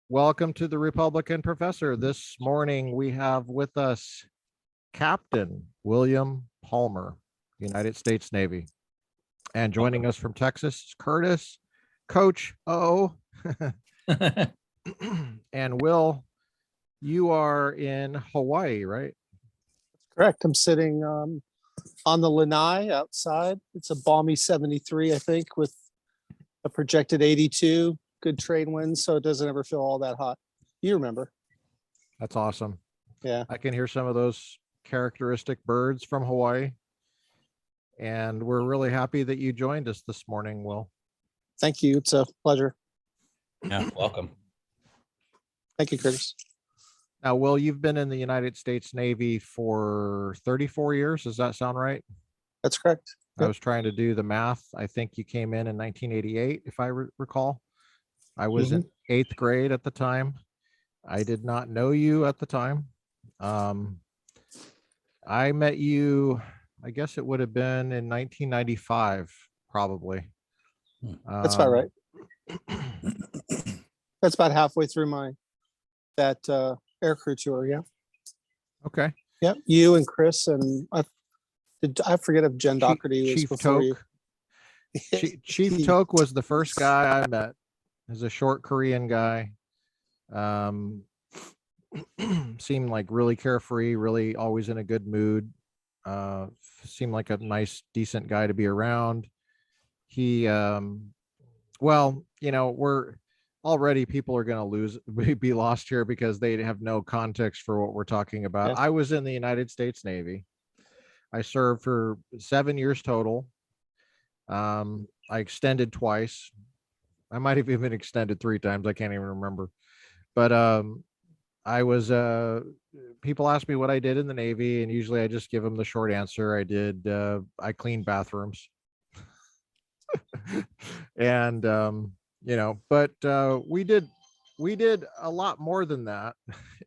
Welcome to the Republican Professor. This morning we have with us Captain William Palmer, United States Navy. And joining us from Texas is Curtis, Coach O. And Will, you are in Hawaii, right? Correct. I'm sitting on the lanai outside. It's a balmy 73, I think, with a projected 82. Good trade winds, so it doesn't ever feel all that hot. You remember? That's awesome. Yeah. I can hear some of those characteristic birds from Hawaii. And we're really happy that you joined us this morning, Will. Thank you. It's a pleasure. Yeah, welcome. Thank you, Curtis. Now, Will, you've been in the United States Navy for 34 years. Does that sound right? That's correct. I was trying to do the math. I think you came in 1988, if I recall. I was in 8th grade at the time. I did not know you at the time. I met you, I guess it would have been in 1995, probably. That's about right. That's about halfway through that aircrew tour. Yeah. Okay. Yep. You and Chris and I forget if Jen Doherty was Chief before you. Chief Toke was the first guy I met. He's a short Korean guy. Seemed like really carefree, really always in a good mood. Seemed like a nice, decent guy to be around. He, well, you know, we're already people are going to be lost here because they have no context for what we're talking about. Yeah. I was in the United States Navy. I served for 7 years total. I extended twice. I might have even extended 3 times. I can't even remember. But I was people ask me what I did in the Navy, and usually I just give them the short answer. I cleaned bathrooms. And you know, but we did a lot more than that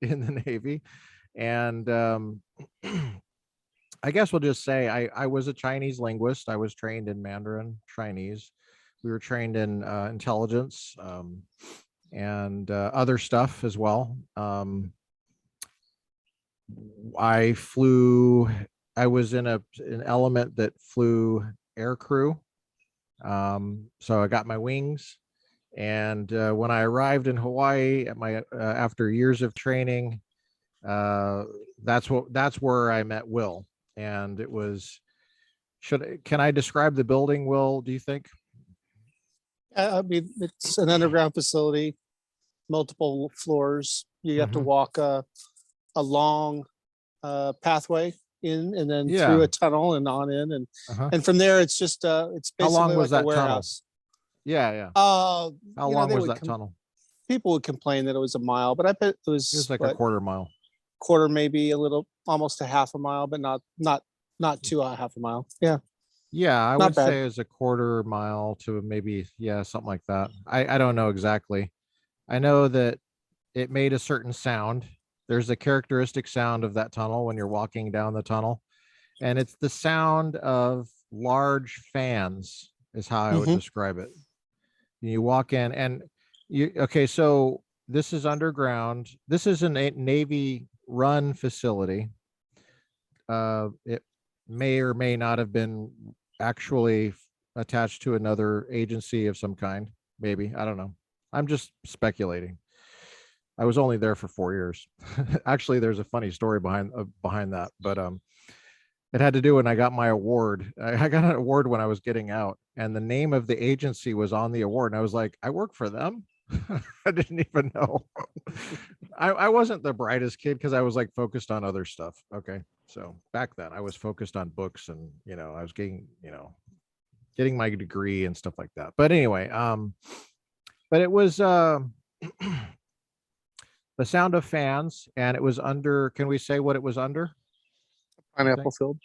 in the Navy. And I guess we'll just say I was a Chinese linguist. I was trained in Mandarin Chinese. We were trained in intelligence and other stuff as well. I was in an element that flew air crew. So I got my wings. And when I arrived in Hawaii after years of training, that's where I met Will. And it was, can I describe the building, Will, do you think? I mean, it's an underground facility, multiple floors. You have to walk a long pathway in and then through a tunnel and on in. And from there, it's just, it's basically how long was like that a warehouse. Tunnel? Yeah. How long was that tunnel? People would complain that it was a mile, but I bet it was like a quarter mile. Quarter, maybe a little, almost a half a mile, but not to a half a mile. Yeah. Yeah, I Not would bad. say it's a quarter mile to maybe, something like that. I don't know exactly. I know that it made a certain sound. There's a characteristic sound of that tunnel when you're walking down the tunnel. And it's the sound of large fans is how I would describe it. You walk in and so this is underground. This is a Navy run facility. It may or may not have been actually attached to another agency of some kind. Maybe, I don't know. I'm just speculating. I was only there for 4 years. Actually, there's a funny story behind that, but it had to do when I got my award. I got an award when I was getting out, and the name of the agency was on the award, and I was like, I work for them. I didn't even know. I wasn't the brightest kid because I was like focused on other stuff. Okay, so back then I was focused on books, and I was getting my degree and stuff like that. But anyway, but it was the sound of fans, and it was under. Can we say what it was under? Pineapple field.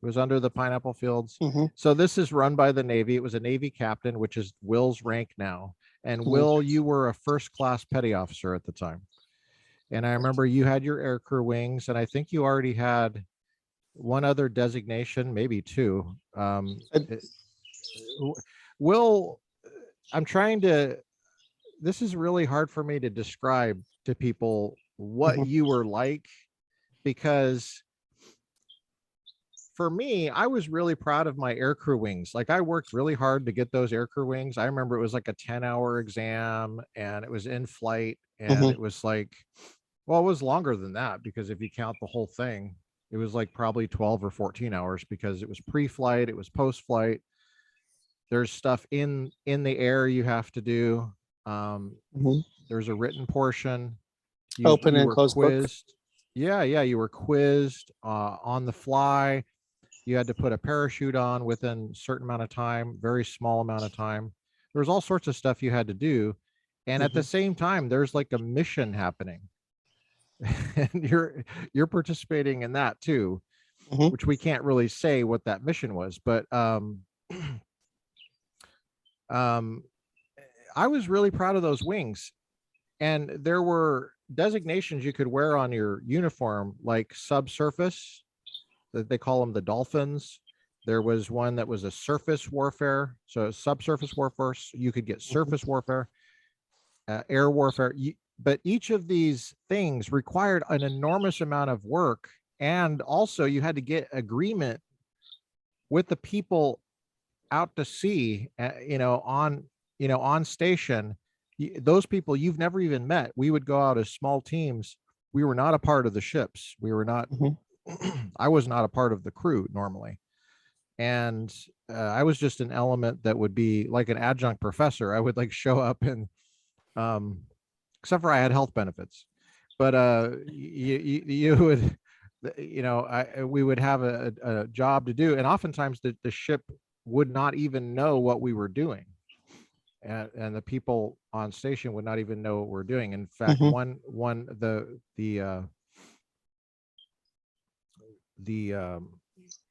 It was under the pineapple fields. So this is run by the Navy. It was a Navy captain, which is Will's rank now. And Will, you were a first class petty officer at the time. And I remember you had your aircrew wings, and I think you already had one other designation, maybe 2. Will, I'm trying to this is really hard for me to describe to people what Mhm. you were like, because for me, I was really proud of my aircrew wings. Like, I worked really hard to get those aircrew wings. I remember it was like a 10-hour exam, and it was in flight, and Mhm. it was like, well, it was longer than that, because if you count the whole thing, it was like probably 12 or 14 hours, because it was pre-flight, it was post-flight. There's stuff in the air you have to do. Um, Mhm. there's a written portion. You Open you and were closed book. quizzed. Yeah, you were quizzed on the fly. You had to put a parachute on within a certain amount of time, very small amount of time. There was all sorts of stuff you had to do. And at the Mhm. same time, there's like a mission happening. And you're participating in that too, Mhm. which we can't really say what that mission was. But um, I was really proud of those wings. And there were designations you could wear on your uniform, like subsurface, that they call them the dolphins. There was one that was a surface warfare. So subsurface warfare, you could get Mhm. surface warfare, air warfare. But each of these things required an enormous amount of work. And also you had to get agreement with the people out to sea, on station. Those people you've never even met. We would go out as small teams. We were not a part of the ships. We were not, Mhm. I was not a part of the crew normally. And I was just an element that would be like an adjunct professor. I would like show up and, um, except for I had health benefits, but you would, we would have a job to do. And oftentimes the ship would not even know what we were doing. And the people on station would not even know what we're doing. In fact, Mhm. one the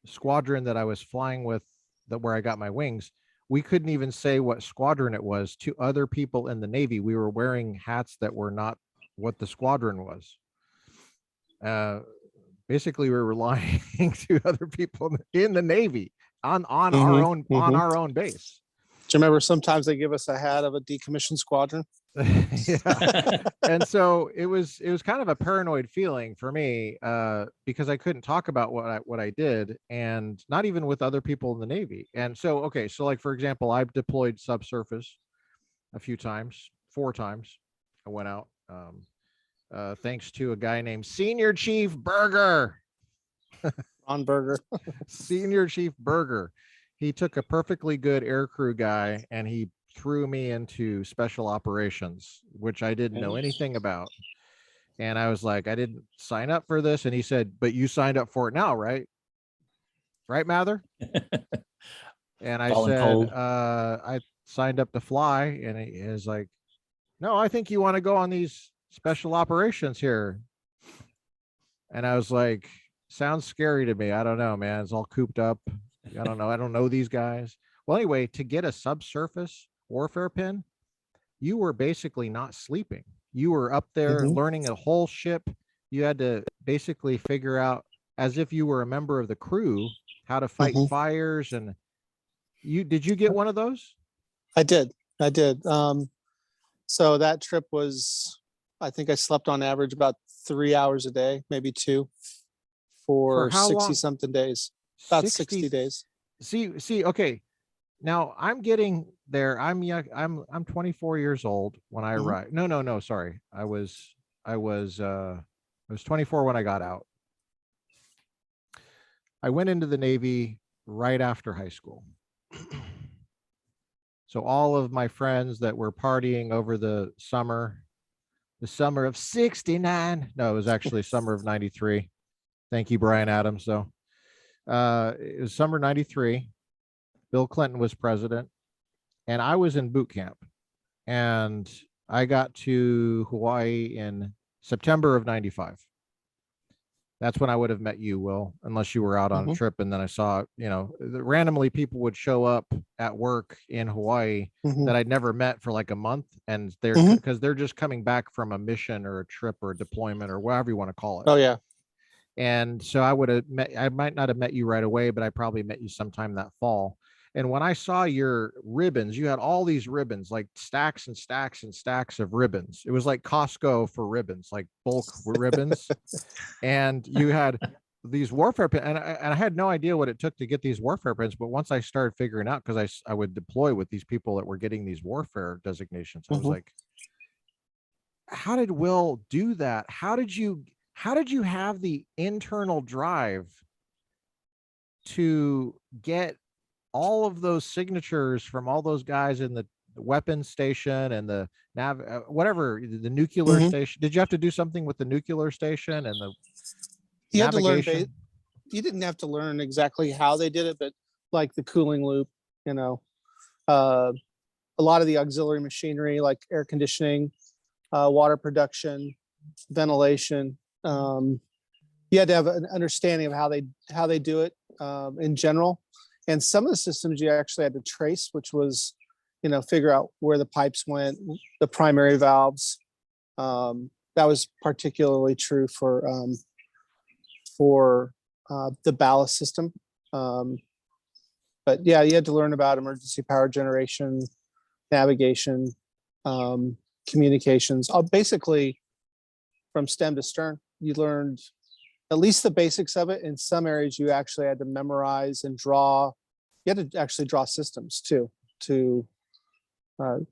squadron that I was flying with, that where I got my wings, we couldn't even say what squadron it was to other people in the Navy. We were wearing hats that were not what the squadron was. Uh, Basically, we were lying to other people in the Navy on our Mhm. own Mhm. base. Do you remember sometimes they give us a hat of a decommissioned squadron? Yeah. And so it was kind of a paranoid feeling for me, because I couldn't talk about what I did, and not even with other people in the Navy. And so, okay, so like for example, I've deployed subsurface a few times, 4 times. I went out, thanks to a guy named Senior Chief Berger. On burger. Senior Chief Berger. He took a perfectly good aircrew guy and he threw me into special operations, which I didn't know anything about. And I was like, I didn't sign up for this. And he said, but you signed up for it now, right? Right, Mather? And I Falling said, cold. I signed up to fly. And he is like, no, I think you want to go on these special operations here. And I was like, sounds scary to me. I don't know, man. It's all cooped up. I don't know. I don't know these guys. Well, anyway, to get a subsurface warfare pin, you were basically not sleeping. You were up there Mhm. learning a whole ship. You had to basically figure out, as if you were a member of the crew, how to fight Mhm. fires. And did you get one of those? I did. I did. So that trip was, I think I slept on average about 3 hours a day, maybe two, For for how 60 long? something days, about 60 60. days. See, okay. Now I'm getting there. I'm young. I'm 24 years old when I Mhm. arrived. No. Sorry, I was 24 when I got out. I went into the Navy right after high school. So all of my friends that were partying over the summer of '69. No, it was actually summer of '93. Thank you, Brian Adams. Though it was summer '93. Bill Clinton was president, and I was in boot camp. And I got to Hawaii in September of '95. That's when I would have met you, Will, unless you were out on a Mhm. trip. And then I saw, randomly people would show up at work in Hawaii Mhm. that I'd never met for like a month. And they're Mhm. because they're just coming back from a mission or a trip or a deployment or whatever you want to call it. Oh yeah. And so I might not have met you right away, but I probably met you sometime that fall. And when I saw your ribbons, you had all these ribbons, like stacks and stacks and stacks of ribbons. It was like Costco for ribbons, like bulk ribbons. And you had these warfare pins, and I had no idea what it took to get these warfare pins. But once I started figuring out, because I would deploy with these people that were getting these warfare designations, I was like, how did Will do that? How did you have the internal drive to get all of those signatures from all those guys in the weapons station and the whatever, the nuclear station? Did you have to do something with the nuclear station and the You had to learn. navigation? You didn't have to learn exactly how they did it, but like the cooling loop, a lot of the auxiliary machinery, like air conditioning, water production, ventilation. You had to have an understanding of how they do it in general. And some of the systems you actually had to trace, which was, figure out where the pipes went, the primary valves. That was particularly true for the ballast system. But yeah, you had to learn about emergency power generation, navigation, communications, basically from stem to stern. You learned at least the basics of it. In some areas, you actually had to memorize and draw. You had to actually draw systems too.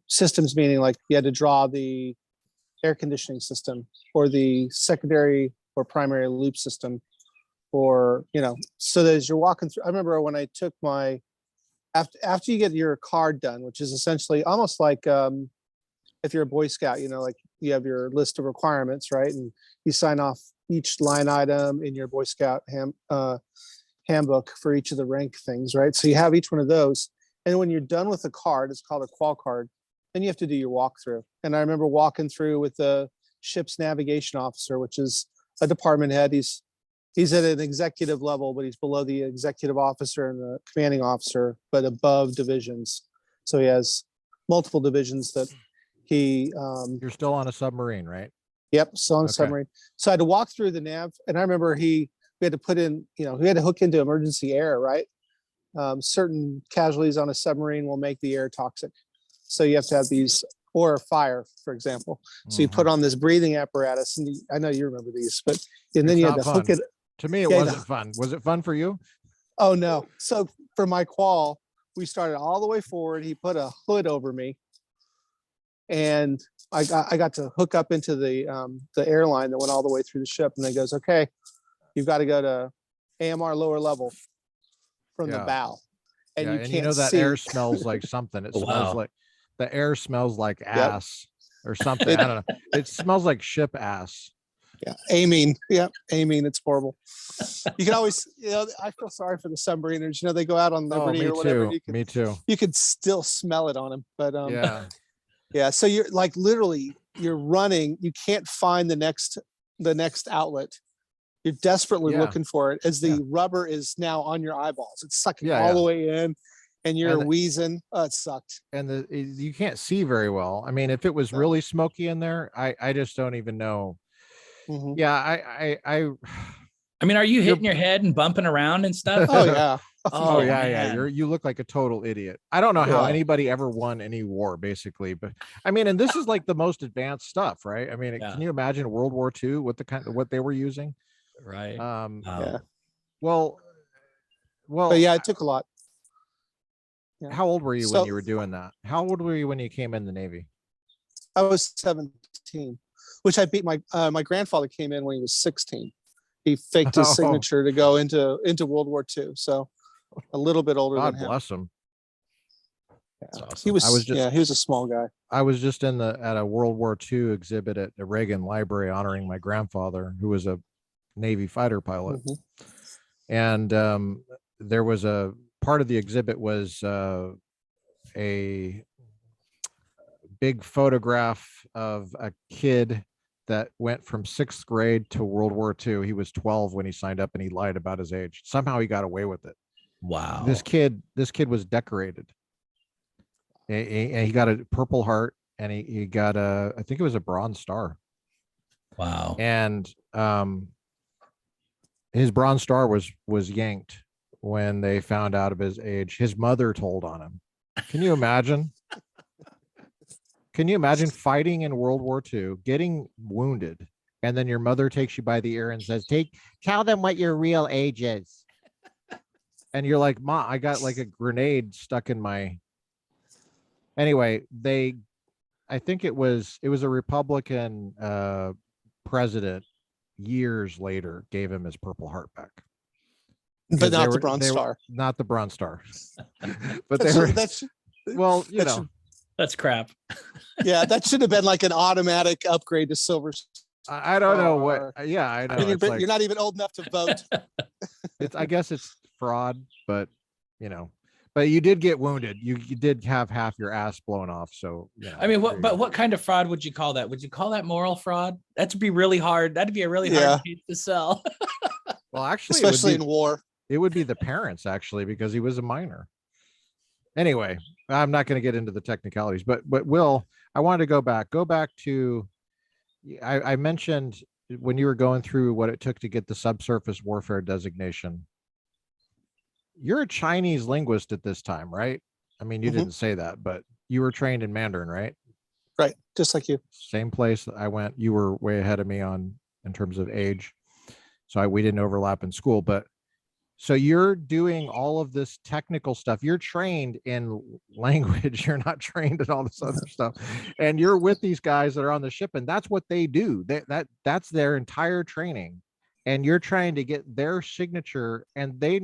Systems meaning like you had to draw the air conditioning system or the secondary or primary loop system, or so that as you're walking through. I remember when I took my after you get your card done, which is essentially almost like if you're a Boy Scout, like you have your list of requirements, right? And you sign off each line item in your Boy Scout handbook for each of the rank things, right? So you have each one of those. And when you're done with the card, it's called a qual card, then you have to do your walkthrough. And I remember walking through with the ship's navigation officer, which is a department head. He's at an executive level, but he's below the executive officer and the commanding officer, but above divisions. So he has multiple divisions that he You're still on a submarine, right? Yep, still on a submarine. So I had to walk through the nav, and I remember we had to put in, we had to hook into emergency air, right? Certain casualties on a submarine will make the air toxic. So you have to have these, or fire, for example. So you put on this breathing apparatus, and I know you remember these, and then you had to hook it. To me, it wasn't fun. Was it fun for you? Oh no. So for my qual, we started all the way forward. He put a hood over me, and I got to hook up into the airline that went all the way through the ship. And then goes, okay, you've got to go to AMR lower level from the bow. And you can't that see. air smells like something. It smells like the air smells like ass or something. I don't know. It smells like ship ass. Yeah, amine. Yeah, amine. It's horrible. You can always, I feel sorry for the submariners. They go out on Liberty or whatever. Me too. You could still smell it on them. But yeah. So you're like literally you're running. You can't find the next outlet. You're desperately looking for it as the rubber is now on your eyeballs. It's sucking all the way in, and you're wheezing. Oh, it sucked. And you can't see very well. I mean, if it was really smoky in there, I just don't even know. Yeah, I mean, are you hitting your head and bumping around and stuff? Oh yeah. Oh yeah. You look like a total idiot. I don't know how anybody ever won any war, basically, but I mean, and this is like the most advanced stuff, right? I mean, can you imagine World War II? What they were using? Right. Well, but yeah, it took a lot. Yeah. How old were you when you were doing that? How old were you when you came in the Navy? I was 17, which I beat my grandfather came in when he was 16. He faked his signature to go into World War II. So a little bit older than him. God bless him. Yeah. Awesome. He was a small guy. I was just at a World War II exhibit at the Reagan Library honoring my grandfather, who was a Navy fighter pilot. And there was a part of the exhibit was a big photograph of a kid that went from 6th grade to World War II. He was 12 when he signed up, and he lied about his age. Somehow he got away with it. Wow. This kid was decorated. And he got a Purple Heart, and he got I think it was a Bronze Star. Wow. And his Bronze Star was yanked when they found out of his age. His mother told on him. Can you imagine? Can you imagine fighting in World War II, getting wounded, and then your mother takes you by the ear and says, tell them what your real age is. And you're like, Ma, I got like a grenade stuck in my. Anyway, I think it was a Republican president years later gave him his Purple Heart back. But not the Bronze Star. Not the Bronze Star. But they were, well, you know. That's crap. Yeah, that should have been like an automatic upgrade to Silver Star. I don't know what. Yeah, I know. You're not even old enough to vote. I guess it's fraud, but you know. But you did get wounded. You did have half your ass blown off. So you know, I mean, what kind of fraud would you call that? Would you call that moral fraud? That'd be really hard. That'd be a really hard case to sell. Well, actually, especially in war, it would be the parents actually, because he was a minor. Anyway, I'm not going to get into the technicalities, but Will, I wanted to go back to, I mentioned when you were going through what it took to get the subsurface warfare designation. You're a Chinese linguist at this time, right? I mean, you didn't say that, but you were trained in Mandarin, right? Right. Just like you. Same place I went. You were way ahead of me in terms of age. So we didn't overlap in school, but so you're doing all of this technical stuff. You're trained in language. You're not trained in all this other stuff. And you're with these guys that are on the ship, and that's what they do. That's their entire training. And you're trying to get their signature, and they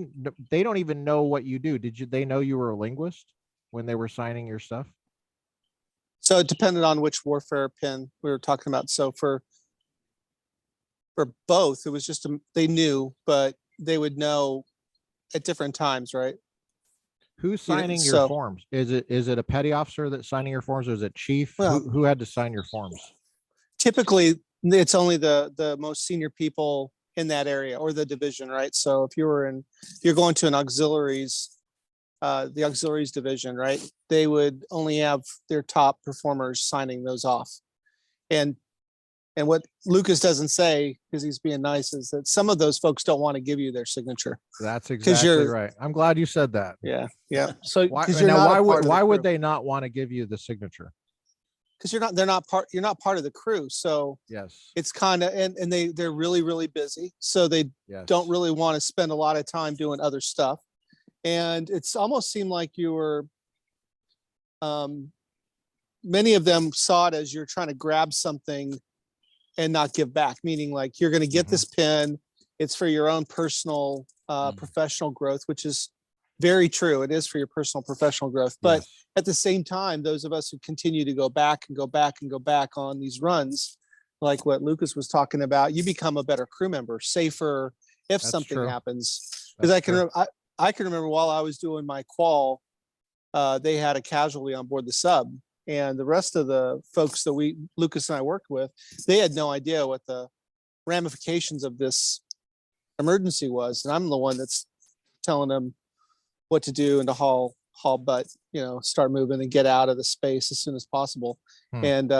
don't even know what you do. They know you were a linguist when they were signing your stuff? So it depended on which warfare pin we were talking about. So for both, it was just they knew, but they would know at different times, right? Who's signing your forms? Is it a petty officer that's signing your forms, or is it chief? Well, who had to sign your forms? Typically, it's only the most senior people in that area or the division, right? So if you're going to an auxiliaries, the auxiliaries division, right? They would only have their top performers signing those off. And what Lucas doesn't say, because he's being nice, is that some of those folks don't want to give you their signature. That's exactly right. I'm glad you said that. Yeah. Yeah. So why would they not want to give you the signature? Because you're not part of the crew. So yes, it's kind of, and they're really, really busy. So they don't really want to spend a lot of time doing other stuff. And it's almost seemed like you were, many of them saw it as you're trying to grab something and not give back, meaning like you're going to get this pin. It's for your own personal professional growth, which is very true. It is for your personal professional growth. But at the same time, those of us who continue to go back and go back and go back on these runs, like what Lucas was talking about, you become a better crew member, safer if something happens. Because I can remember while I was doing my qual, they had a casualty on board the sub. And the rest of the folks that Lucas and I worked with, they had no idea what the ramifications of this emergency was. And I'm the one that's telling them what to do and to haul butt, start moving and get out of the space as soon as possible. And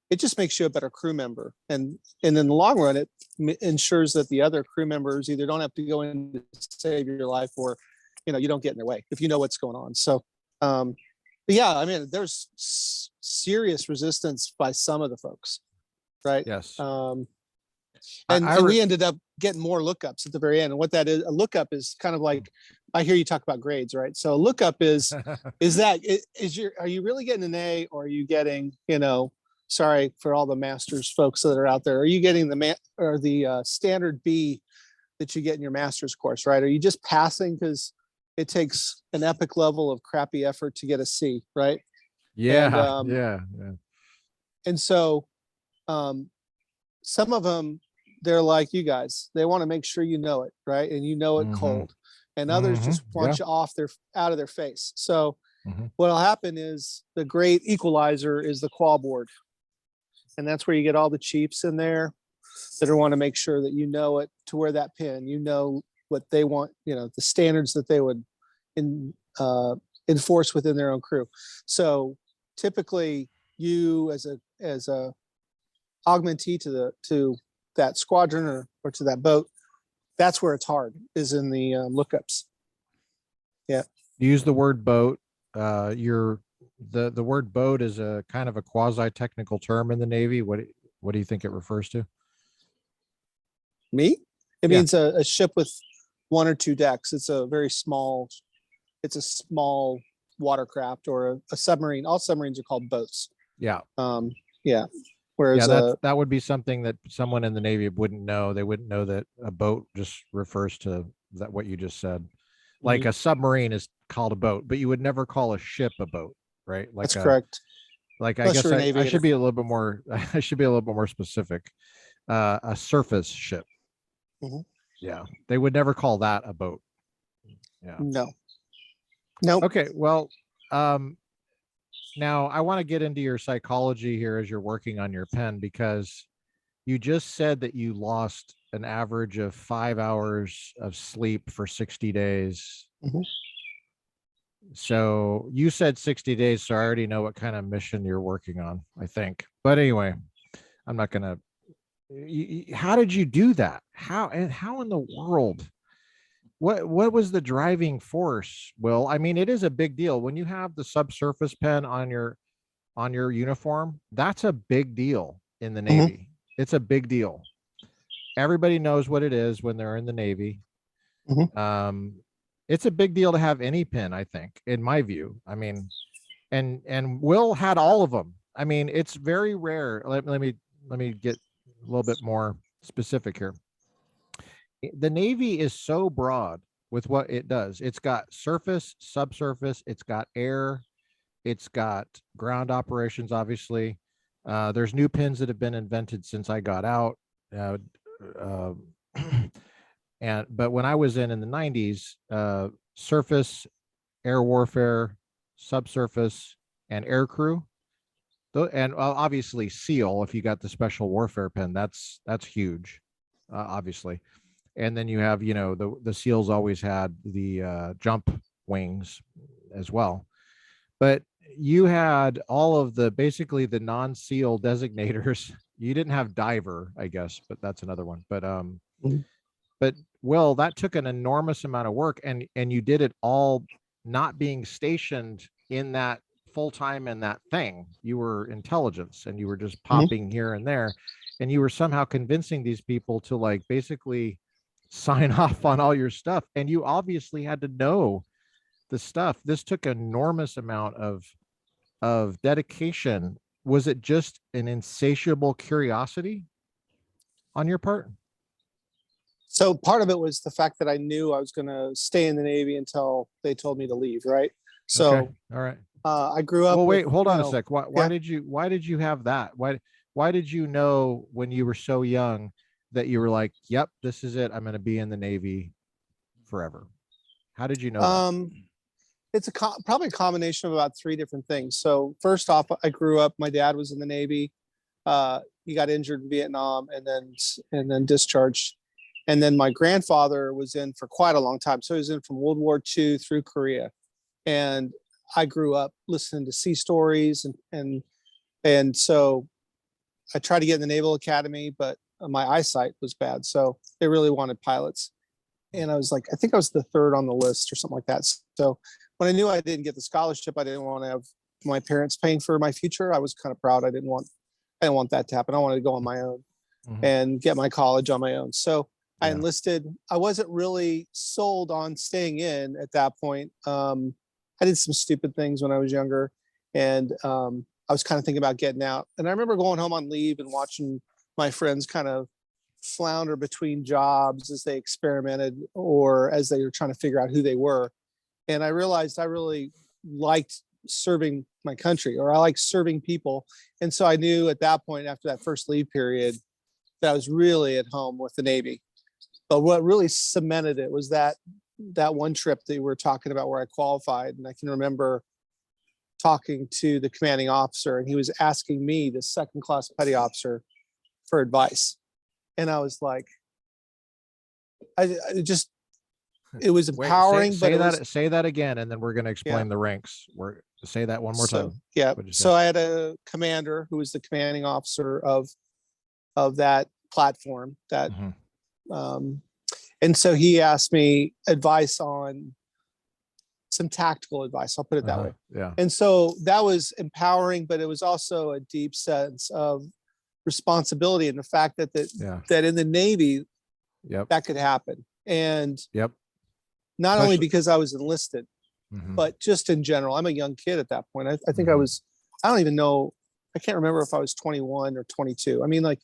it just makes you a better crew member. And in the long run, it ensures that the other crew members either don't have to go in to save your life, or, you don't get in their way if you know what's going on. So, yeah, I mean, there's serious resistance by some of the folks, right? Yes. And we ended up getting more lookups at the very end. And what that is, a lookup is kind of like, I hear you talk about grades, right? So a lookup are you really getting an A, or are you getting, sorry for all the master's folks that are out there, are you getting the standard B that you get in your master's course, right? Are you just passing because it takes an epic level of crappy effort to get a C, right? Yeah. And so some of them, they're like you guys, they want to make sure you know it, right? And you know it cold. And others just want you out of their face. So what'll happen is the great equalizer is the qual board. And that's where you get all the chiefs in there that want to make sure that you know it to wear that pin, what they want, the standards that they would enforce within their own crew. So typically you as a augmentee to that squadron or to that boat, That's where it's hard, is in the lookups. Use the word boat. The word boat is a kind of a quasi-technical term in the Navy. What do you think it refers to? Me? It Yeah. means a ship with one or two decks. It's a small watercraft, or a submarine. All submarines are called boats. Yeah. Yeah. Whereas that would be something that someone in the Navy wouldn't know. They wouldn't know that a boat just refers to that, what you just said. Like a submarine is called a boat, but you would never call a ship a boat, right? Like that's correct. Like, I Unless guess you're an I aviator. should be a little bit more, I should be a little bit more specific. A surface ship. Mhm. Yeah. They would never call that a boat. Yeah. No. Nope. Okay. Well, now I want to get into your psychology here as you're working on your pen, because you just said that you lost an average of 5 hours of sleep for 60 days. Mhm. So you said 60 days. So I already know what kind of mission you're working on, I think. But anyway, I'm not going to, how did you do that? How in the world? What was the driving force, Will? I mean, it is a big deal when you have the subsurface pen on your uniform. That's a big deal in the Navy. It's a big deal. Everybody knows what it is when they're in the Navy. It's a big deal to have any pin, I think, in my view. I mean, and Will had all of them. I mean, it's very rare. Let me get a little bit more specific here. The Navy is so broad with what it does. It's got surface, subsurface, it's got air, it's got ground operations, obviously. There's new pins that have been invented since I got out. But when I was in the 90s, surface, air warfare, subsurface, and air crew. And obviously SEAL, if you got the special warfare pin, that's huge, obviously. And then you have, the SEALs always had the jump wings as well. But you had all of basically the non-SEAL designators. You didn't have diver, I guess, but that's another one. But Will, that took an enormous amount of work, and you did it all not being stationed in that full-time in that thing. You were intelligence, and you were just popping here and there, and you were somehow convincing these people to basically sign off on all your stuff. And you obviously had to know the stuff. This took an enormous amount of dedication. Was it just an insatiable curiosity on your part? So part of it was the fact that I knew I was going to stay in the Navy until they told me to leave. Right. So, okay. All right. I grew up. Well, wait, hold on a sec. Why did you have that? Why did you know when you were so young that you were like, yep, this is it. I'm going to be in the Navy forever. How did you know that? It's probably a combination of about three different things. So first off, I grew up, my dad was in the Navy. He got injured in Vietnam and then discharged. And then my grandfather was in for quite a long time. So he was in from World War II through Korea. And I grew up listening to sea stories. And so I tried to get in the Naval Academy, but my eyesight was bad. So they really wanted pilots. And I was like, I think I was the third on the list or something like that. So when I knew I didn't get the scholarship, I didn't want to have my parents paying for my future. I was kind of proud. I didn't want that to happen. I wanted to go on my own and get my college on my own. So I enlisted. I wasn't really sold on staying in at that point. I did some stupid things when I was younger, and I was kind of thinking about getting out. And I remember going home on leave and watching my friends kind of flounder between jobs as they experimented or as they were trying to figure out who they were. And I realized I really liked serving my country, or I like serving people. And so I knew at that point, after that first leave period, that I was really at home with the Navy. But what really cemented it was that one trip that we were talking about where I qualified. And I can remember talking to the commanding officer, and he was asking me, the second class petty officer, for advice. And I was like, it was empowering. Say that again, and then we're going to explain the ranks. Say that one more time. Yeah. So I had a commander who was the commanding officer of that platform that, And so he asked me advice on some tactical advice. I'll put it that way. Yeah. And so that was empowering, but it was also a deep sense of responsibility and the fact that that in the Navy, Yep. that could happen. And Yep. not only Especially- because I was enlisted, Mhm. but just in general. I'm a young kid at that point. I think I was, I don't even know, I can't remember if I was 21 or 22. I mean, like,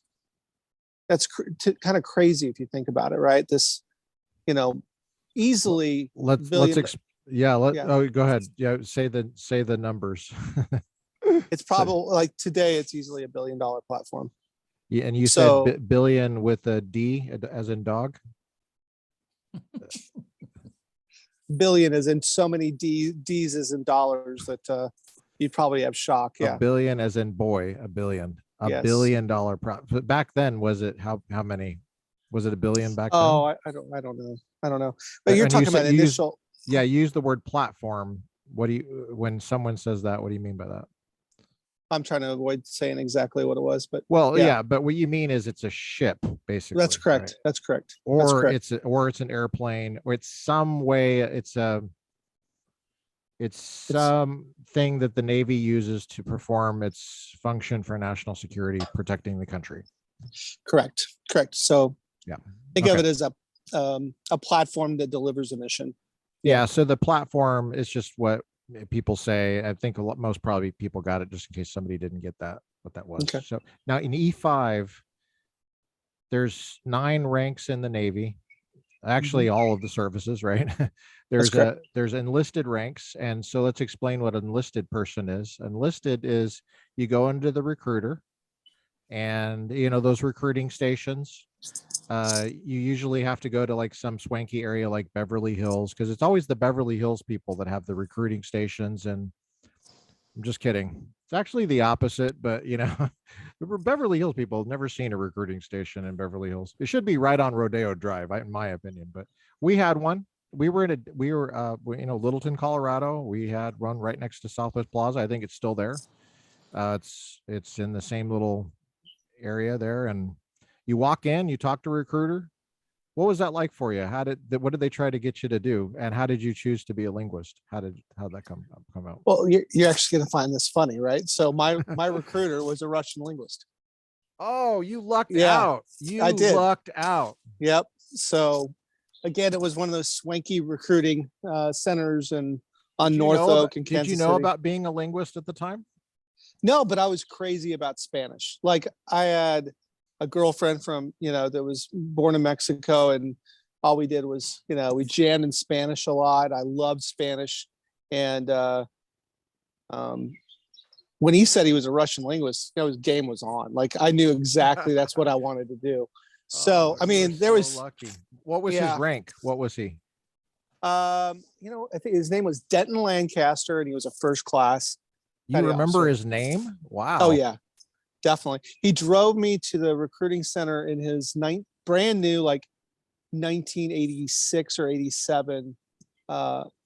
that's kind of crazy if you think about it, right? This, easily let's billion, yeah, Yeah. oh, go ahead. Yeah, say the numbers. it's probably like today, it's easily $1 billion platform. Yeah, and you So- said billion with a D as in dog. Billion is in so many D's as in dollars that you'd probably have shock. A Yeah. billion as in boy, a billion. A Yes. $1 billion but back then, was it how many? Was it $1 billion back then? Oh, I don't know. I don't know. But you're And you talking said about you used- initial. Yeah, use the word platform. What do you, when someone says that, what do you mean by that? I'm trying to avoid saying exactly what it was, but Well, Yeah. yeah, but what you mean is it's a ship, basically. that's correct. right? That's correct. That's Or correct. it's an airplane, or it's some way, it's something that the Navy uses to perform its function for national security, protecting the country. Correct. So Yeah. think of Okay. it as a platform that delivers a mission. Yeah. So the platform is just what people say. I think most probably people got it just in case somebody didn't get that, what that was. Okay. So now in E5, there's 9 ranks in the Navy. Actually, all of the services, right? correct. There's enlisted ranks. And so let's explain what an enlisted person is. Enlisted is you go into the recruiter, and those recruiting stations, you usually have to go to like some swanky area like Beverly Hills, because it's always the Beverly Hills people that have the recruiting stations. And I'm just kidding. It's actually the opposite, but the Beverly Hills people have never seen a recruiting station in Beverly Hills. It should be right on Rodeo Drive, in my opinion. But we had one. We were Littleton, Colorado. We had one right next to Southwest Plaza. I think it's still there. It's in the same little area there, and you walk in, you talk to a recruiter. What was that like for you? What did they try to get you to do? And how did you choose to be a linguist? How'd that come out? Well, you're actually going to find this funny, right? So my recruiter was a Russian linguist. Oh, you lucked Yeah, out. I did. Lucked out. Yep. So again, it was one of those swanky recruiting centers and on North Oak and Kansas Did you know City. about being a linguist at the time? No, but I was crazy about Spanish. Like I had a girlfriend from, that was born in Mexico, and all we did was, we jammed in Spanish a lot. I loved Spanish. And when he said he was a Russian linguist, his game was on. Like I knew exactly that's what I wanted to do. So, I mean, there was lucky. What was his Yeah. rank? What was he? I think his name was Denton Lancaster, and he was a first class. You Petty remember officer. his name? Wow. Oh yeah, definitely. He drove me to the recruiting center in his brand new, like 1986 or 87.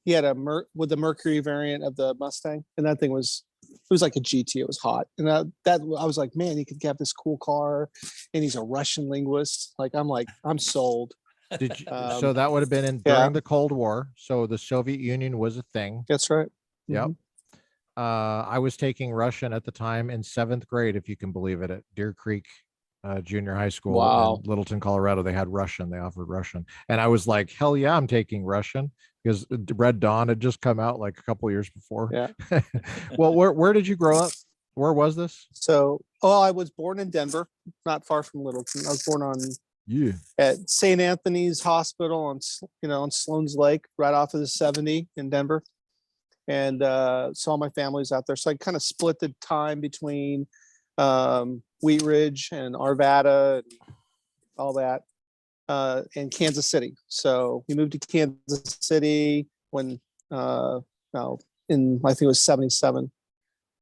He had with the Mercury variant of the Mustang, and that thing was like a GT. It was hot, and I was like, man, he could have this cool car, and he's a Russian linguist. I'm sold. Did you, so that would have been during the Cold War. So the Soviet Union was a thing. That's right. Yep. Mhm. I was taking Russian at the time in 7th grade, if you can believe it, at Deer Creek Junior High School Wow. in Littleton, Colorado. They had Russian. They offered Russian. And I was like, hell yeah, I'm taking Russian, because Red Dawn had just come out like a couple years before. Yeah. Well, where did you grow up? Where was this? So, I was born in Denver, not far from Littleton. I was born at St. Anthony's Hospital on Sloan's Lake, right off of the 70 in Denver. And so all my family's out there. So I kind of split the time between Wheat Ridge and Arvada and all that, and Kansas City. So we moved to Kansas City when I think it was 77.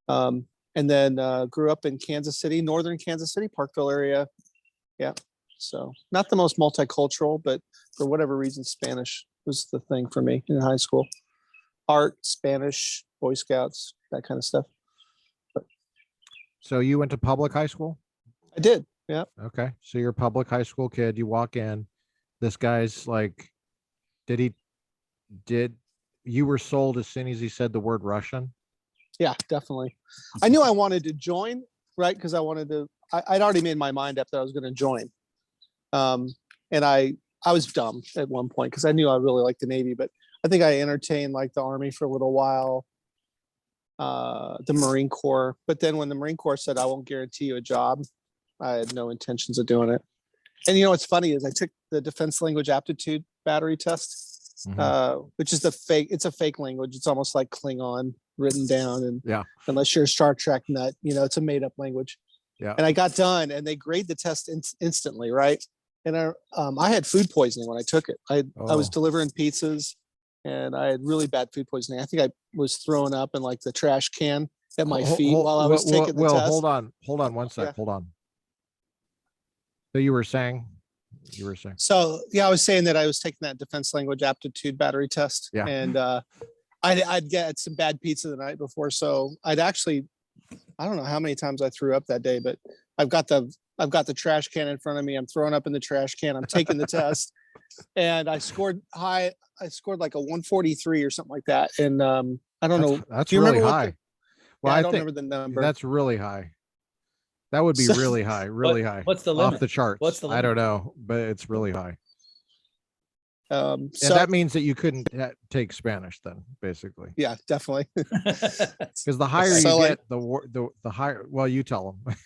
And then grew up in Kansas City, northern Kansas City, Parkville area. Yeah. So not the most multicultural, but for whatever reason, Spanish was the thing for me in high school. Art, Spanish, Boy Scouts, that kind of stuff. So you went to public high school? I did. Yeah. Okay. So you're a public high school kid. You walk in, this guy's like, did you were sold as soon as he said the word Russian? Yeah, definitely. I knew I wanted to join, right? Because I'd already made my mind up that I was going to join. And I was dumb at one point because I knew I really liked the Navy, but I think I entertained like the Army for a little while, the Marine Corps. But then when the Marine Corps said, I won't guarantee you a job, I had no intentions of doing it. And you know, what's funny is I took the Defense Language Aptitude battery test, which is it's a fake language. It's almost like Klingon written down. And yeah, unless you're a Star Trek nut, you know, it's a made up language. Yeah. And I got done and they grade the test instantly. Right. And I had food poisoning when I took it. I was delivering pizzas and I had really bad food poisoning. I think I was throwing up in like the trash can at my feet while I was taking the test. Hold on 1 sec. Yeah. Hold on. So you were saying. So yeah, I was saying that I was taking that Defense Language Aptitude battery test. Yeah. And I'd get some bad pizza the night before. So I don't know how many times I threw up that day, but I've got the trash can in front of me. I'm throwing up in the trash can. I'm taking the test and I scored high. I scored like a 143 or something like that. And I don't know. That's really high. Well, I don't remember the number. That's really high. That would be really high, high. What's the limit? Off the charts. What's the limit? I don't know, but it's really high. So and that means that you couldn't take Spanish then, basically. Yeah, definitely. Because the higher you get, the higher. Well, you tell them.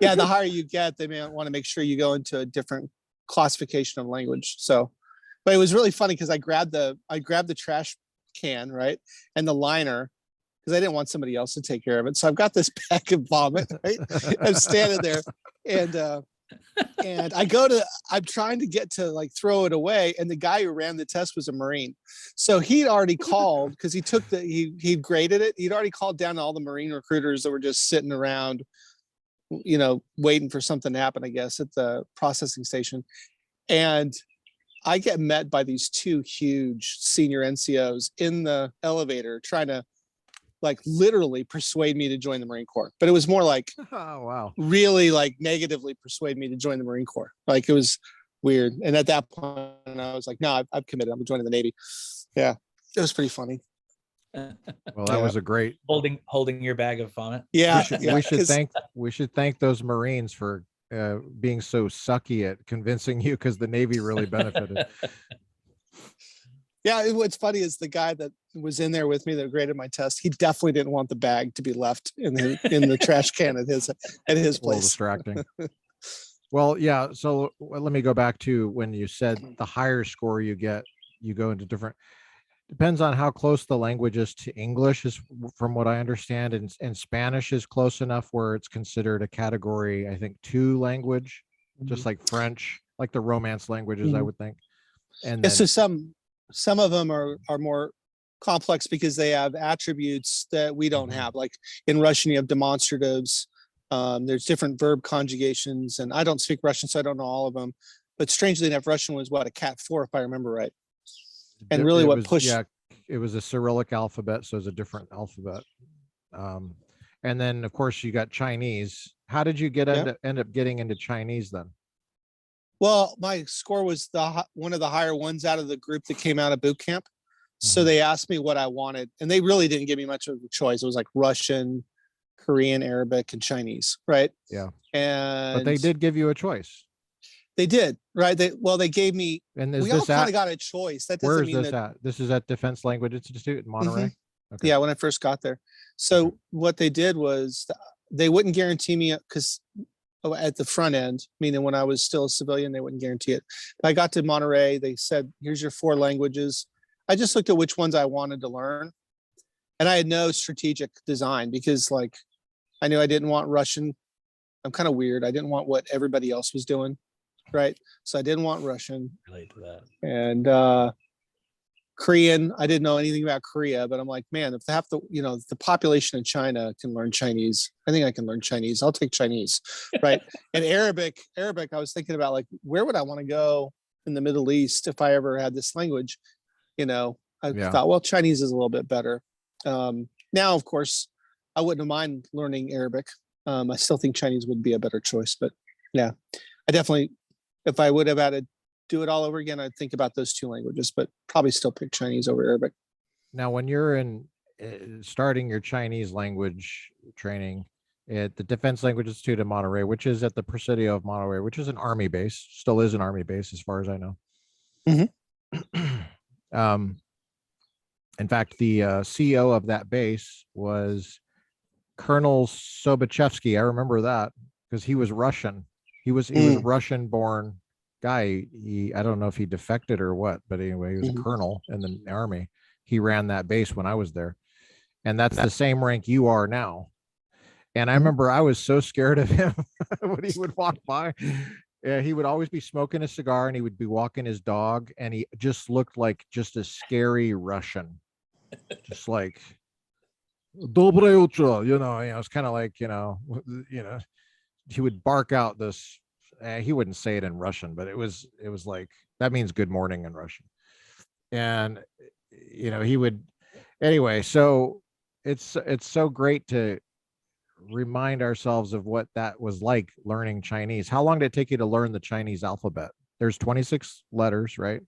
Yeah, the higher you get, they may want to make sure you go into a different classification of language. So, but it was really funny because I grabbed the trash can, right, and the liner because I didn't want somebody else to take care of it. So I've got this bag of vomit, right? I'm standing there, and I'm trying to get to like throw it away. And the guy who ran the test was a Marine. So he'd already called because he graded it. He'd already called down all the Marine recruiters that were just sitting around, you know, waiting for something to happen, I guess, at the processing station. And I get met by these two huge senior NCOs in the elevator trying to like literally persuade me to join the Marine Corps. But it was more like, oh, wow, really like negatively persuade me to join the Marine Corps. Like it was weird. And at that point I was like, no, I've committed. I'm joining the Navy. Yeah. It was pretty funny. Well, that was a great holding your bag of vomit. Yeah. We should thank those Marines for being so sucky at convincing you because the Navy really benefited. Yeah, what's funny is the guy that was in there with me that graded my test, he definitely didn't want the bag to be left in the trash can at his place. A little distracting. Well, yeah. So let me go back to when you said the higher score you get, you go into different. Depends on how close the language is to English, is from what I understand, and Spanish is close enough where it's considered a category, I think, 2 language, just like French, like the Romance languages, I would think. And then, so some of them are more complex because they have attributes that we don't have. Like in Russian, you have demonstratives. There's different verb conjugations, and I don't speak Russian, so I don't know all of them. But strangely enough, Russian was what, a Cat 4, if I remember right. And really it was a Cyrillic alphabet, so it's a different alphabet. And then of course you got Chinese. How did you end up getting into Chinese then? Well, my score was one of the higher ones out of the group that came out of boot camp. So they asked me what I wanted, and they really didn't give me much of a choice. It was like Russian, Korean, Arabic, and Chinese, right? Yeah. But they did give you a choice. They did, right? They gave me. And we all kind of got a choice. That doesn't mean this at? This is at Defense Language Institute in Monterey. Okay. Yeah, when I first got there. So what they did was they wouldn't guarantee me because at the front end, meaning when I was still a civilian, they wouldn't guarantee it. I got to Monterey. They said, "Here's your 4 languages." I just looked at which ones I wanted to learn, and I had no strategic design because, like, I knew I didn't want Russian. I'm kind of weird. I didn't want what everybody else was doing. Right. So I didn't want Russian. Relate to that. And Korean, I didn't know anything about Korea, but I'm like, man, if they have to, you know, if the population in China can learn Chinese, I think I can learn Chinese. I'll take Chinese. Right. And Arabic, I was thinking about like, where would I want to go in the Middle East if I ever had this language? You know, I thought, well, Chinese is a little bit better. Now, of course, I wouldn't mind learning Arabic. I still think Chinese would be a better choice, but yeah, I definitely, if I would have had a do it all over again, I'd think about those two languages, but probably still pick Chinese over Arabic. Now, when you're in starting your Chinese language training at the Defense Language Institute in Monterey, which is at the Presidio of Monterey, which is an army base, still is an army base as far as I know. In fact, the CEO of that base was Colonel Sobachevsky. I remember that because he was Russian. He was a Russian-born guy. I don't know if he defected or what, but anyway, he was a colonel in the army. He ran that base when I was there, and that's the same rank you are now. And I remember I was so scared of him when he would walk by. Yeah, he would always be smoking a cigar, and he would be walking his dog, and he just looked like just a scary Russian, just like Dobre utro, it's kind of like, he would bark out this. He wouldn't say it in Russian, but it was like, that means good morning in Russian. And, he would, anyway, so it's so great to remind ourselves of what that was like learning Chinese. How long did it take you to learn the Chinese alphabet? There's 26 letters, right?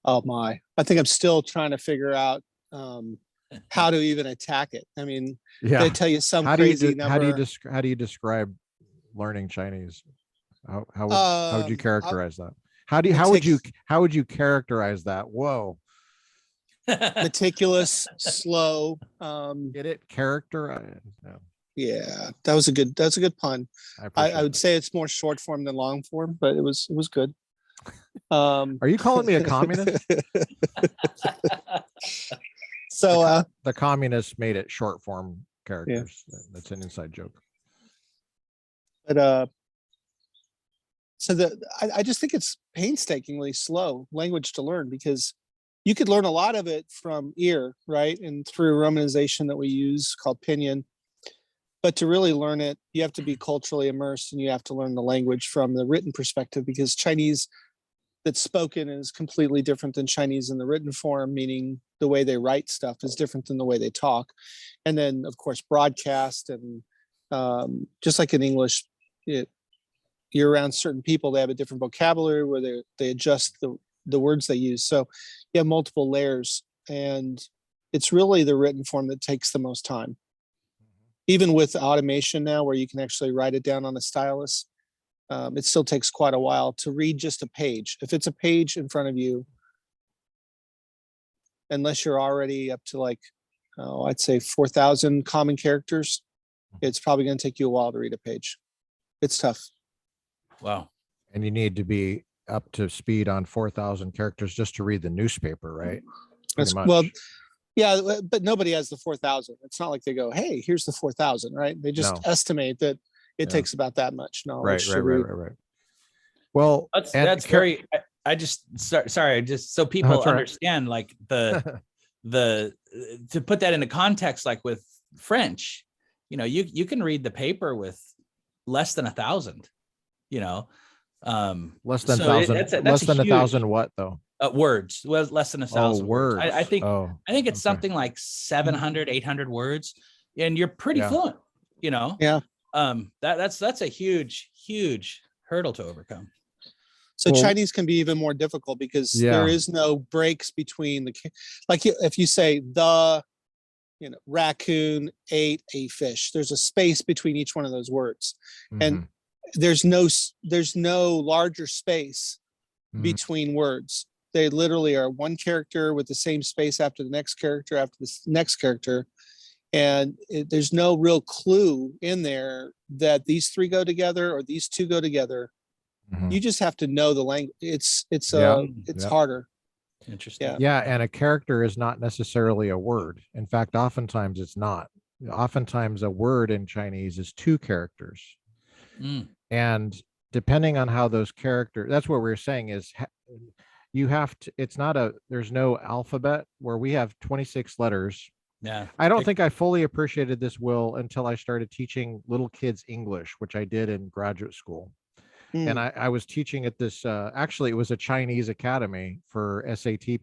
Oh my, I think I'm still trying to figure out how to even attack it. I mean, they tell you some crazy number. How do you describe learning Chinese? How would you characterize that? How would you characterize that? Whoa. Meticulous, slow. Get it? Character? Yeah, that's a good pun. I would say it's more short form than long form, but it was good. Are you calling me a communist? So the communists made it short form characters. Yeah. That's an inside joke. But I just think it's painstakingly slow language to learn, because you could learn a lot of it from ear, right? And through romanization that we use called pinyin. But to really learn it, you have to be culturally immersed, and you have to learn the language from the written perspective, because Chinese that's spoken is completely different than Chinese in the written form, meaning the way they write stuff is different than the way they talk. And then, of course, broadcast, and just like in English, you're around certain people, they have a different vocabulary where they adjust the words they use. So you have multiple layers, and it's really the written form that takes the most time. Even with automation now, where you can actually write it down on a stylus, it still takes quite a while to read just a page. If it's a page in front of you, unless you're already up to I'd say 4,000 common characters, it's probably going to take you a while to read a page. It's tough. Wow. And you need to be up to speed on 4,000 characters just to read the newspaper, right? Well, yeah, but nobody has the 4,000. It's not like they go, hey, here's the 4,000, right? They just estimate that it takes about that much knowledge. Right. Well, that's very, I just, sorry, just so people understand, like to put that into context, like with French, you can read the paper with less than 1,000, less than 1,000, less than 1,000 what though? Words, less than 1,000 words. I think it's something like 700, 800 words, and you're pretty fluent, Yeah. That's a huge hurdle to overcome. So Chinese can be even more difficult, because there is no breaks between like if you say raccoon ate a fish, there's a space between each one of those words. And there's no larger space between words. They literally are one character with the same space after the next character, after the next character. And there's no real clue in there that these three go together or these two go together. You just have to know the language. It's harder. Interesting. Yeah. And a character is not necessarily a word. In fact, oftentimes it's not. Oftentimes a word in Chinese is two characters. And depending on how those characters, that's what we're saying is you have to, there's no alphabet where we have 26 letters. Yeah. I don't think I fully appreciated this, Will, until I started teaching little kids English, which I did in graduate school. And I was teaching at this, actually it was a Chinese academy for SAT.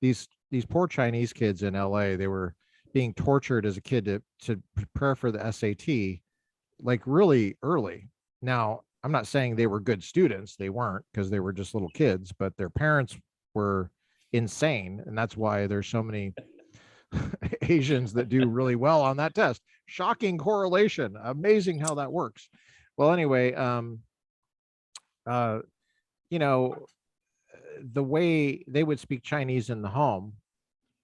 These poor Chinese kids in LA, they were being tortured as a kid to prepare for the SAT, like really early. Now, I'm not saying they were good students. They weren't, because they were just little kids, but their parents were insane. And that's why there's so many Asians that do really well on that test. Shocking correlation. Amazing how that works. Well, anyway, you know, the way they would speak Chinese in the home,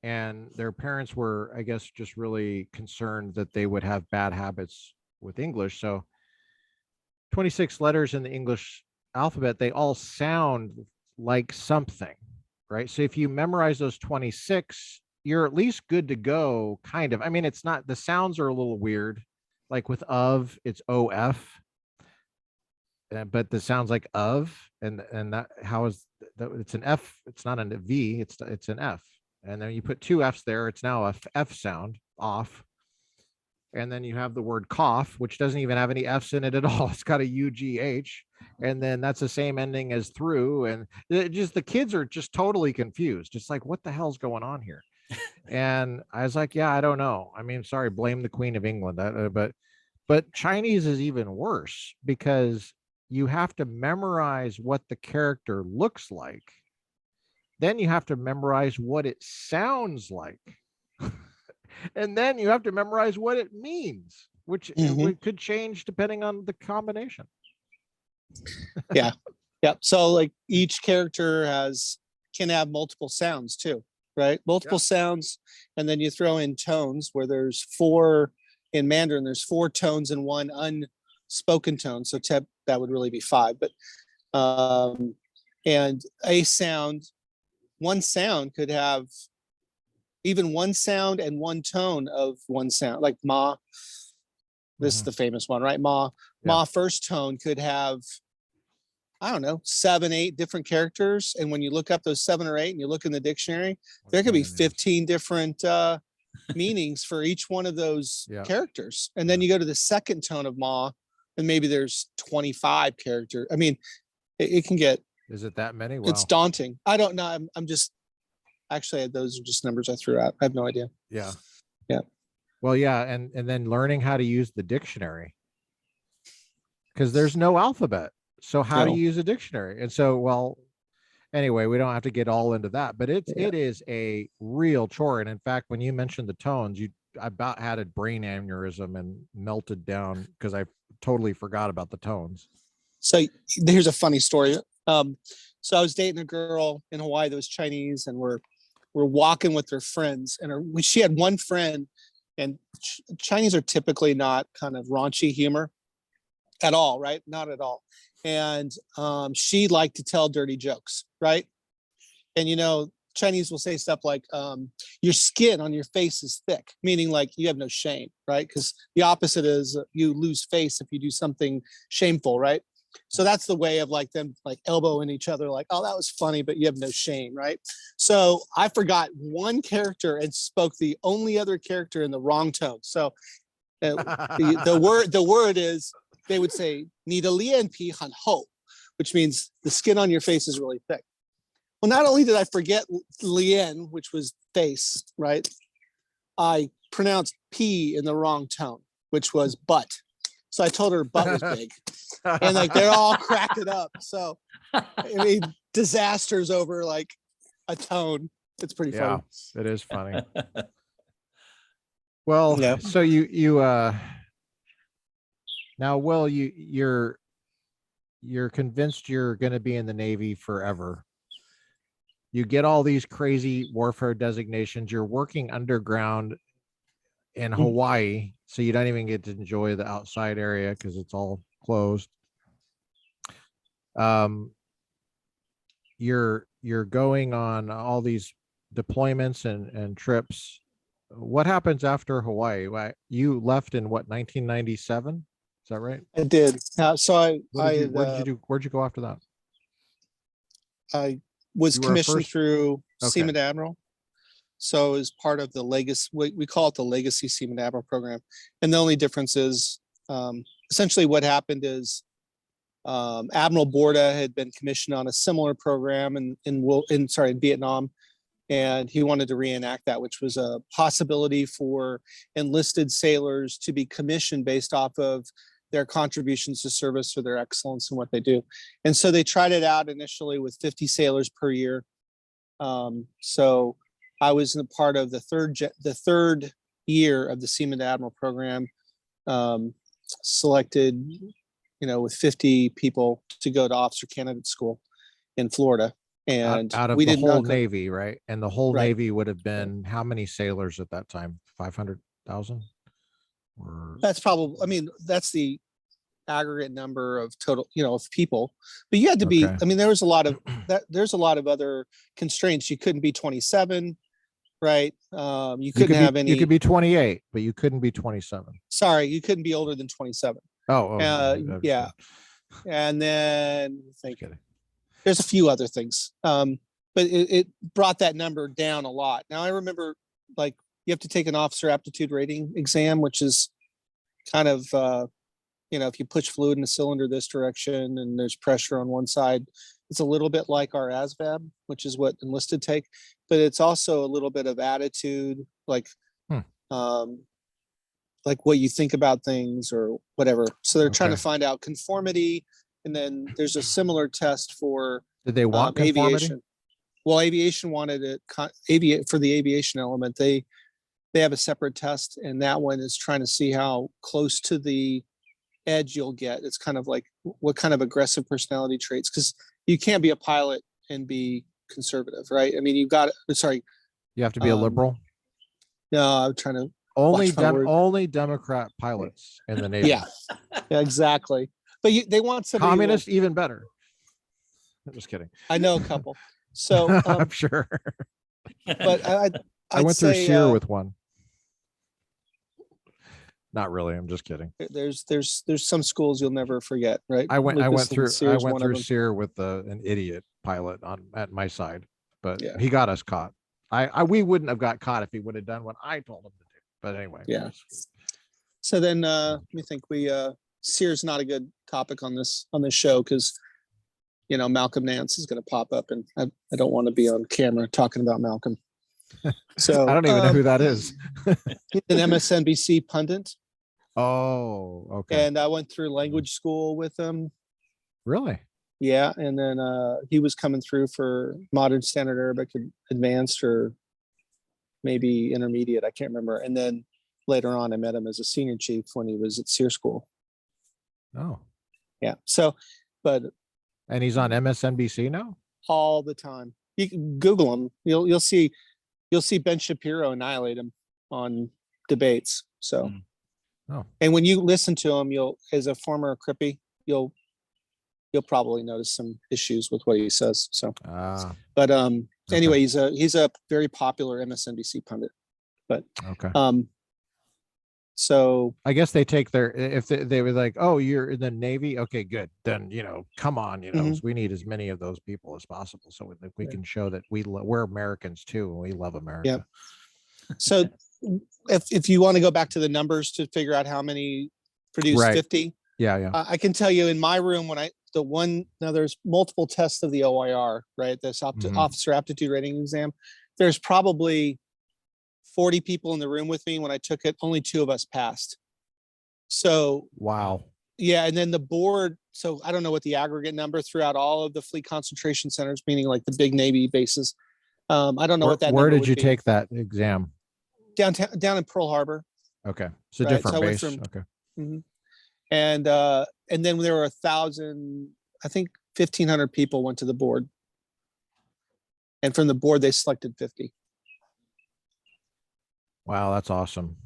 and their parents were, I guess, just really concerned that they would have bad habits with English. So 26 letters in the English alphabet, they all sound like something, right? So if you memorize those 26, you're at least good to go, kind of. I mean, it's not, the sounds are a little weird. Like with of, it's OF, but the sounds like of, and that, how is that? It's an F, it's not a V, it's an F. And then you put two F's there, it's now a F sound, off. And then you have the word cough, which doesn't even have any F's in it at all. It's got a UGH. And then that's the same ending as through. And it just, the kids are just totally confused. It's like, what the hell's going on here? And I was like, yeah, I don't know. I mean, sorry, blame the Queen of England. But Chinese is even worse, because you have to memorize what the character looks like. Then you have to memorize what it sounds like. And then you have to memorize what it means, which it could change depending on the combination. Yeah. Yeah. So like each character can have multiple sounds too, right? Multiple sounds. And then you throw in tones, where there's 4 in Mandarin, there's 4 tones and 1 unspoken tone. So that would really be 5, but, and a sound, one sound could have even one sound and one tone of one sound, like ma. This is the famous one, right? Ma. Yeah. Ma first tone could have, I don't know, 7, 8 different characters. And when you look up those 7 or 8 and you look in the dictionary, there could be 15 different meanings for each one of those characters. And then you go to the second tone of ma, and maybe there's 25 characters. I mean, it can get. Is it that many? Wow. It's daunting. I don't know. I'm just, actually, those are just numbers I threw out. I have no idea. Yeah. Yeah. Well, yeah. And then learning how to use the dictionary, because there's no alphabet. So how do you use a dictionary? And so, well, anyway, we don't have to get all into that, but it is a real chore. And in fact, when you mentioned the tones, I about had a brain aneurysm and melted down, because I totally forgot about the tones. So here's a funny story. So I was dating a girl in Hawaii that was Chinese, and we're walking with her friends, and she had one friend, and Chinese are typically not kind of raunchy humor at all, right? Not at all. And she liked to tell dirty jokes, right? And Chinese will say stuff like, your skin on your face is thick, meaning like you have no shame, right? Because the opposite is you lose face if you do something shameful, right? So that's the way of like them like elbowing each other, like, oh, that was funny, but you have no shame, right? So I forgot one character and spoke the only other character in the wrong tone. So the word is, they would say, 你的脸皮很厚, which means the skin on your face is really thick. Well, not only did I forget lien, which was face, right? I pronounced P in the wrong tone, which was butt. So I told her butt was big, and like they're all cracked it up. So I mean, disasters over like a tone. It's pretty funny. It is funny. Well, so you now, Will, you're convinced you're going to be in the Navy forever. You get all these crazy warfare designations. You're working underground in Hawaii, so you don't even get to enjoy the outside area because it's all closed. You're going on all these deployments and trips. What happens after Hawaii? You left in what, 1997? Is that right? I did. So where'd you go after that? I was commissioned through Seaman Admiral. So as part of the legacy, we call it the Legacy Seaman Admiral program. And the only difference is essentially what happened is Admiral Borda had been commissioned on a similar program in Vietnam. And he wanted to reenact that, which was a possibility for enlisted sailors to be commissioned based off of their contributions to service or their excellence in what they do. And so they tried it out initially with 50 sailors per year. So I was in a part of the third year of the Seaman to Admiral program, selected, with 50 people to go to officer candidate school in Florida. And out of we the did whole not go, Navy, right? And the whole Right. Navy would have been how many sailors at that time? 500,000? Or that's probably, that's the aggregate number of total, of people, but you had to be, Okay. there was a lot of there's a lot of other constraints. You couldn't be 27, right? You couldn't have any, you could be 28, but you couldn't be 27. sorry, you couldn't be older than 27. Yeah. And then I think there's a few other things. But it brought that number down a lot. Now I remember, like, you have to take an officer aptitude rating exam, which is kind of, if you push fluid in a cylinder this direction and there's pressure on one side, it's a little bit like our ASVAB, which is what enlisted take, but it's also a little bit of attitude, like what you think about things or whatever. So they're trying to find out conformity. And then there's a similar test for did they want conformity? Aviation. Well, aviation wanted it for the aviation element. They have a separate test, and that one is trying to see how close to the edge you'll get. It's kind of like what kind of aggressive personality traits, because you can't be a pilot and be conservative, right? You have to be a liberal. No, I'm trying to only Democrat pilots in the Navy. Yeah, exactly. But they want somebody communist, even better. I'm just kidding. I know a couple. So I'm sure. But I went through SEER with one. Not really. I'm just kidding. There's some schools you'll never forget, right? I went through SEER with an idiot pilot at my side, but he got us caught. We wouldn't have got caught if he would have done what I told him to do. But anyway. Yeah. So then we think SEER is not a good topic on this show, because Malcolm Nance is going to pop up, and I don't want to be on camera talking about Malcolm. So I don't even know who that is. He's an MSNBC pundit. Oh, okay. And I went through language school with him. Really? Yeah. And then he was coming through for Modern Standard Arabic Advanced, or maybe intermediate. I can't remember. And then later on, I met him as a senior chief when he was at SEER school. Oh. Yeah. So, and he's on MSNBC now? All the time. You can Google him. You'll see Ben Shapiro annihilate him on debates. So, and when you listen to him, as a former Crippy, you'll probably notice some issues with what he says. So, anyway, he's a very popular MSNBC pundit. But so I guess they take if they were like, oh, you're in the Navy, okay, good, then come on, we need as many of those people as possible, so we can show that we're Americans too, and we love America. Yeah. So if you want to go back to the numbers to figure out how many produced 50, I can tell you in my room there's multiple tests of the OIR, right? This officer aptitude rating exam. There's probably 40 people in the room with me. When I took it, only 2 of us passed. So wow. Yeah. And then the board, so I don't know what the aggregate number throughout all of the fleet concentration centers, meaning like the big Navy bases. I don't know what that where number did you take that exam? Down in Pearl Harbor. Okay. So different base. Okay. Mm-hmm. And then there were 1,000, I think 1,500 people went to the board. And from the board, they selected 50. Wow, that's awesome.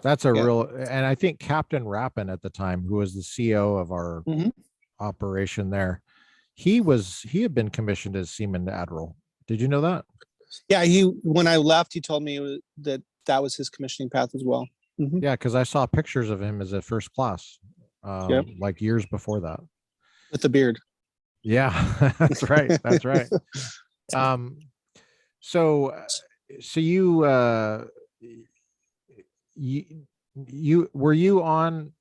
That's a real, and I think Captain Rappin at the time, who was the CO of our operation there, he had been commissioned as Seaman to Admiral. Did you know that? Yeah, when I left, he told me that was his commissioning path as well. Mm-hmm. Yeah, because I saw pictures of him as a first class, like years before that. With the beard. Yeah, that's right. That's right. So you were you on,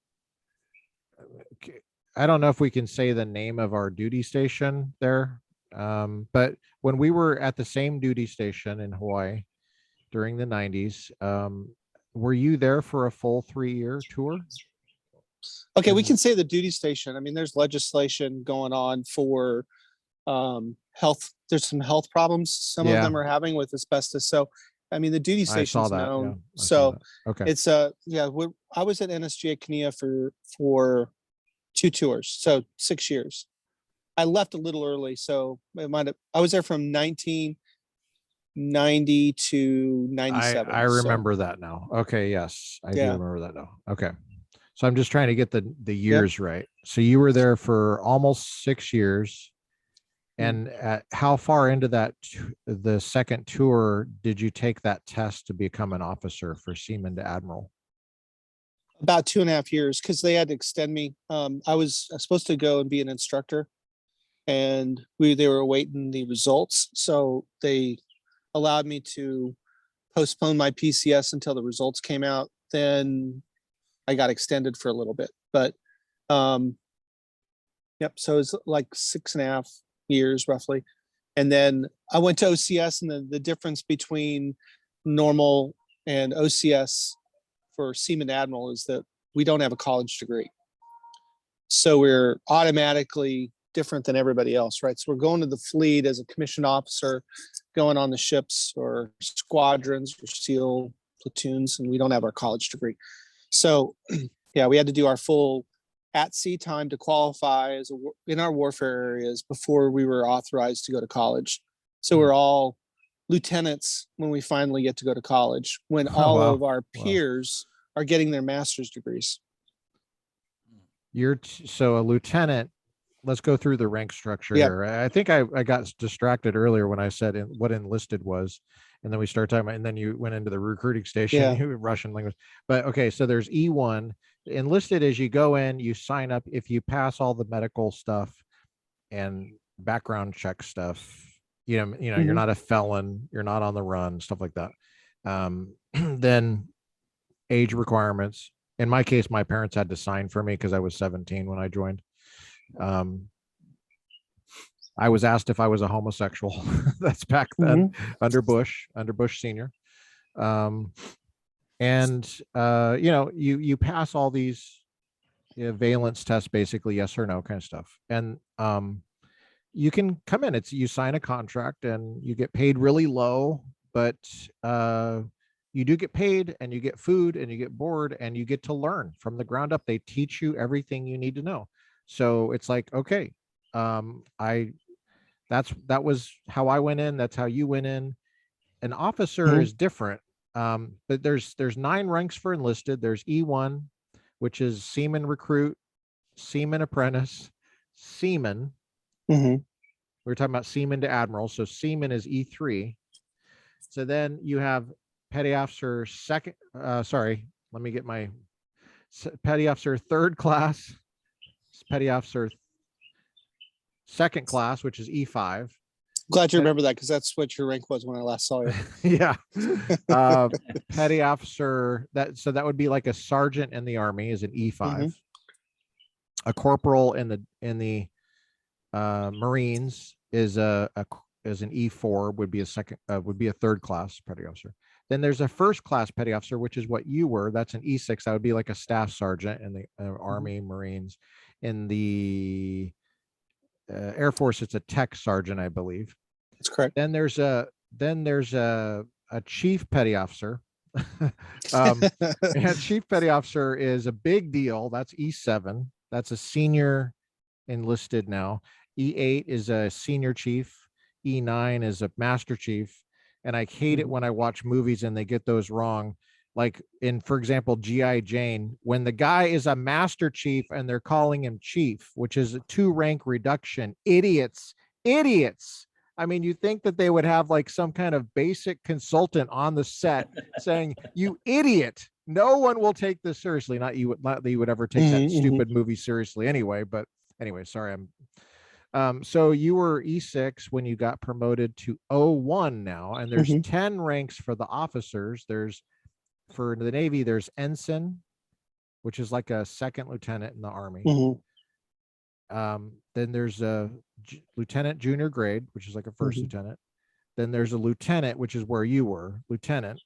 I don't know if we can say the name of our duty station there, but when we were at the same duty station in Hawaii during the 90s, were you there for a full 3-year tour? Okay, we And can say the duty station. I mean, there's legislation going on for health. There's some health problems some of yeah, them are having with asbestos. So, I mean, the duty I saw station's that. Yeah, known. I saw So that. Okay. it's yeah. I was at NSGA Kenia for 2 tours, so 6 years. I left a little early, so it might have. I was there from 1990 to 97. I So remember that now. Okay, yes, I do yeah, remember that now. Okay. So I'm just trying to get the yep. years right. So you were there for almost 6 years. Mm. And how far into the second tour did you take that test to become an officer for Seaman to Admiral? About 2.5 years, because they had to extend me. I was supposed to go and be an instructor, and they were awaiting the results, so they allowed me to postpone my PCS until the results came out. Then I got extended for a little bit, but yep. So it's like 6.5 years roughly, and then I went to OCS, and the difference between normal and OCS for Seaman Admiral is that we don't have a college degree. So we're automatically different than everybody else, right? So we're going to the fleet as a commissioned officer, going on the ships or squadrons or SEAL platoons, and we don't have our college degree. So yeah, we had to do our full at sea time to qualify in our warfare areas before we were authorized to go to college. So we're all lieutenants when we finally get to go to college, when all wow. of our peers are getting their master's degrees. So a lieutenant. Let's go through the rank structure here. I think I got distracted earlier when I said what enlisted was, and then we started talking about, and then you went into the recruiting station, Russian language. But okay, so there's E1. Enlisted is you go in, you sign up. If you pass all the medical stuff and background check stuff, you're not a felon, you're not on the run, stuff like that. Then age requirements. In my case, my parents had to sign for me because I was 17 when I joined. I was asked if I was a homosexual. That's back then, under Bush Senior. You pass all these valence tests, basically yes or no kind of stuff, and you can come in. You sign a contract and you get paid really low, but you do get paid, and you get food, and you get board, and you get to learn from the ground up. They teach you everything you need to know. So it's like, okay, that was how I went in. That's how you went in. An officer is different. But there's 9 ranks for enlisted. There's E1, which is Seaman Recruit, Seaman Apprentice, Seaman. We were talking about Seaman to Admiral. So Seaman is E3. So then you have Petty Officer second. Let me get my Petty Officer third class. Petty Officer second class, which is E5. Glad you remember that, because that's what your rank was when I last saw you. Yeah. Petty Officer, that would be like a sergeant in the Army, is an E5. A corporal in the Marines is an E4, would be a third class petty officer. Then there's a first class petty officer, which is what you were. That's an E6. That would be like a staff sergeant in the Army, Marines. In the Air Force, it's a tech sergeant, I believe. That's correct. Then there's a chief petty officer. And chief petty officer is a big deal. That's E7. That's a senior enlisted now. E8 is a senior chief. E9 is a master chief. And I hate it when I watch movies and they get those wrong. Like for example, G.I. Jane, when the guy is a master chief and they're calling him chief, which is a 2 rank reduction. Idiots. I mean, you think that they would have like some kind of basic consultant on the set saying, "You idiot! No one will take this seriously." Not that you would ever take that stupid movie seriously anyway. But anyway, sorry. So you were E6 when you got promoted to O1 now, and there's 10 ranks for the officers. For the Navy, there's ensign, which is like a second lieutenant in the Army. Then there's a lieutenant junior grade, which is like a first lieutenant. Then there's a lieutenant, which is where you were, lieutenant.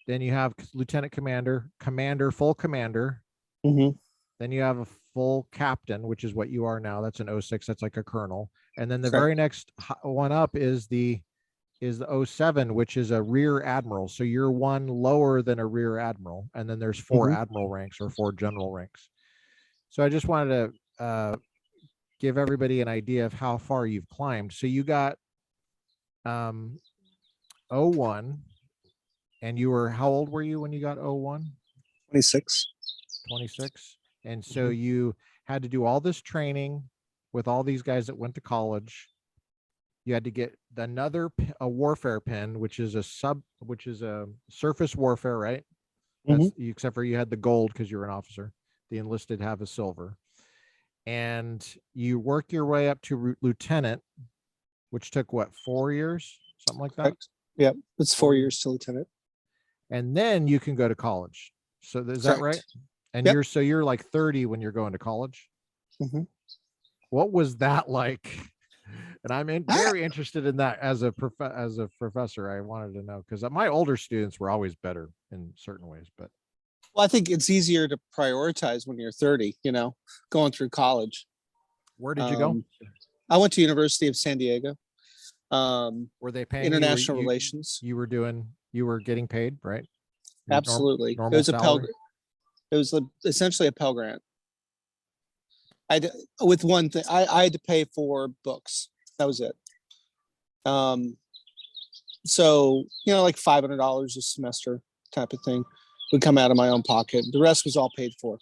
Then you have lieutenant commander, commander, full commander. Mhm. Then you have a full captain, which is what you are now. That's an 06. That's like a colonel. And then the Correct. very next one up is the 07, which is a rear admiral. So you're one lower than a rear admiral. And then there's 4 Mhm. admiral ranks or 4 general ranks. So I just wanted to give everybody an idea of how far you've climbed. So you got 01, and you were, how old were you when you got 01? 26. 26. And so you had to do all this training with all these guys that went to college. You had to get a warfare pin, which is a surface warfare, right? That's except for you had the gold because you were an officer. The enlisted have a silver. And you work your way up to lieutenant, which took what, 4 years, something like that? Correct. Yep. It's 4 years to lieutenant. And then you can go to college. So is that right? Correct. And Yep. you're like 30 when you're going to college. Mhm. What was that like? And I'm very interested in that as a professor. I wanted to know because my older students were always better in certain ways, but Well, I think it's easier to prioritize when you're 30, going through college. where did you go? I went to University of San Diego. Were they paying International relations. You were getting paid, right? Absolutely. Normal It was a Pell. salary? It was essentially a Pell Grant. With one thing, I had to pay for books. That was it. So like $500 a semester type of thing would come out of my own pocket. The rest was all paid for,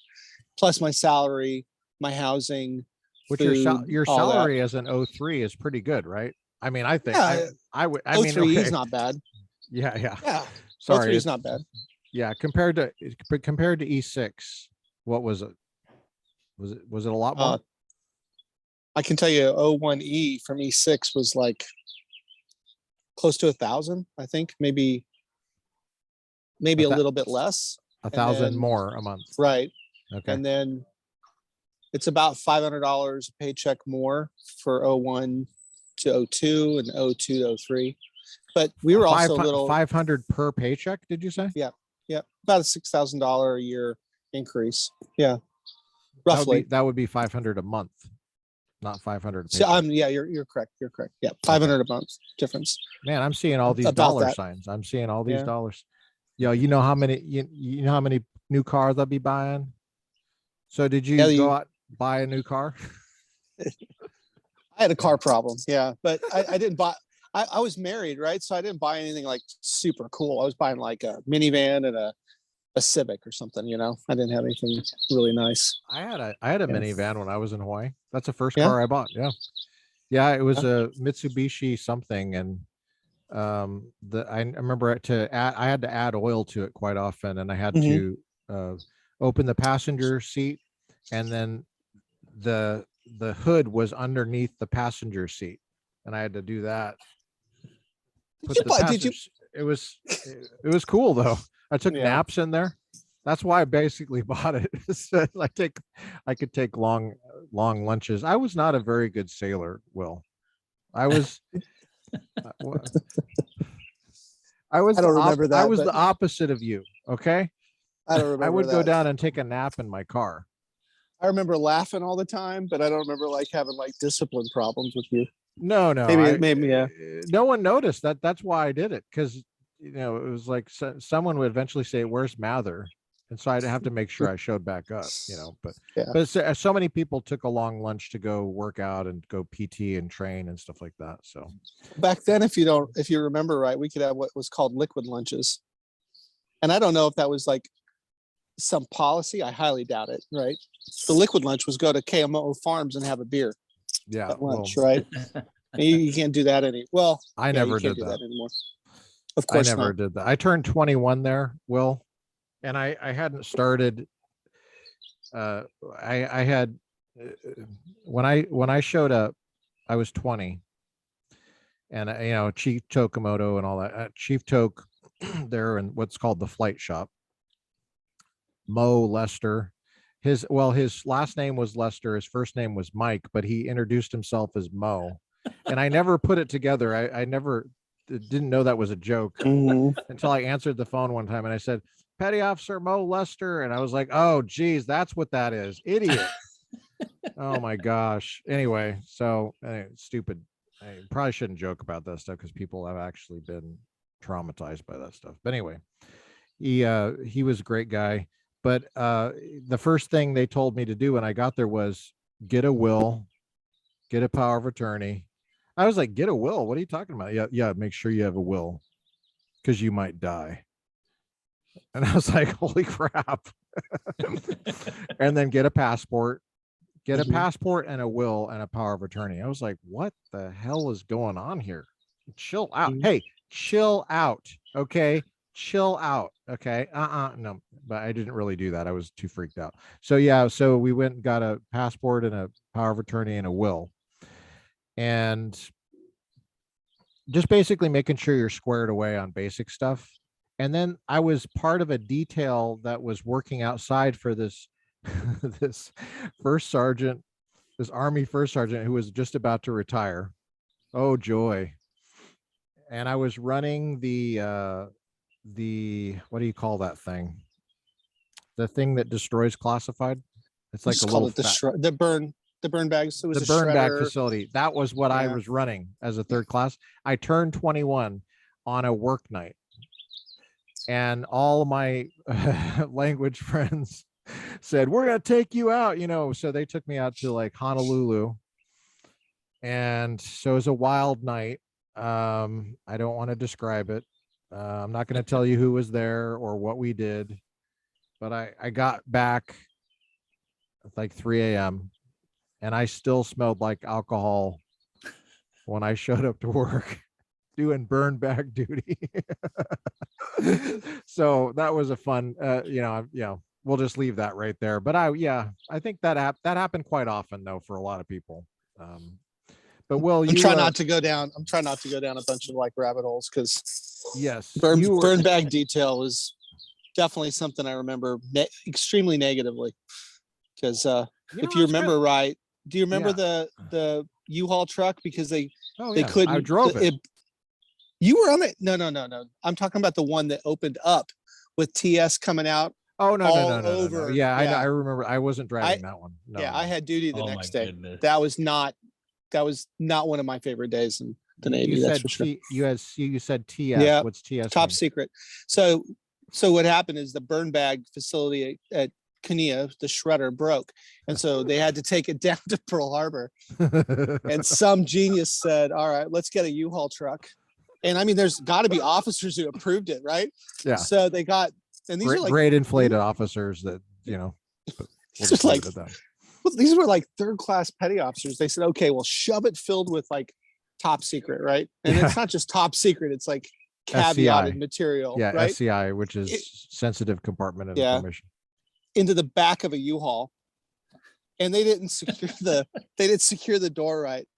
plus my salary, my housing. Which food, your all that. salary as an 03 is pretty good, right? I mean, I think Yeah, I mean, 03 okay. is not bad. Yeah. Yeah. Sorry, 03 is not bad. Yeah, compared to E6, what was it? Was it a lot more? I can tell you 01E from E6 was like close to 1,000, I think, maybe a little bit less. 1,000 more a month. Right. Okay. And then it's about $500 a paycheck more for 01 to 02 and 02 to 03. But we were also a little 500 per paycheck, did you say? Yeah. About a $6,000 a year increase. Yeah. Roughly. That would be 500 a month, not 500. So you're correct. You're correct. Yeah. 500 a month difference. Man, I'm seeing all these About dollar that. signs. I'm seeing all these Yeah. dollars. Yo, you know how many new cars I'll be buying? So did you go out buy a new car? I had a car problem. Yeah. But I didn't buy. I was married, right? So I didn't buy anything like super cool. I was buying like a minivan and a Civic or something, I didn't have anything really nice. I had a minivan when I was in Hawaii. That's the first Yeah? car I bought. Yeah, it was a Mitsubishi something, and I remember I had to add oil to it quite often, and I had to open the passenger seat, and then the hood was underneath the passenger seat, and I had to do that. It was cool though. I took naps in there. That's why I basically bought it. So I could take long lunches. I was not a very good sailor, Will. I was I don't remember that. I was the opposite of you. Okay. I don't remember. I would go down and take a nap in my car. I remember laughing all the time, but I don't remember having discipline problems with you. No. Maybe yeah. No one noticed that. That's why I did it, because it was like someone would eventually say, "Where's Mather?" And so I'd have to make sure I showed back up. But so many people took a long lunch to go work out and go PT and train and stuff like that. So back then, if you remember right, we could have what was called liquid lunches, and I don't know if that was some policy. I highly doubt it. Right, the liquid lunch was go to KMO Farms and have a beer. Yeah, at lunch, right? You can't do that anymore. I never did that anymore. Of course, I never did that. I turned 21 there, Will, and I hadn't started. I had when I showed up, I was 20, and Chief Tokamoto and all that. Chief Tok there in what's called the flight shop. Mo Lester. His last name was Lester. His first name was Mike, but he introduced himself as Mo. And I never put it together. I never didn't know that was a joke until I answered the phone one time and I said, Petty Officer Mo Lester. And I was like, oh, geez, that's what that is. Idiot. Oh, my gosh. Anyway, so stupid. I probably shouldn't joke about that stuff because people have actually been traumatized by that stuff. But anyway, he was a great guy. But the first thing they told me to do when I got there was get a will, get a power of attorney. I was like, get a will? What are you talking about? Yeah, make sure you have a will because you might die. And I was like, holy crap. And then get a passport, get a passport and a will and a power of attorney. I was like, what the hell is going on here? Chill out. Hey, chill out. Okay. Chill out. Okay. No, but I didn't really do that. I was too freaked out. So yeah, so we went and got a passport and a power of attorney and a will. And just basically making sure you're squared away on basic stuff. And then I was part of a detail that was working outside for this this first sergeant, this Army first sergeant who was just about to retire. Oh joy. And I was running the what do you call that thing? The thing that destroys classified. It's like a little the burn bags. It was the burn bag facility. That was what I was running as a third class. I turned 21 on a work night. And all my language friends said, we're going to take you out, so they took me out to like Honolulu. And so it was a wild night. I don't want to describe it. I'm not going to tell you who was there or what we did, but I got back at like 3 a.m. and I still smelled like alcohol when I showed up to work doing burn bag duty. So that was a fun, we'll just leave that right there. But I think that happened quite often though, for a lot of people. But Will, I'm trying not to go down a bunch of like rabbit holes because yes, burn bag detail is definitely something I remember extremely negatively. Because if you remember right, do you remember the U-Haul truck? Because they couldn't. I drove it. You were on it? No. I'm talking about the one that opened up with TS coming out. Oh no. Yeah, I remember. I wasn't driving that one. No, I had duty the next day. Goodness. That was not one of my favorite days in the Navy. That's for sure. You said TS. Yeah. What's TS? Top secret. So what happened is the burn bag facility at Kania, the shredder broke. And so they had to take it down to Pearl Harbor. And some genius said, all right, let's get a U-Haul truck. And I mean, there's got to be officers who approved it, right? Yeah. So they got, and these are like great inflated officers that, we'll just like, well, these were like third class petty officers. They said, okay, well, shove it filled with like top secret, right? And it's not just top secret, it's like caveated material. Yeah, right? SCI, which is sensitive compartment of information. Into the back of a U-Haul. And they didn't secure the door right.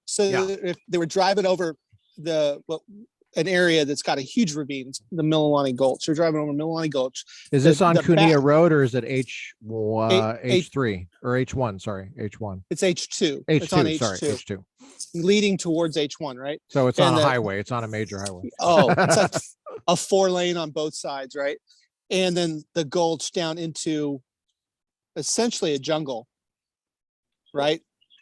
So if they were driving over an area that's got a huge ravine, the Mililani Gulch. They're driving over Mililani Gulch. Is this on Koonia Road or is it H3 or H1? Sorry, H1. It's H2. It's on H2. Sorry, H2. Leading towards H1, right? So it's on a highway. It's on a major highway. Oh, it's like a 4-lane on both sides, right? And then the gulch down into essentially a jungle, right?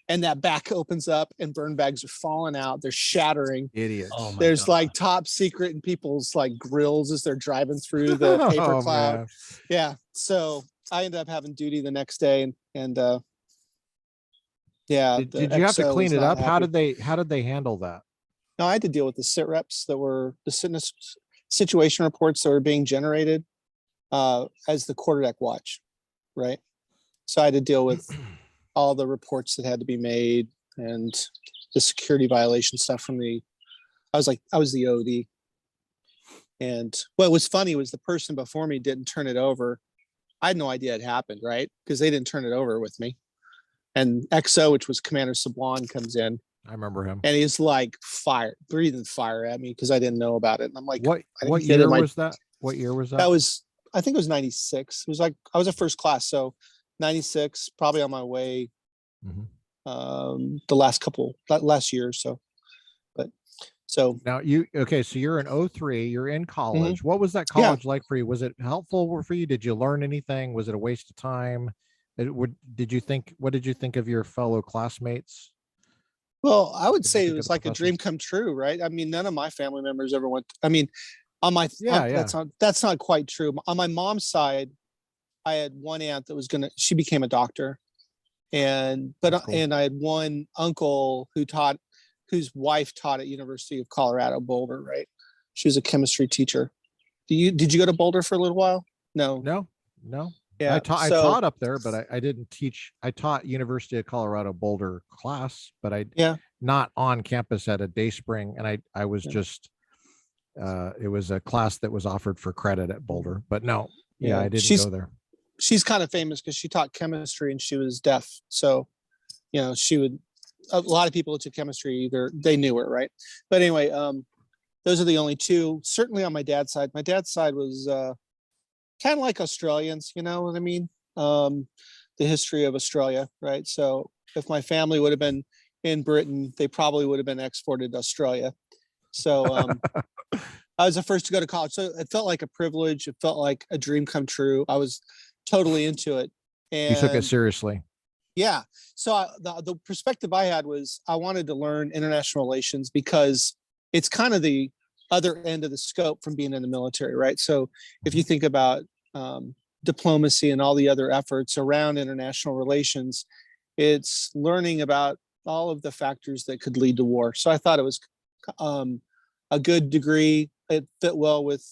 And that back opens up and burn bags are falling out. They're shattering. Idiots. Oh There's like top secret in people's like grills as they're driving through the paper cloud. Man. Yeah. So I ended up having duty the next day and Did you have to clean it up? Happy. How did they handle that? No, I had to deal with the sit reps that were the situation reports that were being generated as the quarterdeck watch. Right. So I had to deal with all the reports that had to be made and the security violation stuff from I was the OD. And what was funny was the person before me didn't turn it over. I had no idea it happened, right? Because they didn't turn it over with me. And XO, which was Commander Sablon, comes in. I remember him. And he's like breathing fire at me because I didn't know about it. And I'm like, what year was that? What year was that? I think it was 96. It was like, I was a first class. So 96, probably on my way the last year or so. But So Now okay, so you're in 03, you're in college. What was that yeah, college like for you? Was it helpful for you? Did you learn anything? Was it a waste of time? What did you think of your fellow classmates? well, I would What did you say it think of was the like a dream professors? come true, right? I mean, none of my family members ever went. I mean, on my Yeah, yeah. that's not quite true. On my mom's side, I had one aunt that was she became a doctor, That's cool. and I had one uncle whose wife taught at University of Colorado Boulder, right? She was a chemistry teacher. Did you go to Boulder for a little while? No. No, no. Yeah. I So taught up there, but I didn't teach. I taught University of Colorado Boulder class, but I yeah. not on campus at a day spring. And I was Yeah. just it was a class that was offered for credit at Boulder, but no, yeah, Yeah. I didn't go there. She's kind of famous because she taught chemistry and she was deaf. So, a lot of people who took chemistry, either they knew her, right? But anyway, those are the only two. Certainly on my dad's side. My dad's side was kind of like Australians, you know what I mean? The history of Australia, right? So if my family would have been in Britain, they probably would have been exported to Australia. So I was the first to go to college. So it felt like a privilege. It felt like a dream come true. I was totally into it. You took it And seriously. yeah, so the perspective I had was I wanted to learn international relations because it's kind of the other end of the scope from being in the military, right? So if you think about diplomacy and all the other efforts around international relations, it's learning about all of the factors that could lead to war. So I thought it was a good degree. It fit well with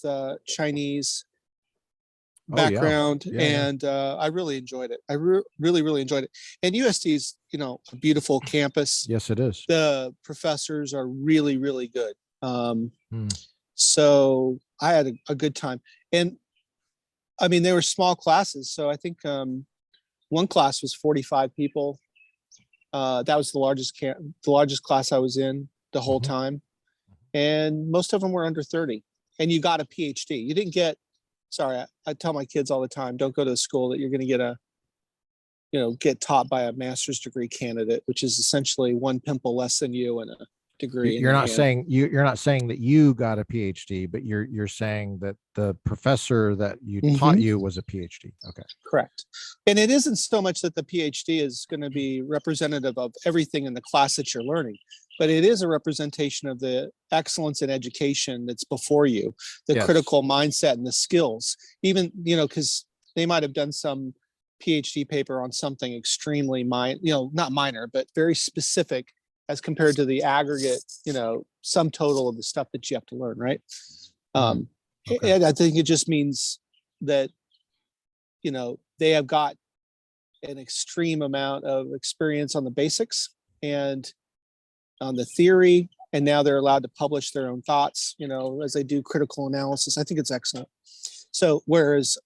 Chinese Oh yeah. background, Yeah, yeah. and I really enjoyed it. I really enjoyed it. And USD is, a beautiful campus. Yes, it is. The professors are really good. Hmm. So I had a good time. And I mean, they were small classes. So I think one class was 45 people. That was the largest class I was in the whole Mhm. time. And most of them were under 30. And you got a PhD. You didn't get, sorry, I tell my kids all the time, don't go to a school that you're going to get taught by a master's degree candidate, which is essentially one pimple less than you and a degree in You're their not hand. saying you're not saying that you got a PhD, but you're saying that the professor that you taught you was a PhD. Okay. Correct. And it isn't so much that the PhD is going to be representative of everything in the class that you're learning, but it is a representation of the excellence in education that's before you, the Yes. critical mindset and the skills, even, because they might have done some PhD paper on something extremely not minor, but very specific as compared to the aggregate, sum total of the stuff that you have to learn, right? Okay. And I think it just means that, they have got an extreme amount of experience on the basics and on the theory, and now they're allowed to publish their own thoughts, as they do critical analysis. I think it's excellent. So whereas,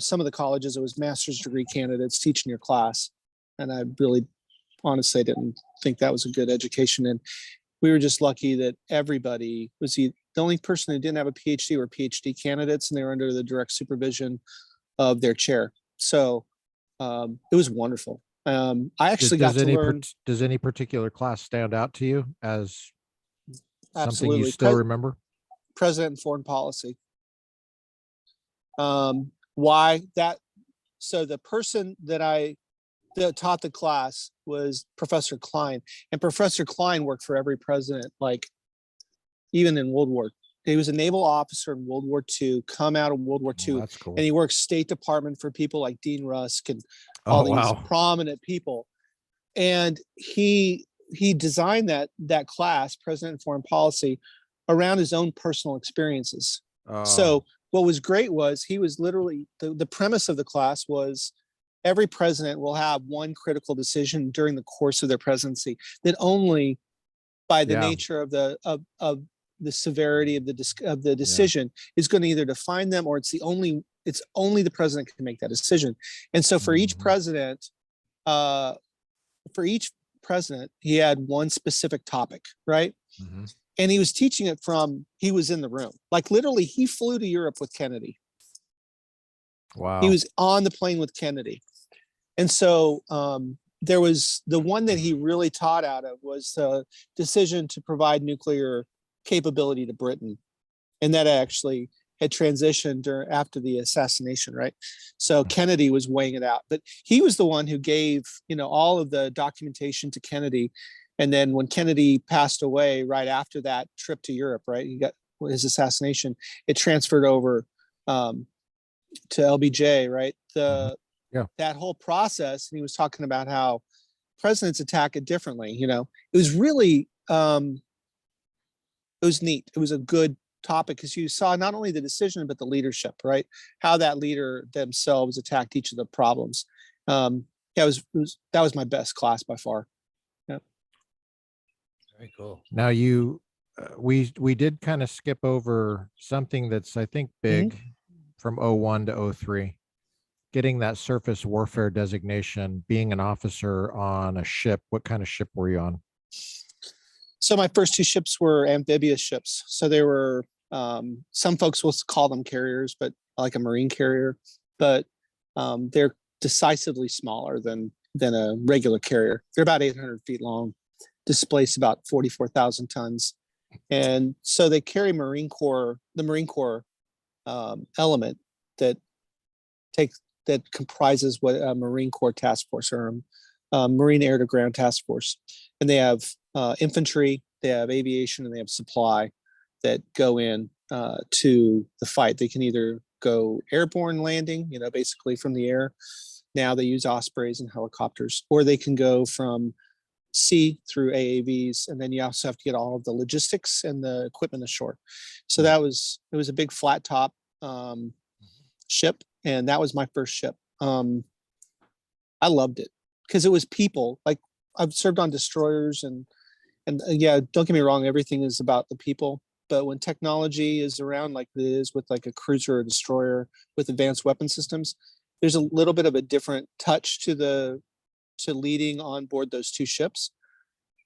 some of the colleges, it was master's degree candidates teaching your class, and I really honestly didn't think that was a good education. And we were just lucky that everybody was the only person who didn't have a PhD were PhD candidates, and they were under the direct supervision of their chair. So it was wonderful. I actually got to learn. Does any particular class stand out to you as something you Absolutely. still remember? President and foreign policy. Why that? So the person that taught the class was Professor Klein, and Professor Klein worked for every president, like even in World War. He was a naval officer in World War II, come out of World War II, That's cool. and he worked State Department for people like Dean Rusk and all these prominent people. And he designed that class, President and Foreign Policy, around his own personal experiences. So what was great was he was literally the premise of the class was every president will have one critical decision during the course of their presidency that only by the nature of the severity of the decision is going to either define them, or it's only the president can make that decision. And so for each president, he had one specific topic, right? Mm-hmm. And he was teaching it he was in the room. Like literally, he flew to Europe with Kennedy. Wow. He was on the plane with Kennedy. And so there was the one that he really taught out of was the decision to provide nuclear capability to Britain. And that actually had transitioned after the assassination, right? So Kennedy was weighing it out, but he was the one who gave, all of the documentation to Kennedy. And then when Kennedy passed away right after that trip to Europe, right, he got his assassination, it transferred over to LBJ, right? That whole process, and he was talking about how presidents attack it differently. It was really, it was neat. It was a good topic because you saw not only the decision, but the leadership, right? How that leader themselves attacked each of the problems. That was my best class by far. Yeah. Very cool. Now we did kind of skip over something that's, I think, big from 01 to 03, getting that surface warfare designation, being an officer on a ship. What kind of ship were you on? So my first two ships were amphibious ships. So they were, some folks will call them carriers, but like a marine carrier, but they're decisively smaller than a regular carrier. They're about 800 feet long, displace about 44,000 tons. And so they carry the Marine Corps element that comprises what a Marine Corps task force or Marine Air to Ground Task Force. And they have infantry, they have aviation, and they have supply that go in to the fight. They can either go airborne landing, basically from the air. Now they use Ospreys and helicopters, or they can go from sea through AAVs, and then you also have to get all of the logistics and the equipment ashore. So it was a big flat top ship, and that was my first ship. I loved it because it was people. Like, I've served on destroyers, and yeah, don't get me wrong, everything is about the people. But when technology is around like it is with like a cruiser or destroyer with advanced weapon systems, there's a little bit of a different touch to leading on board those two ships.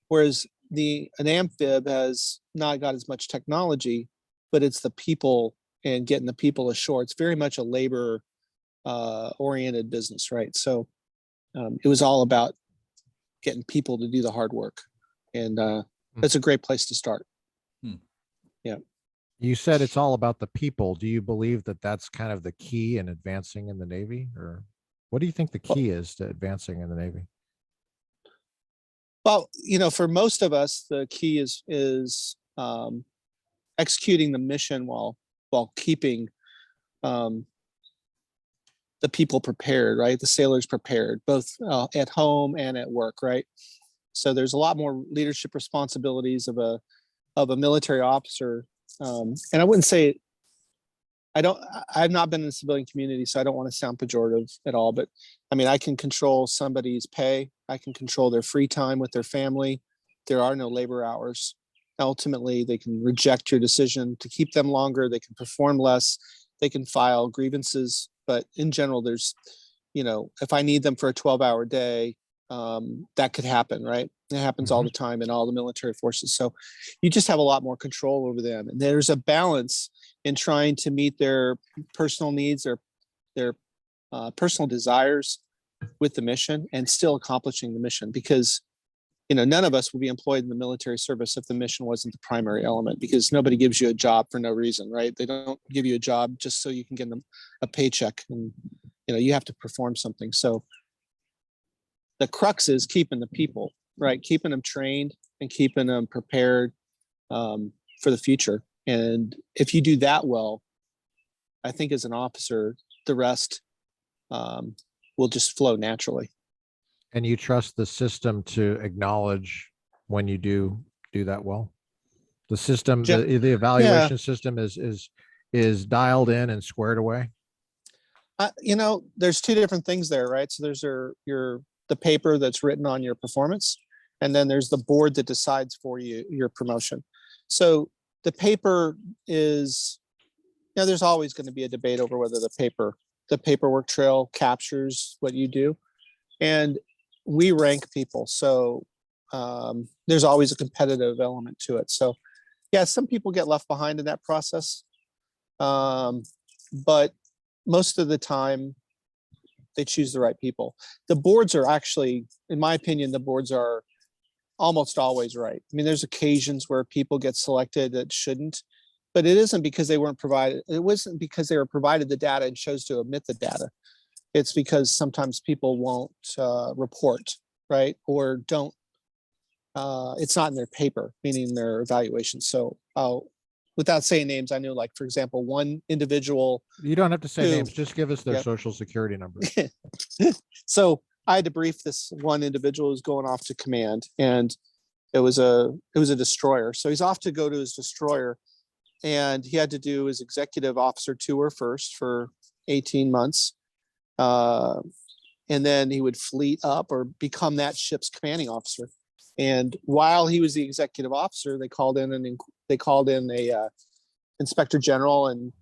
Whereas an amphib has not got as much technology, but it's the people and getting the people ashore. It's very much a labor oriented business, right? So it was all about getting people to do the hard work, and that's a great place to start. Yeah. You said it's all about the people. Do you believe that that's kind of the key in advancing in the Navy, or what do you think the key is to advancing in the Navy? Well, for most of us, the key is executing the mission while keeping the people prepared, right? The sailors prepared, both at home and at work, right? So there's a lot more leadership responsibilities of a military officer. And I wouldn't say, I've not been in the civilian community, so I don't want to sound pejorative at all, but I mean, I can control somebody's pay. I can control their free time with their family. There are no labor hours. Ultimately, they can reject your decision to keep them longer. They can perform less. They can file grievances. But in general, there's, if I need them for a 12-hour day, that could happen, right? It happens all the time in all the military forces. So you just have a lot more control over them. And there's a balance in trying to meet their personal needs, their personal desires with the mission, and still accomplishing the mission. Because, none of us would be employed in the military service if the mission wasn't the primary element, because nobody gives you a job for no reason, right? They don't give you a job just so you can get them a paycheck, and, you have to perform something. So the crux is keeping the people, right? Keeping them trained and keeping them prepared for the future. And if you do that well, I think as an officer, the rest will just flow naturally. And you trust the system to acknowledge when you do that well? The system, the evaluation system is dialed in and squared away? There's two different things there, right? So there's the paper that's written on your performance, and then there's the board that decides for you your promotion. So the paper is, there's always going to be a debate over whether the paperwork trail captures what you do, and we rank people. So there's always a competitive element to it. So yeah, some people get left behind in that process, but most of the time they choose the right people. The boards are actually, in my opinion, the boards are almost always right. I mean, there's occasions where people get selected that shouldn't, but it isn't because they weren't provided. It wasn't because they were provided the data and chose to omit the data. It's because sometimes people won't report, right? Or don't, it's not in their paper, meaning their evaluation. So without saying names, I knew, like, for example, one individual. You don't have to say who- names. Just give us their Yep. social security number. So I had to brief this one individual who's going off to command, and it was a destroyer. So he's off to go to his destroyer, and he had to do his executive officer tour first for 18 months. And then he would fleet up or become that ship's commanding officer. And while he was the executive officer, they called in a inspector general, and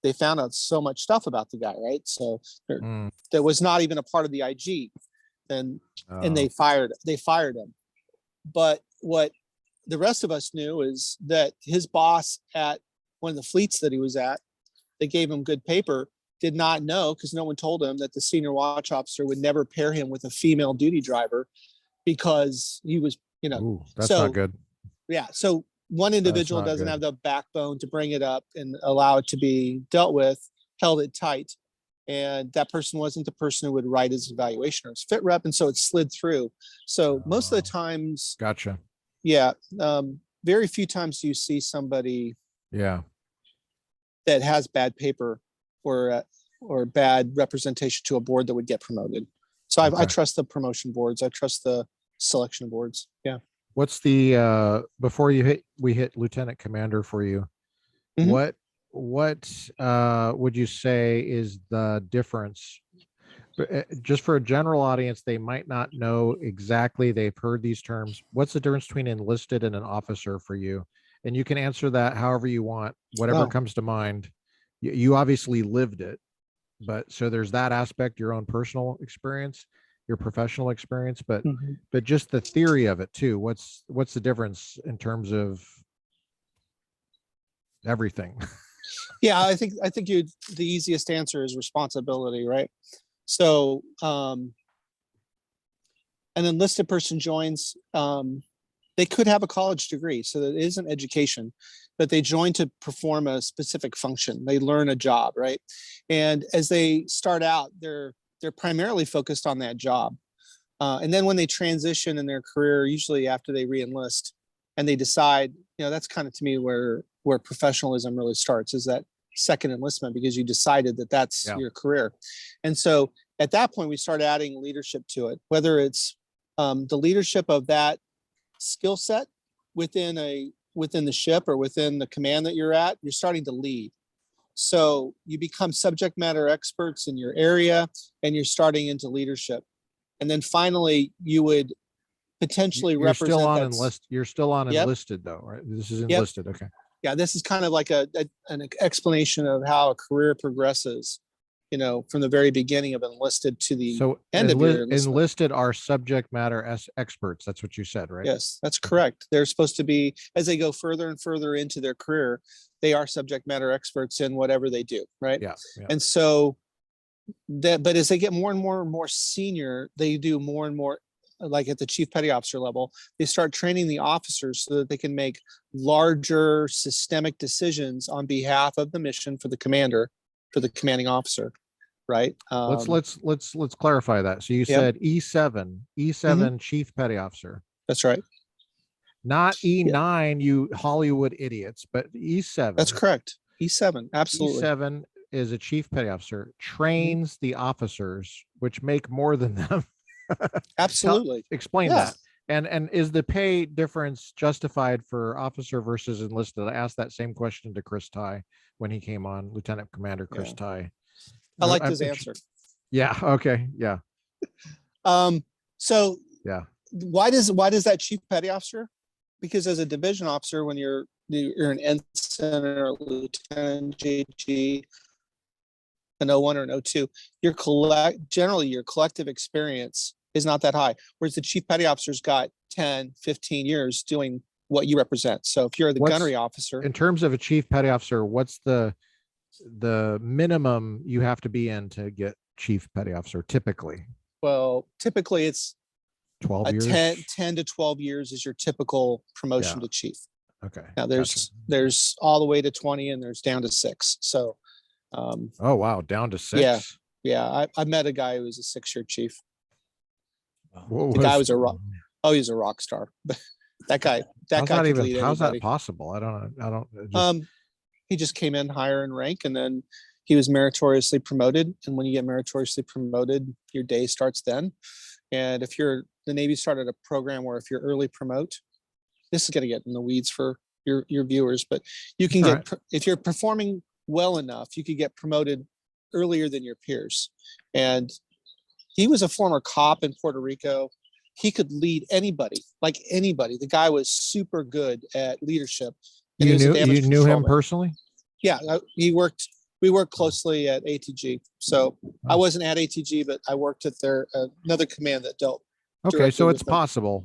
they found out so much stuff about the guy, right? So that was not even a part of the IG. And they fired him. But what the rest of us knew is that his boss at one of the fleets that he was at, they gave him good paper, did not know, because no one told him, that the senior watch officer would never pair him with a female duty driver, because he was, Ooh, that's so not good. yeah. So one individual not doesn't good. have the backbone to bring it up and allow it to be dealt with, held it tight. And that person wasn't the person who would write his evaluation or his fit rep. And so it slid through. So most of the times, Gotcha. yeah, very few times do you see somebody Yeah. that has bad paper or bad representation to a board that would get promoted. So I Okay. trust the promotion boards. I trust the selection boards. Yeah. What's the before we hit lieutenant commander for you? Mhm. What would you say is the difference? Just for a general audience, they might not know exactly. They've heard these terms. What's the difference between enlisted and an officer for you? And you can answer that however you want, whatever Oh. comes to mind. You obviously lived it, but so there's that aspect, your own personal experience, your professional experience, but Mhm. just the theory of it too. What's the difference in terms of everything? Yeah, I think the easiest answer is responsibility, right? So an enlisted person joins, they could have a college degree, so that isn't education, but they join to perform a specific function. They learn a job, right? And as they start out, they're primarily focused on that job. And then when they transition in their career, usually after they re-enlist, and they decide, that's kind of, to me, where professionalism really starts, is that second enlistment, because you decided that that's your career. And so at that point, we start adding leadership to it, whether it's the leadership of that skill set within the ship or within the command that you're at. You're starting to lead. So you become subject matter experts in your area, and you're starting into leadership. And then finally, you would potentially You're represent still on that. enlist. You're still on Yep. enlisted though, right? This is Yep. enlisted. Okay. Yeah, this is kind of like an explanation of how a career progresses, from the very beginning of enlisted to the So end of your enlistment. enlisted are subject matter as experts. That's what you said, right? Yes, that's correct. They're supposed to be, as they go further and further into their career, they are subject matter experts in whatever they do, right? Yeah. Yeah. And so but as they get more and more senior, they do more and more, like at the chief petty officer level, they start training the officers so that they can make larger systemic decisions on behalf of the mission for the commander, for the commanding officer, right? Let's clarify that. So you said E7 chief petty officer. That's right. Not E9, you Hollywood idiots, but E7. That's correct. E7, absolutely. E7 is a chief petty officer, trains the officers, which make more than them. Absolutely. Explain that. And is the pay difference justified for officer versus enlisted? I asked that same question to Chris Ty when he came on, Lieutenant Commander Chris Ty. I liked his answer. Yeah. Okay. Yeah. So yeah. Why does that chief petty officer? Because as a division officer, when you're an ensign or a lieutenant, JG, an O1 or an O2, generally your collective experience is not that high. Whereas the chief petty officer's got 10, 15 years doing what you represent. So if you're the gunnery officer. In terms of a chief petty officer, what's the minimum you have to be in to get chief petty officer typically? Well, typically it's 12 a years. 10 to 12 years is your typical promotion Yeah. to chief. Okay. Now Gotcha. there's all the way to 20 and there's down to 6. So Oh, wow. Down to 6. Yeah. yeah, I met a guy who was a 6-year chief. What The guy was he's a rock star. That guy how's could that lead how's anybody. that possible? I don't just, He just came in higher in rank, and then he was meritoriously promoted. And when you get meritoriously promoted, your day starts then. And if the Navy started a program where if you're early promote, this is going to get in the weeds for your viewers, but you can get, if you're performing well enough, you could get promoted earlier than your peers. And he was a former cop in Puerto Rico. He could lead anybody, like anybody. The guy was super good at leadership. And you he was a knew damage him controlman. personally? Yeah, we worked closely at ATG. So I wasn't at ATG, but I worked at another command that dealt. Okay, so directly it's with them. possible.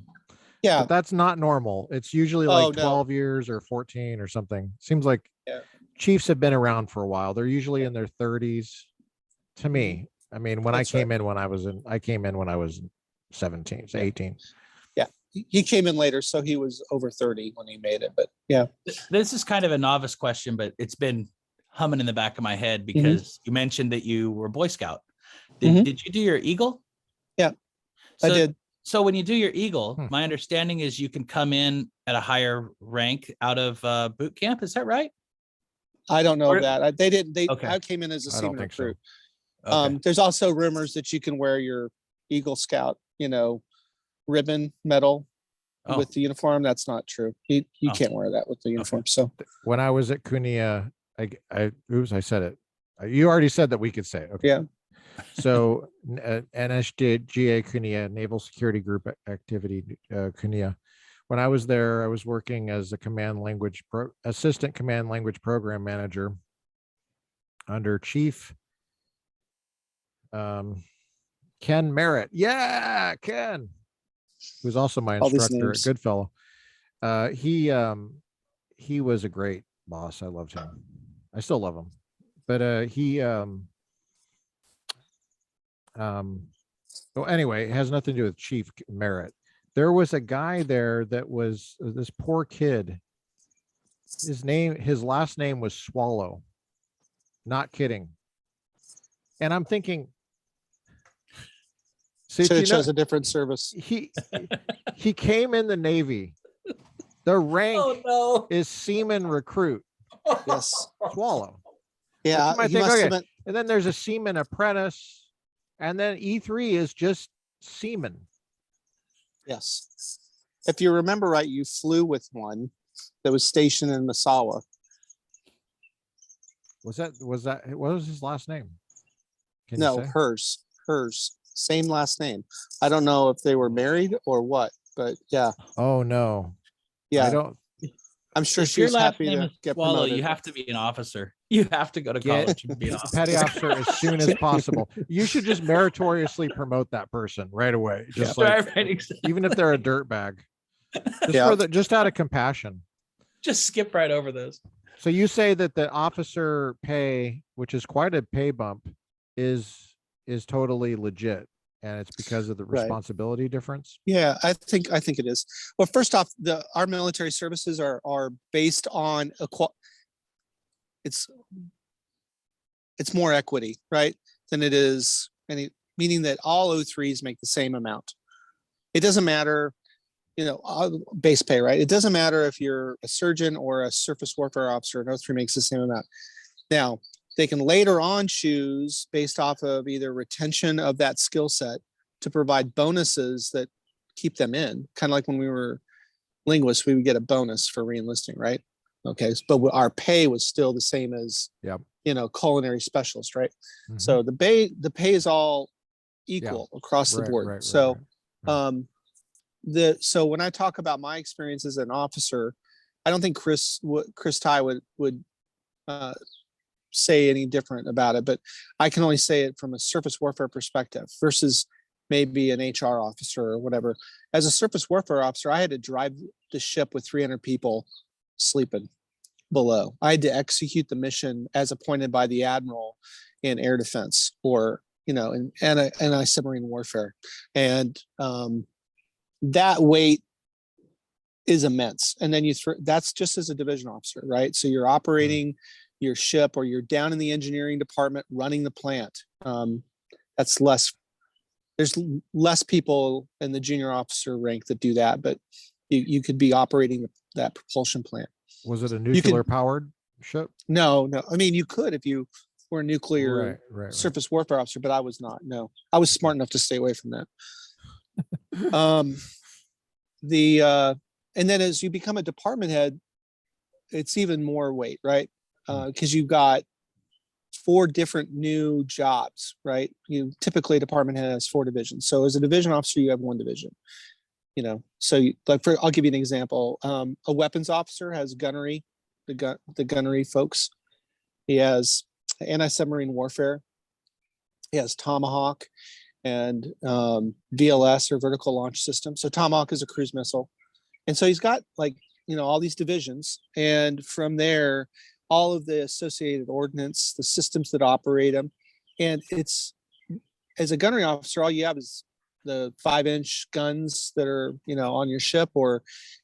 Yeah, But that's not normal. It's usually like 12 years or 14 or something. Seems like chiefs have been around for a while. They're usually in their 30s. To me, I mean, when I came in when I was 17, so 18. Yeah, he came in later, so he was over 30 when he made it. But yeah, this is kind of a novice question, but it's been humming in the back of my head because you mentioned that you were Boy Scout. Did you do your Eagle? Yeah, I did. So when you do your Eagle, my understanding is you can come in at a higher rank out of boot camp. Is that right? I don't know that. Okay. I came in as a Seaman recruit. So. Okay. There's also rumors that you can wear your Eagle Scout, ribbon medal with the uniform. That's not true. You can't wear that with the uniform. Okay. So when I was at CUNY, I said it. You already said that we could say it. Okay. Yeah. So NSGA CUNY, Naval Security Group Activity CUNY. When I was there, I was working as a assistant command language program manager under Chief Ken Merritt. Yeah, Ken, who's also my instructor at Goodfellow. He was a great boss. I loved him. I still love him. But well, anyway, it has nothing to do with Chief Merritt. There was a guy there that was this poor kid. His last name was Swallow. Not kidding. And I'm thinking, should have chose a different service. He came in the Navy. The rank is Seaman recruit. Yes. Swallow. Yeah. And then there's a Seaman apprentice. And then E3 is just Seaman. Yes. If you remember right, you flew with one that was stationed in Masawa. What was his last name? No, hers. Same last name. I don't know if they were married or what, but yeah. Oh no. Yeah. I'm sure she's happy to get promoted. You have to be an officer. You have to go to college and be an officer. Petty officer as soon as possible. You should just meritoriously promote that person right away. Just even if they're a dirtbag. Just out of compassion. Just skip right over those. So you say that the officer pay, which is quite a pay bump, is totally legit, and it's because of the responsibility difference. Yeah, I think it is. Well, first off, our military services are based on it's more equity, right, than it is meaning that all O3s make the same amount. It doesn't matter, base pay, right? It doesn't matter if you're a surgeon or a surface warfare officer. An O3 makes the same amount. Now, they can later on choose based off of either retention of that skill set to provide bonuses that keep them in. Kind of like when we were linguists, we would get a bonus for re-enlisting, right? Okay, but our pay was still the same as culinary specialist, right? Mm-hmm. So the pay is all equal across the board. So when I talk about my experience as an officer, I don't think Chris Ty would say any different about it, but I can only say it from a surface warfare perspective versus maybe an HR officer or whatever. As a surface warfare officer, I had to drive the ship with 300 people sleeping below. I had to execute the mission as appointed by the Admiral in air defense or, in anti-submarine warfare. And that weight is immense. And then that's just as a division officer, right? So you're operating your ship, or you're down in the engineering department running the plant. That's less, there's less people in the junior officer rank that do that, but you could be operating that propulsion plant. Was it a nuclear powered ship? No. I mean, you could if you were a nuclear right. surface warfare officer, but I was not. No, I was smart enough to stay away from that. And then as you become a department head, it's even more weight, right? Because you've got 4 different new jobs, right? You typically, a department head has 4 divisions. So as a division officer, you have 1 division. So I'll give you an example. A weapons officer has gunnery, the gunnery folks. He has anti-submarine warfare. He has Tomahawk and VLS, or vertical launch system. So Tomahawk is a cruise missile. And so he's got all these divisions. And from there, all of the associated ordnance, the systems that operate them. And it's, as a gunnery officer, all you have is the 5-inch guns that are, on your ship, or,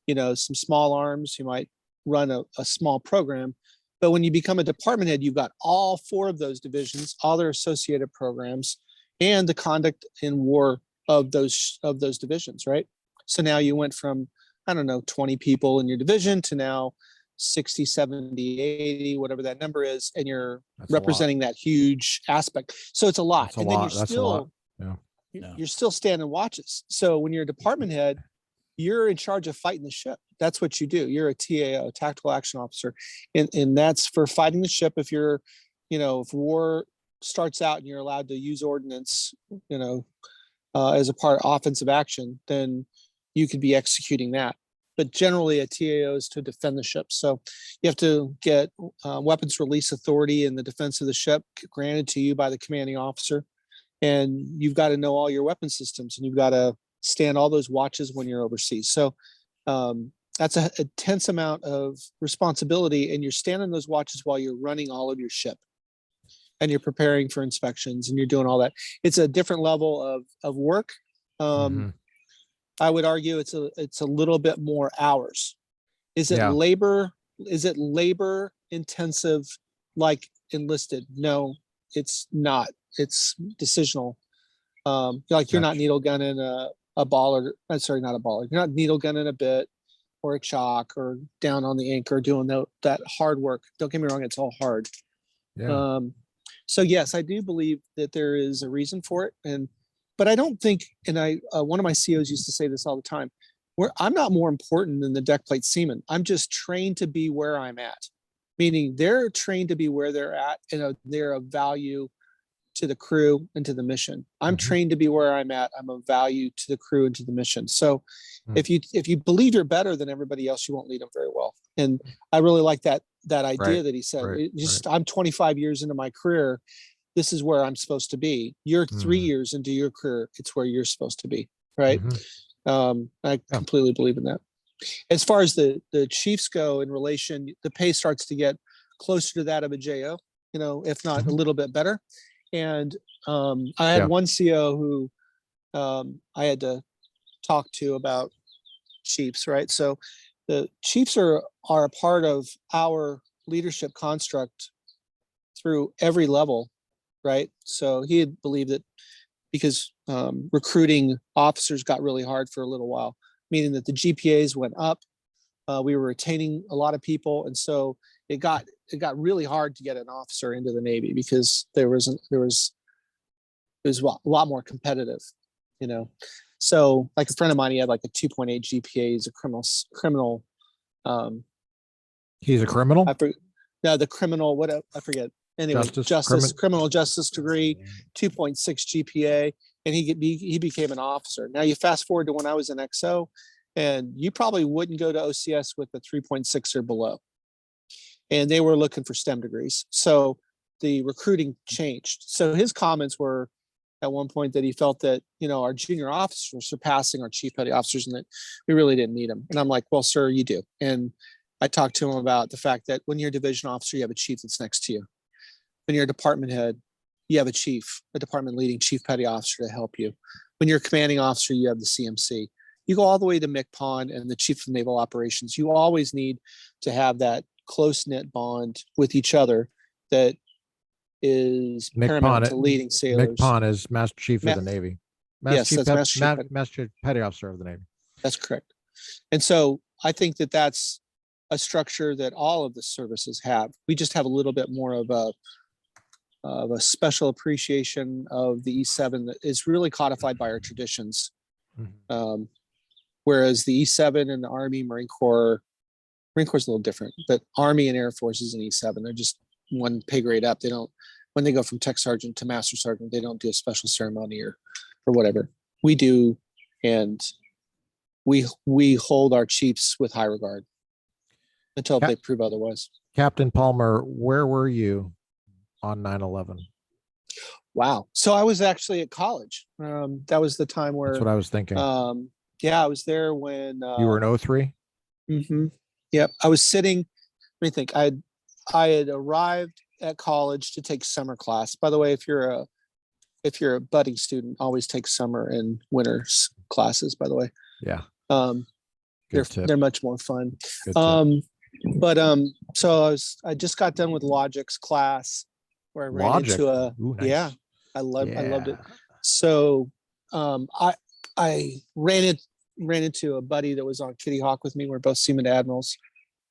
some small arms. You might run a small program. But when you become a department head, you've got all 4 of those divisions, all their associated programs, and the conduct in war of those divisions, right? So now you went from, 20 people in your division to now 60, 70, 80, whatever that number is, and you're representing that huge aspect. So it's a lot. And then you're still standing watches. So when you're a department head, you're in charge of fighting the ship. That's what you do. You're a TAO, tactical action officer. And that's for fighting the ship. If you're, if war starts out and you're allowed to use ordnance, as a part of offensive action, then you could be executing that. But generally a TAO is to defend the ship. So you have to get weapons release authority in the defense of the ship granted to you by the commanding officer. And you've got to know all your weapon systems, and you've got to stand all those watches when you're overseas. So that's a tense amount of responsibility, and you're standing those watches while you're running all of your ship, and you're preparing for inspections, and you're doing all that. It's a different level of work. I would argue it's a little bit more hours. Is it labor? Is it labor intensive like enlisted? No, it's not. It's decisional. You're not needle gunning a baller. Sorry, not a baller. You're not needle gunning a bit or a chalk or down on the anchor doing that hard work. Don't get me wrong, it's all hard. Yeah. So yes, I do believe that there is a reason for it, but I don't think, and one of my COs used to say this all the time, I'm not more important than the deck plate seaman. I'm just trained to be where I'm at, meaning they're trained to be where they're at, and they're of value to the crew and to the mission. I'm trained to be where I'm at. I'm of value to the crew and to the mission. So if you believe you're better than everybody else, you won't lead them very well. And I really like that idea that he said. I'm 25 years into my career. This is where I'm supposed to be. You're 3 years into your career. It's where you're supposed to be. Right. I completely believe in that. As far as the chiefs go in relation, the pay starts to get closer to that of a JO, if not a little bit better. And I had one CO who I had to talk to about chiefs, right? So the chiefs are a part of our leadership construct through every level, right? So he had believed that because recruiting officers got really hard for a little while, meaning that the GPAs went up. We were retaining a lot of people, and so it got really hard to get an officer into the Navy because it was a lot more competitive, So like a friend of mine, he had like a 2.8 GPA. He's a criminal. He's a criminal? The criminal, I forget. Anyway, criminal justice degree, 2.6 GPA, and he became an officer. Now you fast forward to when I was in XO, and you probably wouldn't go to OCS with a 3.6 or below. And they were looking for STEM degrees. So the recruiting changed. So his comments were at one point that he felt that, our junior officers were surpassing our chief petty officers and that we really didn't need them. And I'm like, well, sir, you do. And I talked to him about the fact that when you're a division officer, you have a chief that's next to you. When you're a department head, you have a department leading chief petty officer to help you. When you're a commanding officer, you have the CMC. you go all the way to MCPON and the Chief of Naval Operations. You always need to have that close-knit bond with each other that is paramount to leading sailors. MCPON is Master Chief of the Navy. Yes, that's Master Petty Officer of the Navy. That's correct. And so I think that that's a structure that all of the services have. We just have a little bit more of a special appreciation of the E7 that is really codified by our traditions. Whereas the E7 and the Army, Marine Corps is a little different, but Army and Air Force is an E7. They're just one pay grade up. They don't, when they go from tech sergeant to master sergeant, they don't do a special ceremony or whatever. We do, and we hold our chiefs with high regard until they prove otherwise. Captain Palmer, where were you on 9/11? Wow. So I was actually at college. That was the time where. That's what I was thinking. Yeah, I was there when. You were in 03? Mm-hmm. Yep. I was sitting, let me think. I had arrived at college to take summer class. By the way, if you're a budding student, always take summer and winter classes, by the way. Yeah. They're much more fun. So I just got done with logics class where I ran into nice. I loved it. So I ran into a buddy that was on Kitty Hawk with me. We're both Seaman Admirals,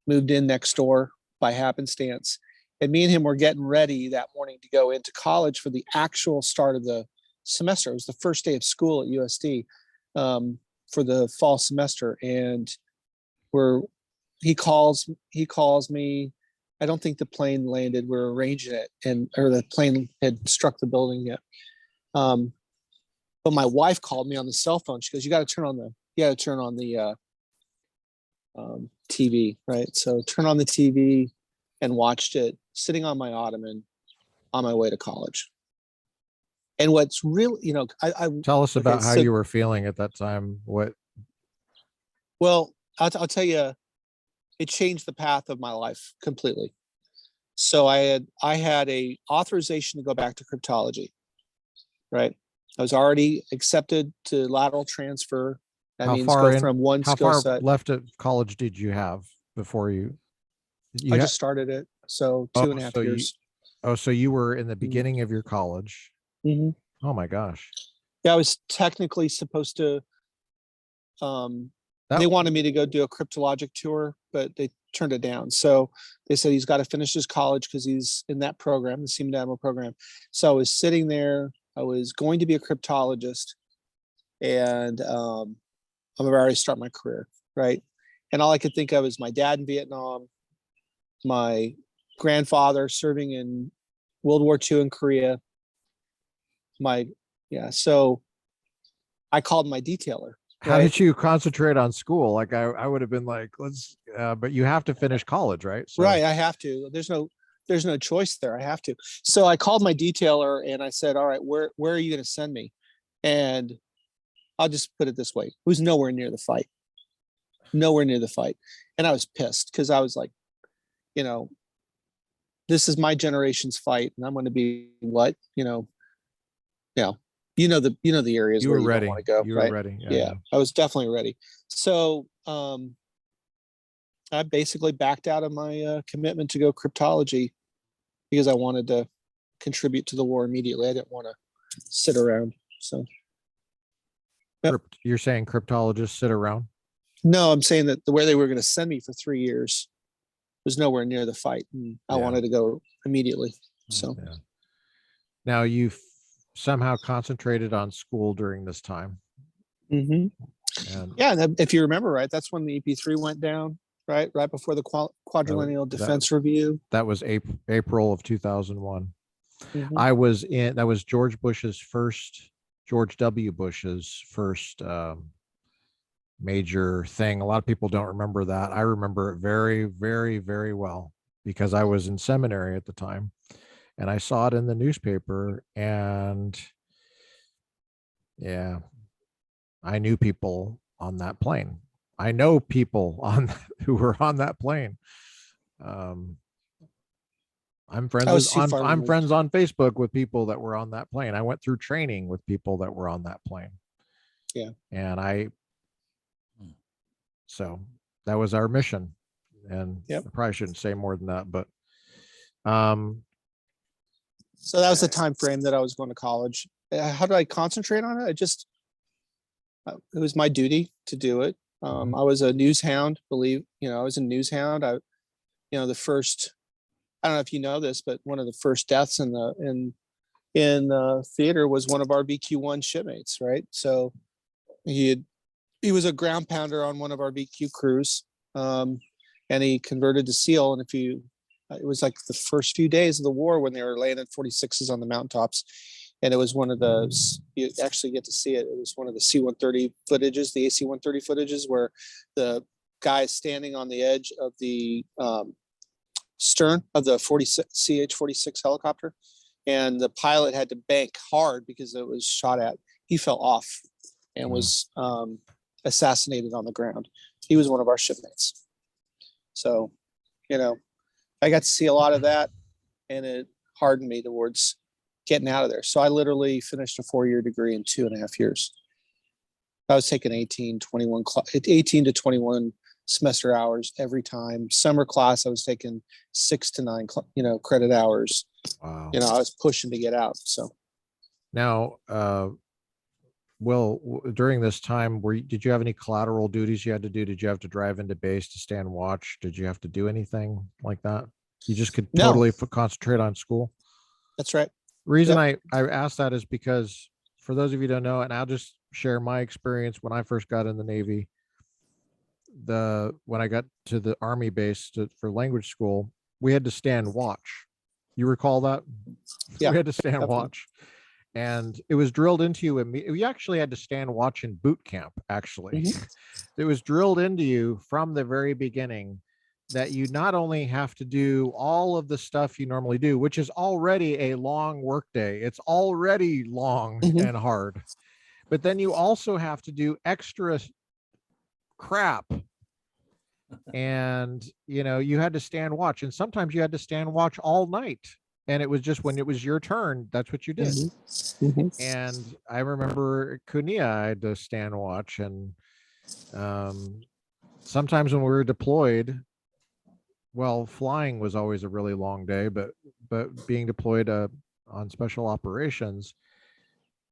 moved in next door by happenstance. And me and him were getting ready that morning to go into college for the actual start of the semester. It was the first day of school at USD for the fall semester. And he calls me. I don't think the plane landed. We're arranging it, or the plane had struck the building yet. But my wife called me on the cell phone. She goes, you got to turn on the TV, right? So turn on the TV and watched it sitting on my ottoman on my way to college. And what's really, I tell us about how you were feeling at that time. Well, I'll tell you, it changed the path of my life completely. So I had a authorization to go back to cryptology, right? I was already accepted to lateral transfer. That means go from one skill set. How far left of college did you have before you? I just started it. So 2.5 years. So you were in the beginning of your college. Mm-hmm. Oh my gosh. Yeah, I was technically supposed to. They wanted me to go do a cryptologic tour, but they turned it down. So they said he's got to finish his college because he's in that program, the Seaman Admiral program. So I was sitting there. I was going to be a cryptologist, and I'm about to start my career, right? And all I could think of is my dad in Vietnam, my grandfather serving in World War II in Korea. So I called my detailer. How did you concentrate on school? Like I would have been like, but you have to finish college, right? So. Right. I have to. There's no choice there. I have to. So I called my detailer and I said, all right, where are you going to send me? And I'll just put it this way. It was nowhere near the fight. And I was pissed because I was like, this is my generation's fight and I'm going to be what, the areas where you don't want to go. You right? were ready. Yeah, I was definitely ready. So I basically backed out of my commitment to go cryptology because I wanted to contribute to the war immediately. I didn't want to sit around. So you're saying cryptologists sit around? No, I'm saying that where they were going to send me for 3 years was nowhere near the fight, and I wanted to go immediately. So now you've somehow concentrated on school during this time. Mm-hmm. And if you remember right, that's when the EP3 went down, right before the quadrennial defense review. That was April of 2001. Mm-hmm. That was George W. Bush's first major thing. A lot of people don't remember that. I remember it very, very, very well because I was in seminary at the time. And I saw it in the newspaper, and I knew people on that plane. I know people who were on that plane. I'm friends on Facebook with people that were on that plane. I went through training with people that were on that plane. Yeah. And I So that was our mission. And Yep. I probably shouldn't say more than that, but so that was the time frame that I was going to college. How do I concentrate on it? It was my duty to do it. I was a news hound, I was a news hound. The first, I don't know if you know this, but one of the first deaths in the theater was one of our VQ1 shipmates, right? So he was a ground pounder on one of our VQ crews, and he converted to SEAL. And it was like the first few days of the war when they were landing 46s on the mountaintops. And it was one of you actually get to see it. It was one of the C-130 footages, the AC-130 footages, where the guy is standing on the edge of the stern of the CH-46 helicopter. And the pilot had to bank hard because it was shot at. He fell off and was assassinated on the ground. He was one of our shipmates. So, I got to see a lot of that, and it hardened me towards getting out of there. So I literally finished a 4-year degree in 2.5 years. I was taking 18 to 21 semester hours every time. Summer class, I was taking 6 to 9, credit hours. Wow. I was pushing to get out. So now, during this time, did you have any collateral duties you had to do? Did you have to drive into base to stand watch? Did you have to do anything like that? You just could totally concentrate on school? That's right. Reason I asked that is because, for those of you who don't know, and I'll just share my experience when I first got in the Navy. When I got to the Army base for language school, we had to stand watch. You recall that? Yeah, we had to stand definitely. watch, and it was drilled into you. We actually had to stand watch in boot camp. Actually, it was drilled into you from the very beginning that you not only have to do all of the stuff you normally do, which is already a long work day. It's already long and hard, but then you also have to do extra crap. And, you had to stand watch, and sometimes you had to stand watch all night. And it was just when it was your turn, that's what you did. And I remember Kunia, I had to stand watch. And sometimes when we were deployed, flying was always a really long day, but being deployed on special operations,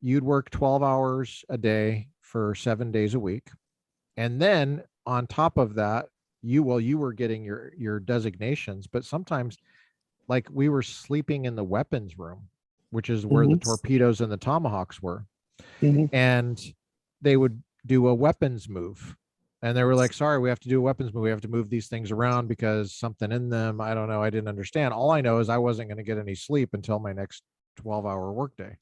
you'd work 12 hours a day for 7 days a week. And then on top of that, you were getting your designations, but sometimes, like, we were sleeping in the weapons room, which is where the torpedoes and the tomahawks were. And they would do a weapons move. And they were like, sorry, we have to do a weapons move. We have to move these things around because something in them, I don't know. I didn't understand. All I know is I wasn't going to get any sleep until my next 12-hour workday.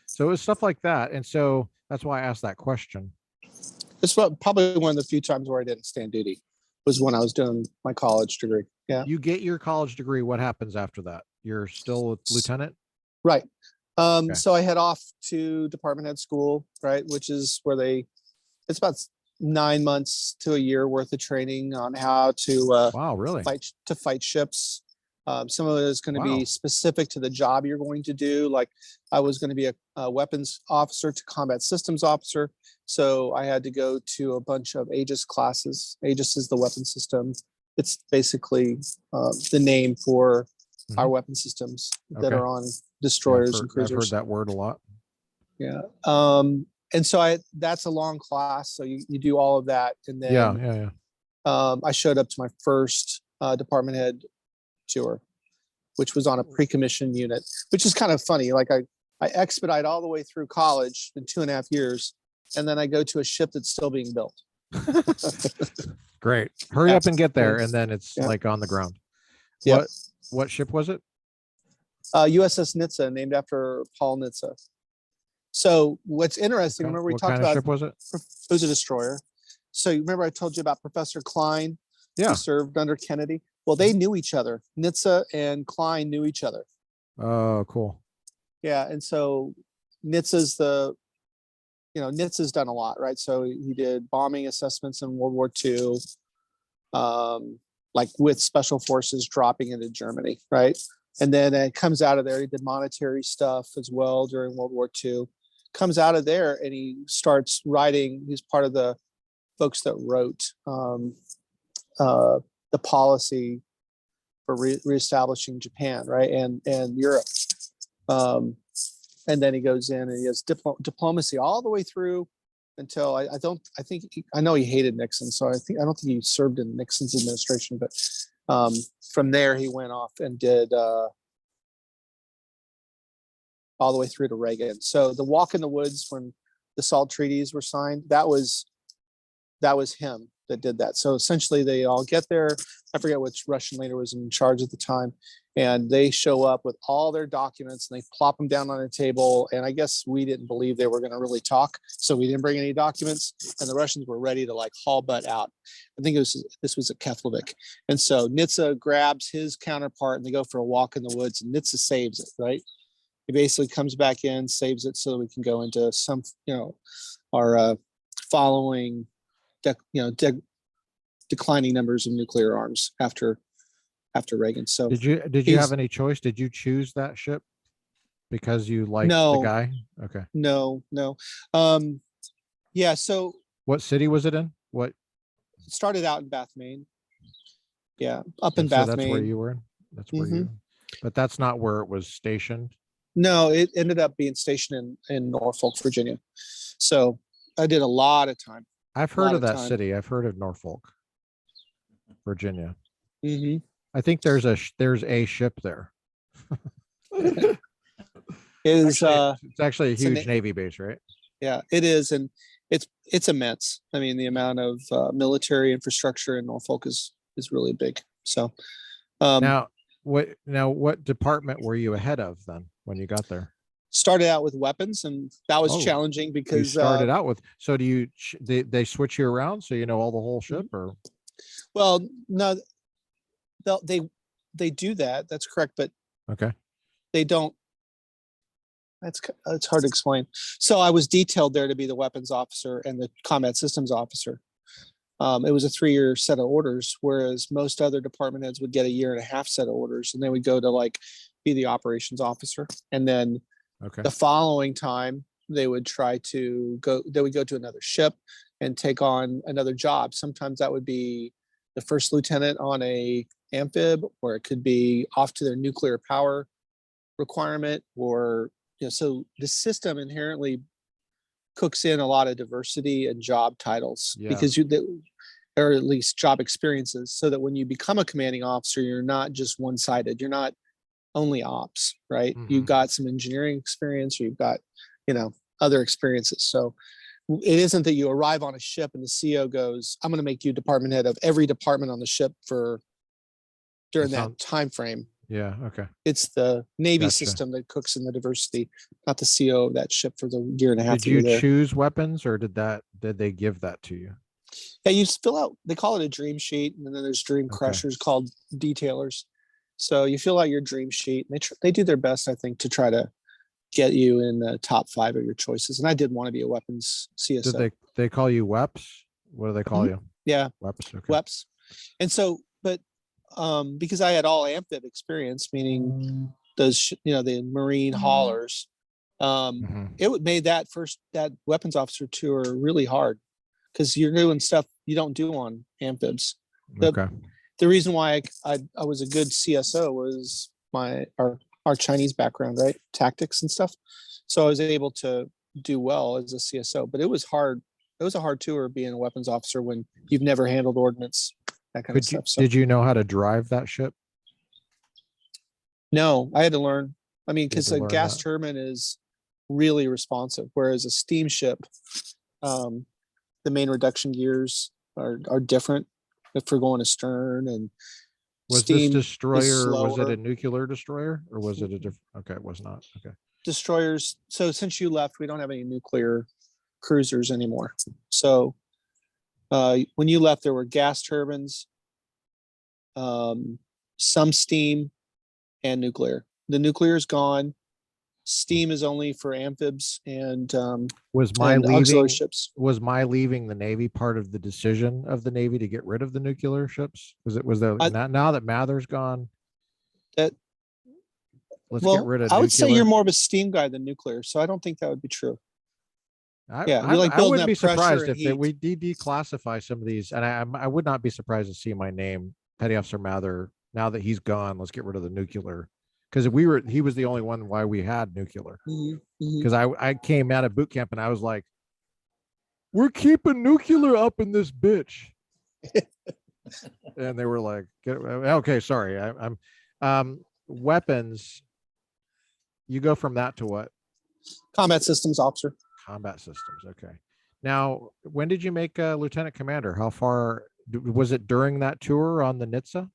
So it was stuff like that. And so that's why I asked that question. It's probably one of the few times where I didn't stand duty was when I was doing my college degree. Yeah. You get your college degree. What happens after that? You're still a lieutenant? Right. So I head off to department head school, right, which is where it's about 9 months to a year worth of training on how to really fight ships. Some of it is going to be specific to the job you're going to do. Like, I was going to be a weapons officer to combat systems officer. So I had to go to a bunch of Aegis classes. Aegis is the weapon system. It's basically the name for our weapon systems that are on destroyers and cruisers. I've heard that word a lot. Yeah. And so that's a long class. So you do all of that. And then I showed up to my first department head tour, which was on a pre-commissioned unit, which is kind of funny. Like, I expedite all the way through college in 2.5 years, and then I go to a ship that's still being built. Great. Hurry up and get there. And then it's like on the ground. What ship was it? USS Nitsa, named after Paul Nitsa. So what's interesting, remember we talked about, ship was it? It was a destroyer. So you remember I told you about Professor Klein, who served under Kennedy? Well, they knew each other. Nitsa and Klein knew each other. Oh, cool. Yeah. And so Nitsa's done a lot, right? So he did bombing assessments in World War II, like with special forces dropping into Germany, right? And then it comes out of there. He did monetary stuff as well during World War II. Comes out of there and he starts writing. He's part of the folks that wrote the policy for reestablishing Japan, right, and Europe. And then he goes in and he has diplomacy all the way through until I know he hated Nixon, so I don't think he served in Nixon's administration, but from there he went off and did all the way through to Reagan. So the walk in the woods when the SALT treaties were signed, that was him that did that. So essentially they all get there. I forget which Russian leader was in charge at the time. And they show up with all their documents and they plop them down on a table. And I guess we didn't believe they were going to really talk. So we didn't bring any documents and the Russians were ready to like haul butt out. I think this was at Keflavik. And so Nitsa grabs his counterpart and they go for a walk in the woods and Nitsa saves it, right? He basically comes back in, saves it so that we can go into some, our following declining numbers of nuclear arms after Reagan. So did you have any choice? Did you choose that ship because you liked the guy? Okay. No. Yeah. So what city was it in? What? It started out in Bath, Maine. Yeah. Up in Bath, that's Maine. Where you were in? That's where you, but that's not where it was stationed. No, it ended up being stationed in Norfolk, Virginia. So I did a lot of time. I've heard of that city. I've heard of Norfolk, Virginia. I think there's a ship there. It's actually a huge Navy base, right? Yeah, it is, and it's immense. I mean, the amount of military infrastructure in Norfolk is really big. So now what department were you ahead of then when you got there? Started out with weapons, and that was challenging because you started out with. So do they switch you around so you know all the whole ship, or? Well, no, they do that. That's correct, but okay, they don't. It's hard to explain. So I was detailed there to be the weapons officer and the combat systems officer. It was a 3-year set of orders, whereas most other department heads would get a 1.5-year set of orders, and they would go to like be the operations officer, and then the following time they would go to another ship and take on another job. Sometimes that would be the first lieutenant on a amphib, or it could be off to their nuclear power requirement, or so the system inherently cooks in a lot of diversity and job titles because or at least job experiences, so that when you become a commanding officer, you're not just one-sided. You're not only ops, right? You've got some engineering experience, or you've got, other experiences. So it isn't that you arrive on a ship and the CO goes, I'm going to make you department head of every department on the ship during that time frame. Yeah. Okay. It's the Navy system that cooks in the diversity, not the CO of that ship for the 1.5 years. Did you choose weapons, or did they give that to you? Yeah, you fill out, they call it a dream sheet, and then there's dream crushers called detailers. So you fill out your dream sheet, and they do their best, I think, to try to get you in the top 5 of your choices. And I did want to be a weapons CSO. Did they call you WEPs? What do they call you? Yeah, WEPs. Okay. WEPs. And so, but because I had all amphib experience, meaning those, the Marine haulers, it made that weapons officer tour really hard, because you're doing stuff you don't do on amphibs. The reason why I was a good CSO was our Chinese background, right? Tactics and stuff. So I was able to do well as a CSO, but it was hard. It was a hard tour being a weapons officer when you've never handled ordnance, that kind of stuff. So, did you know how to drive that ship? No, I had to learn. I mean, because a gas turbine is really responsive, whereas a steamship, the main reduction gears are different if we're going astern. And was this destroyer, was it a nuclear destroyer, or was it a different? Okay, it was not. Okay. Destroyers. So since you left, we don't have any nuclear cruisers anymore. So when you left, there were gas turbines, some steam, and nuclear. The nuclear is gone. Steam is only for amphibs and auxiliary ships. Was my leaving the Navy part of the decision of the Navy to get rid of the nuclear ships? Now that Mather's gone? Let's get rid of I would say you're more of a steam guy than nuclear, so I don't think that would be true. Yeah, you like I building wouldn't that be pressure surprised and if heat. we declassify some of these, and I would not be surprised to see my name, Petty Officer Mather. Now that he's gone, let's get rid of the nuclear, because he was the only one why we had nuclear. Mhm, mhm. Because I came out of boot camp and I was like, we're keeping nuclear up in this bitch. And they were like, okay, sorry. I'm weapons. You go from that to what? Combat systems officer. Combat systems. Okay. Now, when did you make a lieutenant commander? How far was it during that tour on the NHTSA?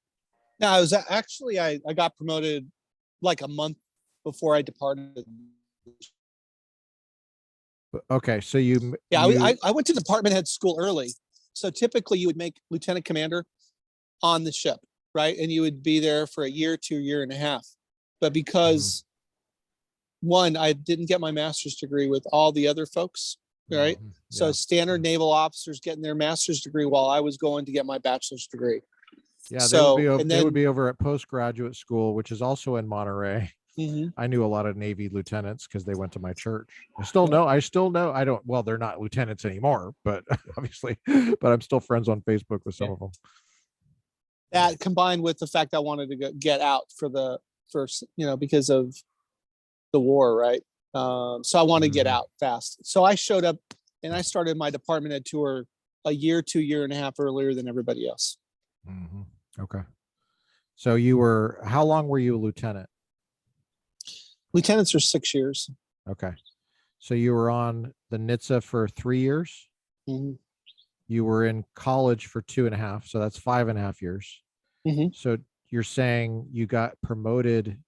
No, I was actually, I got promoted like a month before I departed. Okay. So Yeah, I went to department head school early. So typically you would make lieutenant commander on the ship, right? And you would be there for a year to a year and a half. But because one, I didn't get my master's degree with all the other folks, right? So Yeah. standard naval officers getting their master's degree while I was going to get my bachelor's degree. Yeah, So, they would be over at postgraduate school, which is also in Monterey. Mhm. I knew a lot of Navy lieutenants because they went to my church. I still know. I don't, well, they're not lieutenants anymore, but obviously, but I'm still friends on Facebook with some of them. That combined with the fact I wanted to get out because of the war, right? So I want to get out fast. So I showed up and I started my department head tour a year to year and a half earlier than everybody else. Okay. So how long were you a lieutenant? Lieutenants are 6 years. Okay. So you were on the NHTSA for 3 years. Mhm. You were in college for 2.5. So that's 5.5 years. Mhm. So you're saying you got promoted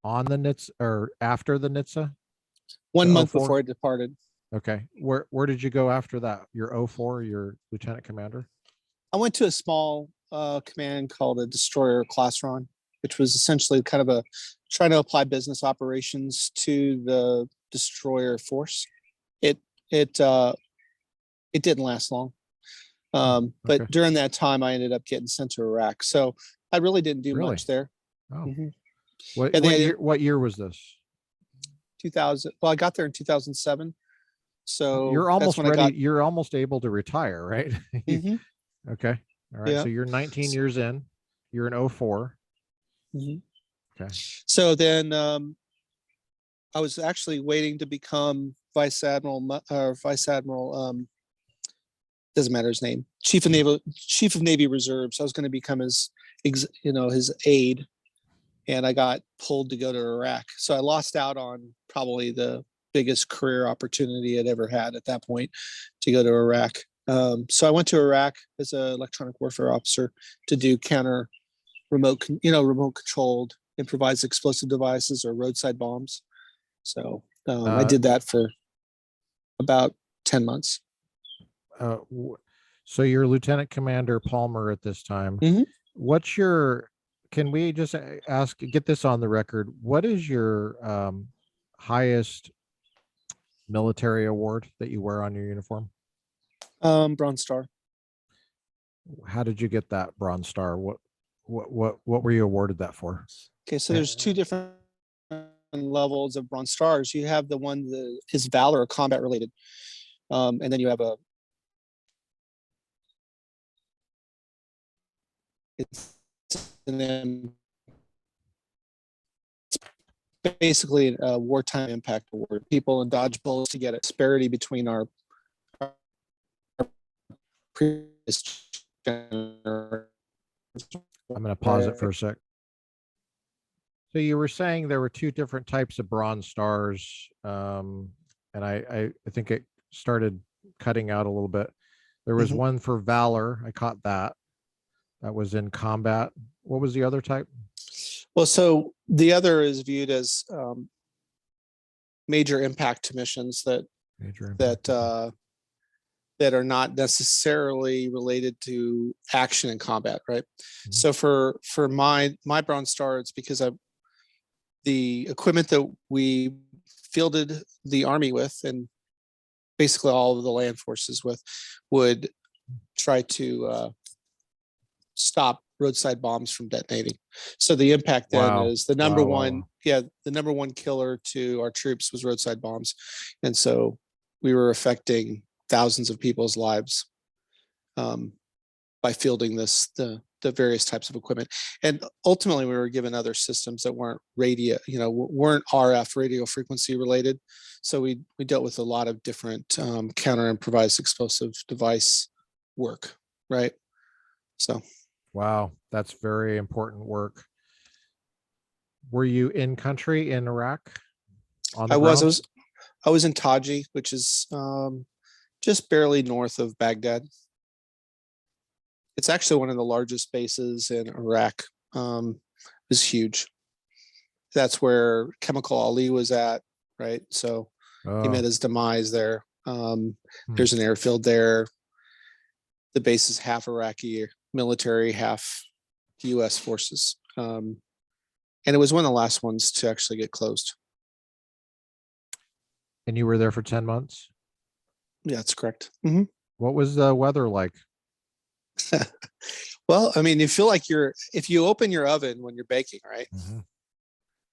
on the NHTSA or after the NHTSA? 1 The month 04? before I departed. Okay. Where did you go after that? Your 04, your lieutenant commander? I went to a small command called a destroyer class run, which was essentially kind of trying to apply business operations to the destroyer force. It didn't last long. But Okay. during that time, I ended up getting sent to Iraq. So I really didn't do much there. Oh. Mhm. What year was this? 2000. Well, I got there in 2007. So You're that's almost when I ready. got. You're almost able to retire, right? Mhm. Okay. All right. Yeah. So you're 19 years in. You're in 04. Mhm. Okay. So then I was actually waiting to become Vice Admiral, doesn't matter his name, Chief of Navy Reserves. I was going to become his aide, and I got pulled to go to Iraq. So I lost out on probably the biggest career opportunity I'd ever had at that point to go to Iraq. So I went to Iraq as an electronic warfare officer to do counter remote controlled improvised explosive devices or roadside bombs. So I did that for about 10 months. So you're Lieutenant Commander Palmer at this time. Mhm. Can we just get this on the record? What is your highest military award that you wear on your uniform? Bronze Star. How did you get that Bronze Star? What were you awarded that for? Okay, so there's two different levels of Bronze Stars. You have the one that is valor or combat related, and then you have it's basically a wartime impact award. People in dodge bullets to get a disparity between our previous I'm going to pause it for a sec. So you were saying there were two different types of Bronze Stars, and I think it started cutting out a little bit. There was one for valor. I caught that. That was in combat. What was the other type? Well, so the other is viewed as major impact missions that are not necessarily related to action and combat, right? So for my Bronze Star, it's because the equipment that we fielded the Army with, and basically all of the land forces with, would try to stop roadside bombs from detonating. So the impact then is the number one killer to our troops was roadside bombs. And so we were affecting thousands of people's lives by fielding the various types of equipment. And ultimately we were given other systems that weren't radio, weren't RF, radio frequency related. So we dealt with a lot of different counter improvised explosive device work, right? So. Wow, that's very important work. Were you in country in Iraq? I was in Taji, which is just barely north of Baghdad. It's actually one of the largest bases in Iraq. It's huge. That's where Chemical Ali was at, right? So he met his demise there. There's an airfield there. The base is half Iraqi military, half US forces. And it was one of the last ones to actually get closed. And you were there for 10 months? Yeah, that's correct. Mm-hmm. What was the weather like? Well, I mean, you feel like if you open your oven when you're baking, right? Mm-hmm.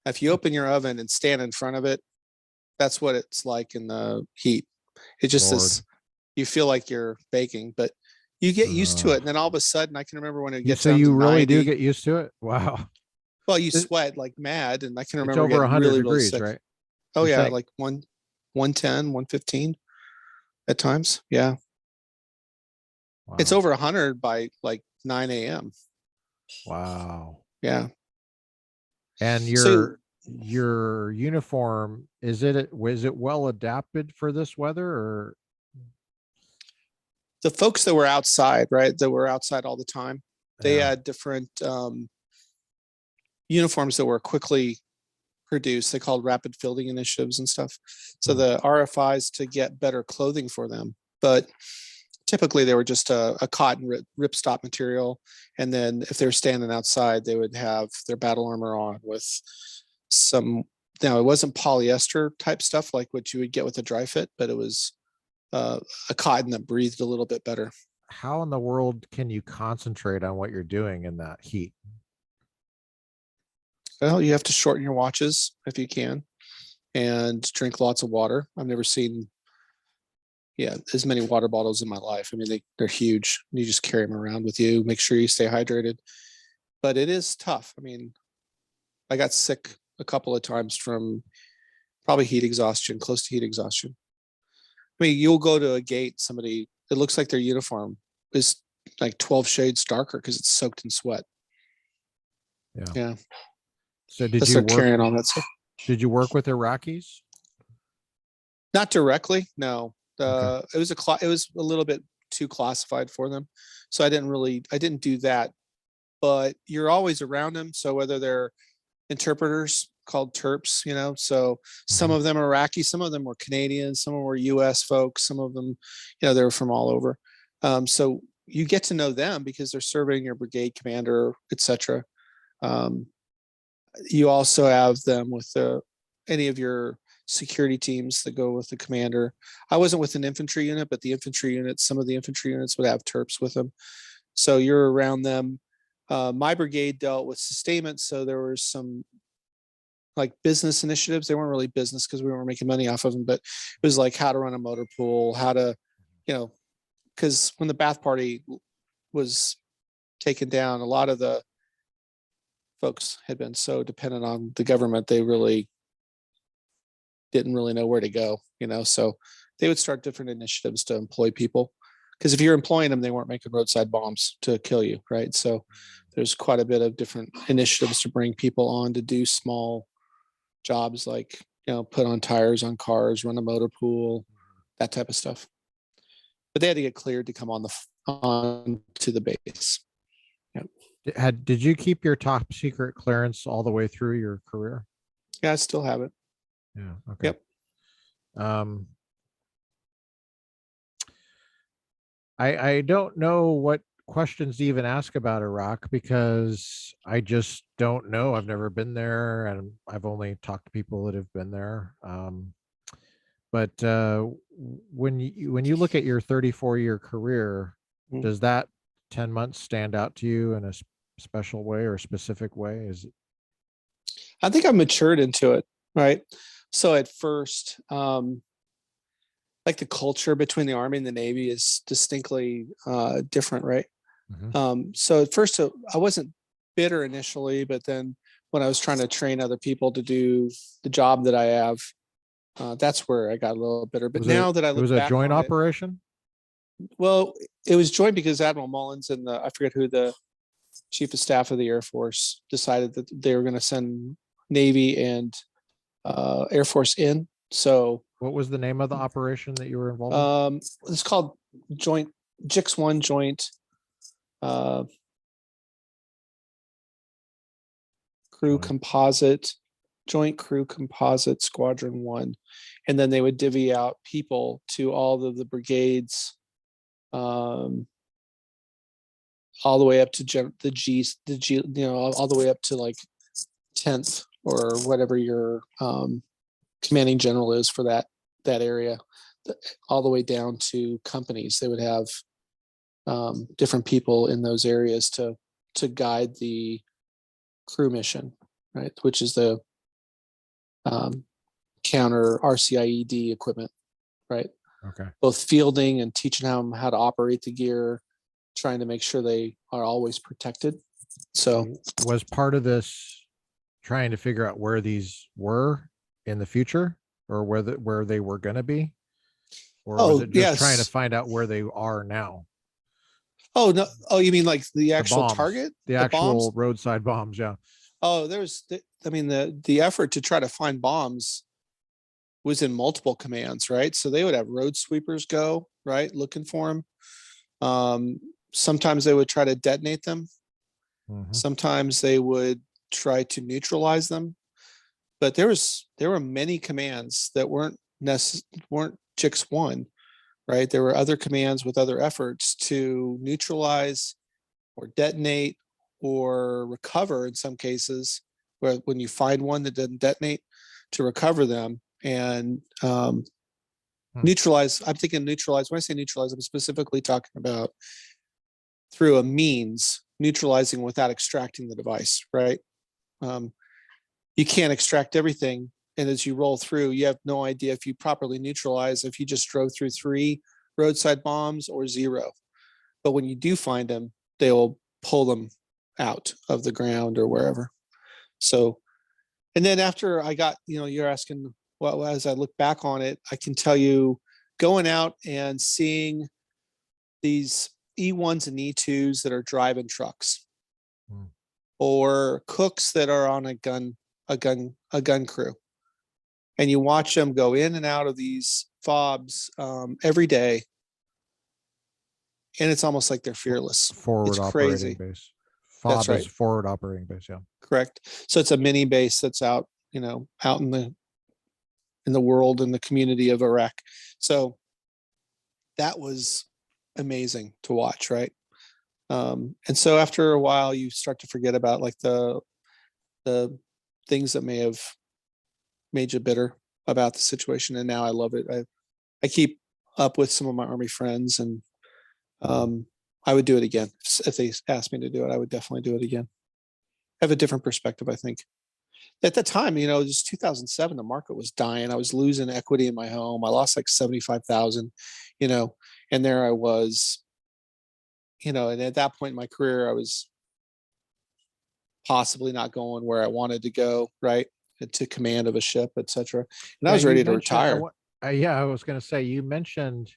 If you open your oven and stand in front of it, that's what it's like in the heat. It just is, you feel like you're baking, but you get used to it. And then all of a sudden, I can remember when it gets so down you to really 90, do get used to it? Wow. Well, you sweat like mad. And I can remember it's over 100 really, degrees, really sick. right? Oh, you're saying? Like 110, 115 at times. Yeah. Wow. It's over 100 by like 9 a.m. Wow. Yeah. And your uniform, was it well adapted for this weather? Or the folks that were outside, right? That were outside all the time. They had different uniforms that were quickly produced. They called rapid fielding initiatives and stuff. So the RFIs to get better clothing for them, but typically they were just a cotton ripstop material. And then if they were standing outside, they would have their battle armor on with some, now it wasn't polyester type stuff like what you would get with a dry fit, but it was a cotton that breathed a little bit better. How in the world can you concentrate on what you're doing in that heat? Well, you have to shorten your watches if you can and drink lots of water. I've never seen as many water bottles in my life. I mean, they're huge. You just carry them around with you, make sure you stay hydrated, but it is tough. I mean, I got sick a couple of times from probably heat exhaustion, close to heat exhaustion. I mean, you'll go to a gate, it looks like their uniform is like 12 shades darker because it's soaked in sweat. Yeah. So did you carrying on that stuff? Did you work with Iraqis? Not directly, no. Okay. It was a little bit too classified for them, so I didn't do that. But you're always around them. So whether they're interpreters called terps, so some of them are Iraqi, some of them were Canadian, some of them were US folks, some of them, they were from all over. So you get to know them because they're serving your brigade commander, etc. You also have them with any of your security teams that go with the commander. I wasn't with an infantry unit, but some of the infantry units would have terps with them. So you're around them. My brigade dealt with sustainment. So there was some like business initiatives. They weren't really business because we weren't making money off of them, but it was like how to run a motor pool, how to, because when the Ba'ath Party was taken down, a lot of the folks had been so dependent on the government, they really didn't really know where to go, so they would start different initiatives to employ people, because if you're employing them, they weren't making roadside bombs to kill you, right? So there's quite a bit of different initiatives to bring people on to do small jobs like, put on tires on cars, run a motor pool, that type of stuff. But they had to get cleared to come on to the base. Did you keep your top secret clearance all the way through your career? Yeah, I still have it. Yeah. Okay. Yep. I don't know what questions to even ask about Iraq because I just don't know. I've never been there, and I've only talked to people that have been there. But when you look at your 34-year career, does that 10 months stand out to you in a special way or a specific way? I think I matured into it, right? So at first, like the culture between the Army and the Navy is distinctly different, right? So at first I wasn't bitter initially, but then when I was trying to train other people to do the job that I have, that's where I got a little bitter. But now that I it look was a back joint on it, operation. well, it was joined because Admiral Mullins and I forget who the Chief of Staff of the Air Force decided that they were going to send Navy and Air Force in. So What was the name of the operation that you were involved in? it's called Joint JIX-1 Joint Crew Composite, Joint Crew Composite Squadron 1. And then they would divvy out people to all of the brigades, all the way up to the G, you know, all the way up to like 10th or whatever your commanding general is for that area, all the way down to companies. They would have different people in those areas to guide the crew mission, right? Which is the counter RCIED equipment, right? Okay. Both fielding and teaching them how to operate the gear, trying to make sure they are always protected. So was part of this trying to figure out where these were in the future, or where they were going to be, or was it just trying to find out where they are now? Oh no! Oh, you mean like the actual bombs, target, the actual bombs? roadside bombs? Yeah. Oh, I mean, the effort to try to find bombs was in multiple commands, right? So they would have road sweepers go, right, looking for them. Sometimes they would try to detonate them. Sometimes they would try to neutralize them. But there were many commands that weren't JIX-1, right? There were other commands with other efforts to neutralize or detonate or recover in some cases, where when you find one that didn't detonate, to recover them and neutralize. I'm thinking neutralize. When I say neutralize, I'm specifically talking about through a means neutralizing without extracting the device, right? You can't extract everything. And as you roll through, you have no idea if you properly neutralize, if you just drove through 3 roadside bombs or 0. But when you do find them, they will pull them out of the ground or wherever. So, and then after I got, you know, you're asking, well, as I look back on it, I can tell you going out and seeing these E1s and E2s that are driving trucks or cooks that are on a gun crew. And you watch them go in and out of these fobs every day. And it's almost like they're fearless. Forward it's operating crazy. Base. That's FOB right. is forward operating base. Yeah. Correct. So it's a mini base that's out, you know, out in the world, in the community of Iraq. So that was amazing to watch, right? And so after a while, you start to forget about like the things that may have made you bitter about the situation. And now I love it. I keep up with some of my Army friends, and I would do it again. If they asked me to do it, I would definitely do it again. Have a different perspective, I think. At the time, you know, just 2007, the market was dying. I was losing equity in my home. I lost like 75,000, you know, and there I was, you know, and at that point in my career, I was possibly not going where I wanted to go, right? To command of a ship, etc. And I was ready to retire. Yeah, I was going to say, you mentioned,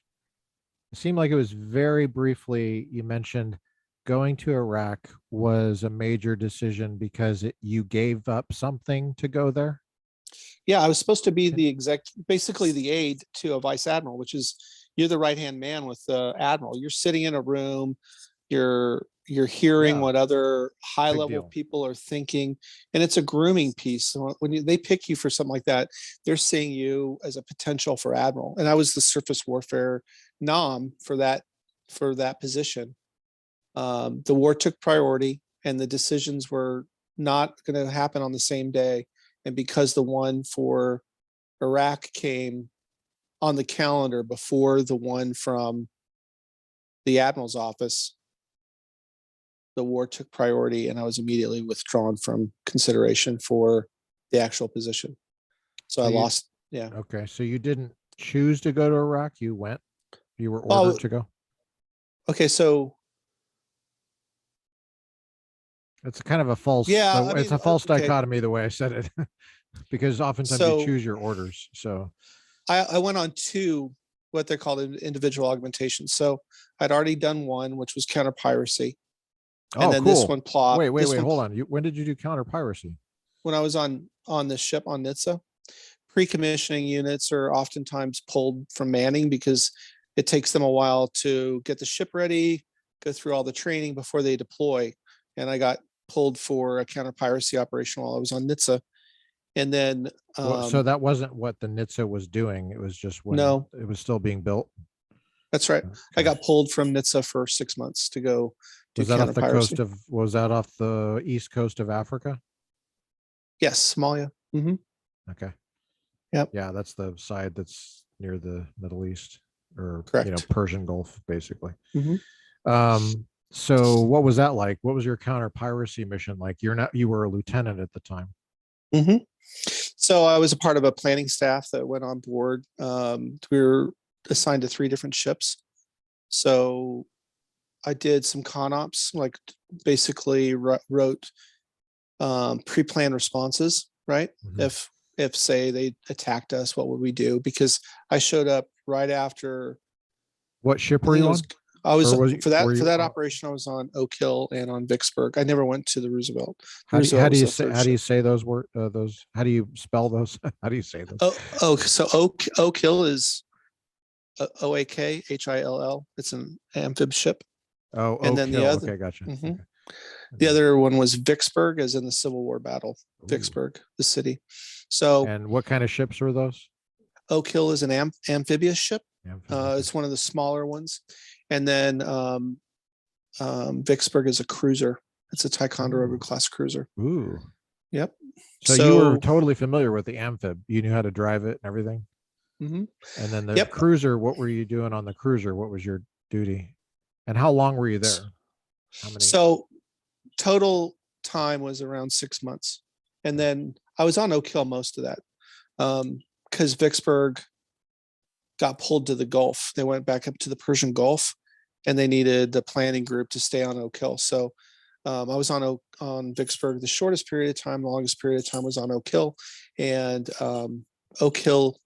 it seemed like it was very briefly, you mentioned going to Iraq was a major decision because you gave up something to go there. Yeah, I was supposed to be the basically the aide to a vice admiral, which is you're the right-hand man with the admiral. You're sitting in a room, you're hearing what other high-level people are thinking, and it's a grooming piece. So when they pick you for something like that, they're seeing you as a potential for admiral. And I was the surface warfare nom for that position. The war took priority, and the decisions were not going to happen on the same day. And because the one for Iraq came on the calendar before the one from the admiral's office, the war took priority, and I was immediately withdrawn from consideration for the actual position. So I lost. Yeah. Okay. So you didn't choose to go to Iraq? You went. You were Oh, ordered to go. okay, so It's kind of a false. yeah, I It's mean, a false okay, dichotomy the way I said it, because oftentimes you so choose your orders. So I went on two what they're called individual augmentations. So I'd already done one, which was counter piracy, and oh, then this cool. one plot. Wait, This one hold on. When did you do counter piracy? when I was on the ship on Nitsa, pre-commissioning units are oftentimes pulled from Manning because it takes them a while to get the ship ready, go through all the training before they deploy. And I got pulled for a counter piracy operation while I was on Nitsa. And then So that wasn't what the NHTSA was doing. It was just when no, it was still being built. that's right. I Okay. got pulled from Nitsa for 6 months to go do Was that counter off the piracy. coast of? Was that off the east coast of Africa? Yes, Somalia. Hmm. Okay. Yep. Yeah, that's the side that's near the Middle East, or Correct. Persian Gulf, basically. Mhm. So what was that like? What was your counter piracy mission like? You were a lieutenant at the time. Hmm. So I was a part of a planning staff that went on board. We were assigned to 3 different ships. So I did some con ops, like basically wrote pre-planned responses, right? Mhm. If say they attacked us, what would we do? Because I showed up right after. What ship I were think you it on? was. I was Or was for were you? that operation. I was on Oak Hill and on Vicksburg. I never went to the Roosevelt. The How Roosevelt do was you the say third ship. those word those? How do you spell those? How do you say those? So Oak Hill is OAKHILL. It's an amphib ship, Oh, and Oak then the Hill. other. Okay, gotcha. Mhm. Okay. The other one was Vicksburg, as in the Civil War battle. Ooh. Vicksburg, the city. So And what kind of ships were those? Oak Hill is an amphibious ship. Amphibious. It's one of the smaller ones, and then Vicksburg is a cruiser. It's a Ticonderoga Ooh. class cruiser. Ooh. Yep. So you were So, totally familiar with the amphib. You knew how to drive it and everything. mhm. And then the Yep. cruiser, what were you doing on the cruiser? What was your duty? And how long were you there? How many? So total time was around 6 months, and then I was on Oak Hill most of that because Vicksburg got pulled to the Gulf. They went back up to the Persian Gulf, and they needed the planning group to stay on Oak Hill. So I was on Vicksburg the shortest period of time. The longest period of time was on Oak Hill, and Oak Hill.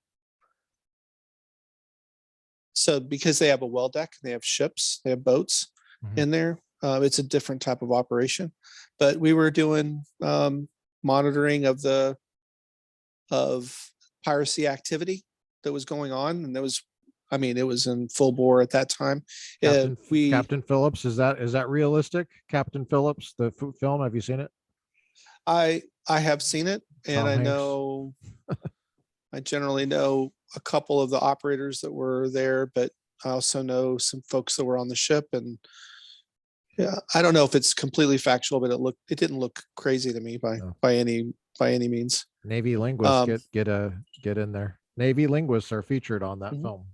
So because they have a well deck, they have ships, they have boats Mhm. in there. It's a different type of operation, but we were doing monitoring of piracy activity that was going on, and it was in full bore at that time. Captain Phillips, is that realistic? Captain Phillips, the film, have you seen it? I have seen it, and Tom I Hanks. know I generally know a couple of the operators that were there, but I also know some folks that were on the ship, and yeah, I don't know if it's completely factual, but it didn't look crazy to me No. by any means. Navy linguists Um, get in there. Navy linguists are featured on that mhm, film.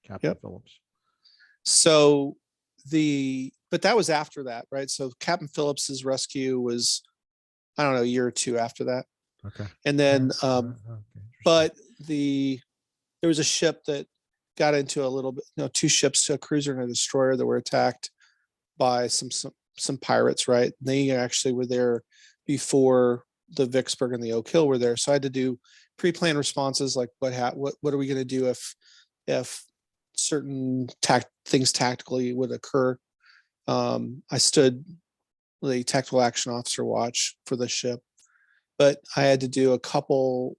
Captain yep. Phillips. So but that was after that, right? So Captain Phillips's rescue was, I don't know, a year or two after that. Okay. And then, Okay. but there was a ship that got into a little bit, 2 ships, a cruiser and a destroyer, that were attacked by some pirates, right? They actually were there before the Vicksburg and the Oak Hill were there. So I had to do pre-planned responses, like what are we going to do if certain things tactically would occur. I stood the tactical action officer watch for the ship, but I had to do a couple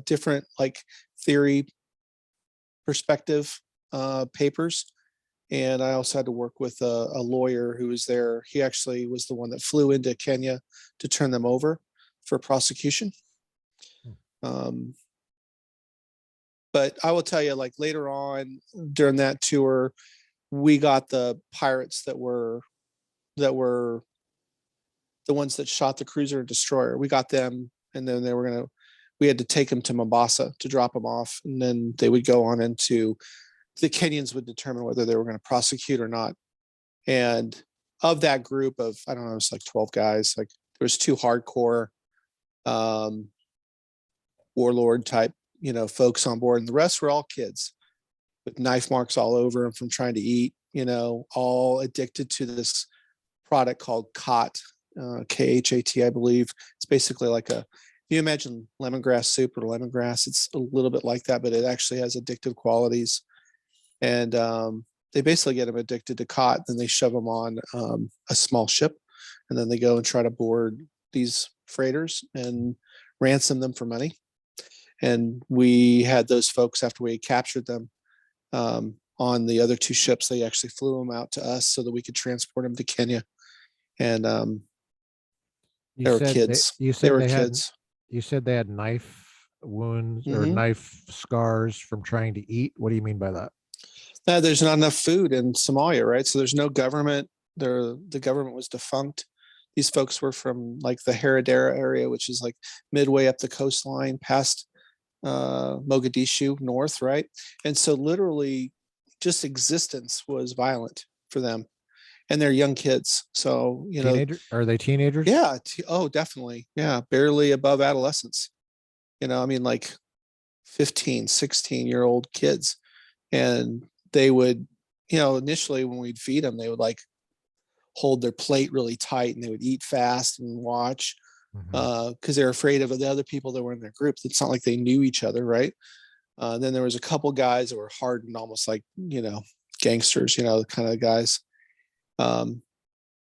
different like theory perspective papers. And I also had to work with a lawyer who was there. He actually was the one that flew into Kenya to turn them over for prosecution. But I will tell you, like later on during that tour, we got the pirates that were the ones that shot the cruiser and destroyer. We got them, and then we had to take them to Mombasa to drop them off, and then they would go on into the Kenyans would determine whether they were going to prosecute or not. And of that group of, I don't know, it's like 12 guys, like there was 2 hardcore warlord type folks on board, and the rest were all kids with knife marks all over them from trying to eat, all addicted to this product called CAT, KHAT, I believe. It's basically like if you imagine lemongrass soup or lemongrass, it's a little bit like that, but it actually has addictive qualities. And they basically get them addicted to CAT, then they shove them on a small ship, and then they go and try to board these freighters and ransom them for money. And we had those folks, after we captured them on the other two ships, they actually flew them out to us so that we could transport them to Kenya. And they were kids. They were kids. You said they had knife wounds or Mhm. knife scars from trying to eat. What do you mean by that? There's not enough food in Somalia, right? So there's no government. The government was defunct. These folks were from like the Haradera area, which is like midway up the coastline past Mogadishu north, right? And so literally just existence was violent for them. And they're young kids. So, Are they teenagers? Yeah. Oh, definitely. Yeah. Barely above adolescence. I mean, like 15, 16-year-old kids. And they would, initially when we'd feed them, they would like hold their plate really tight and they would eat fast and watch because they're afraid of the other people that were in their group. It's not like they knew each other, right? Then there was a couple guys that were hardened, almost like, gangsters, the kind of guys. And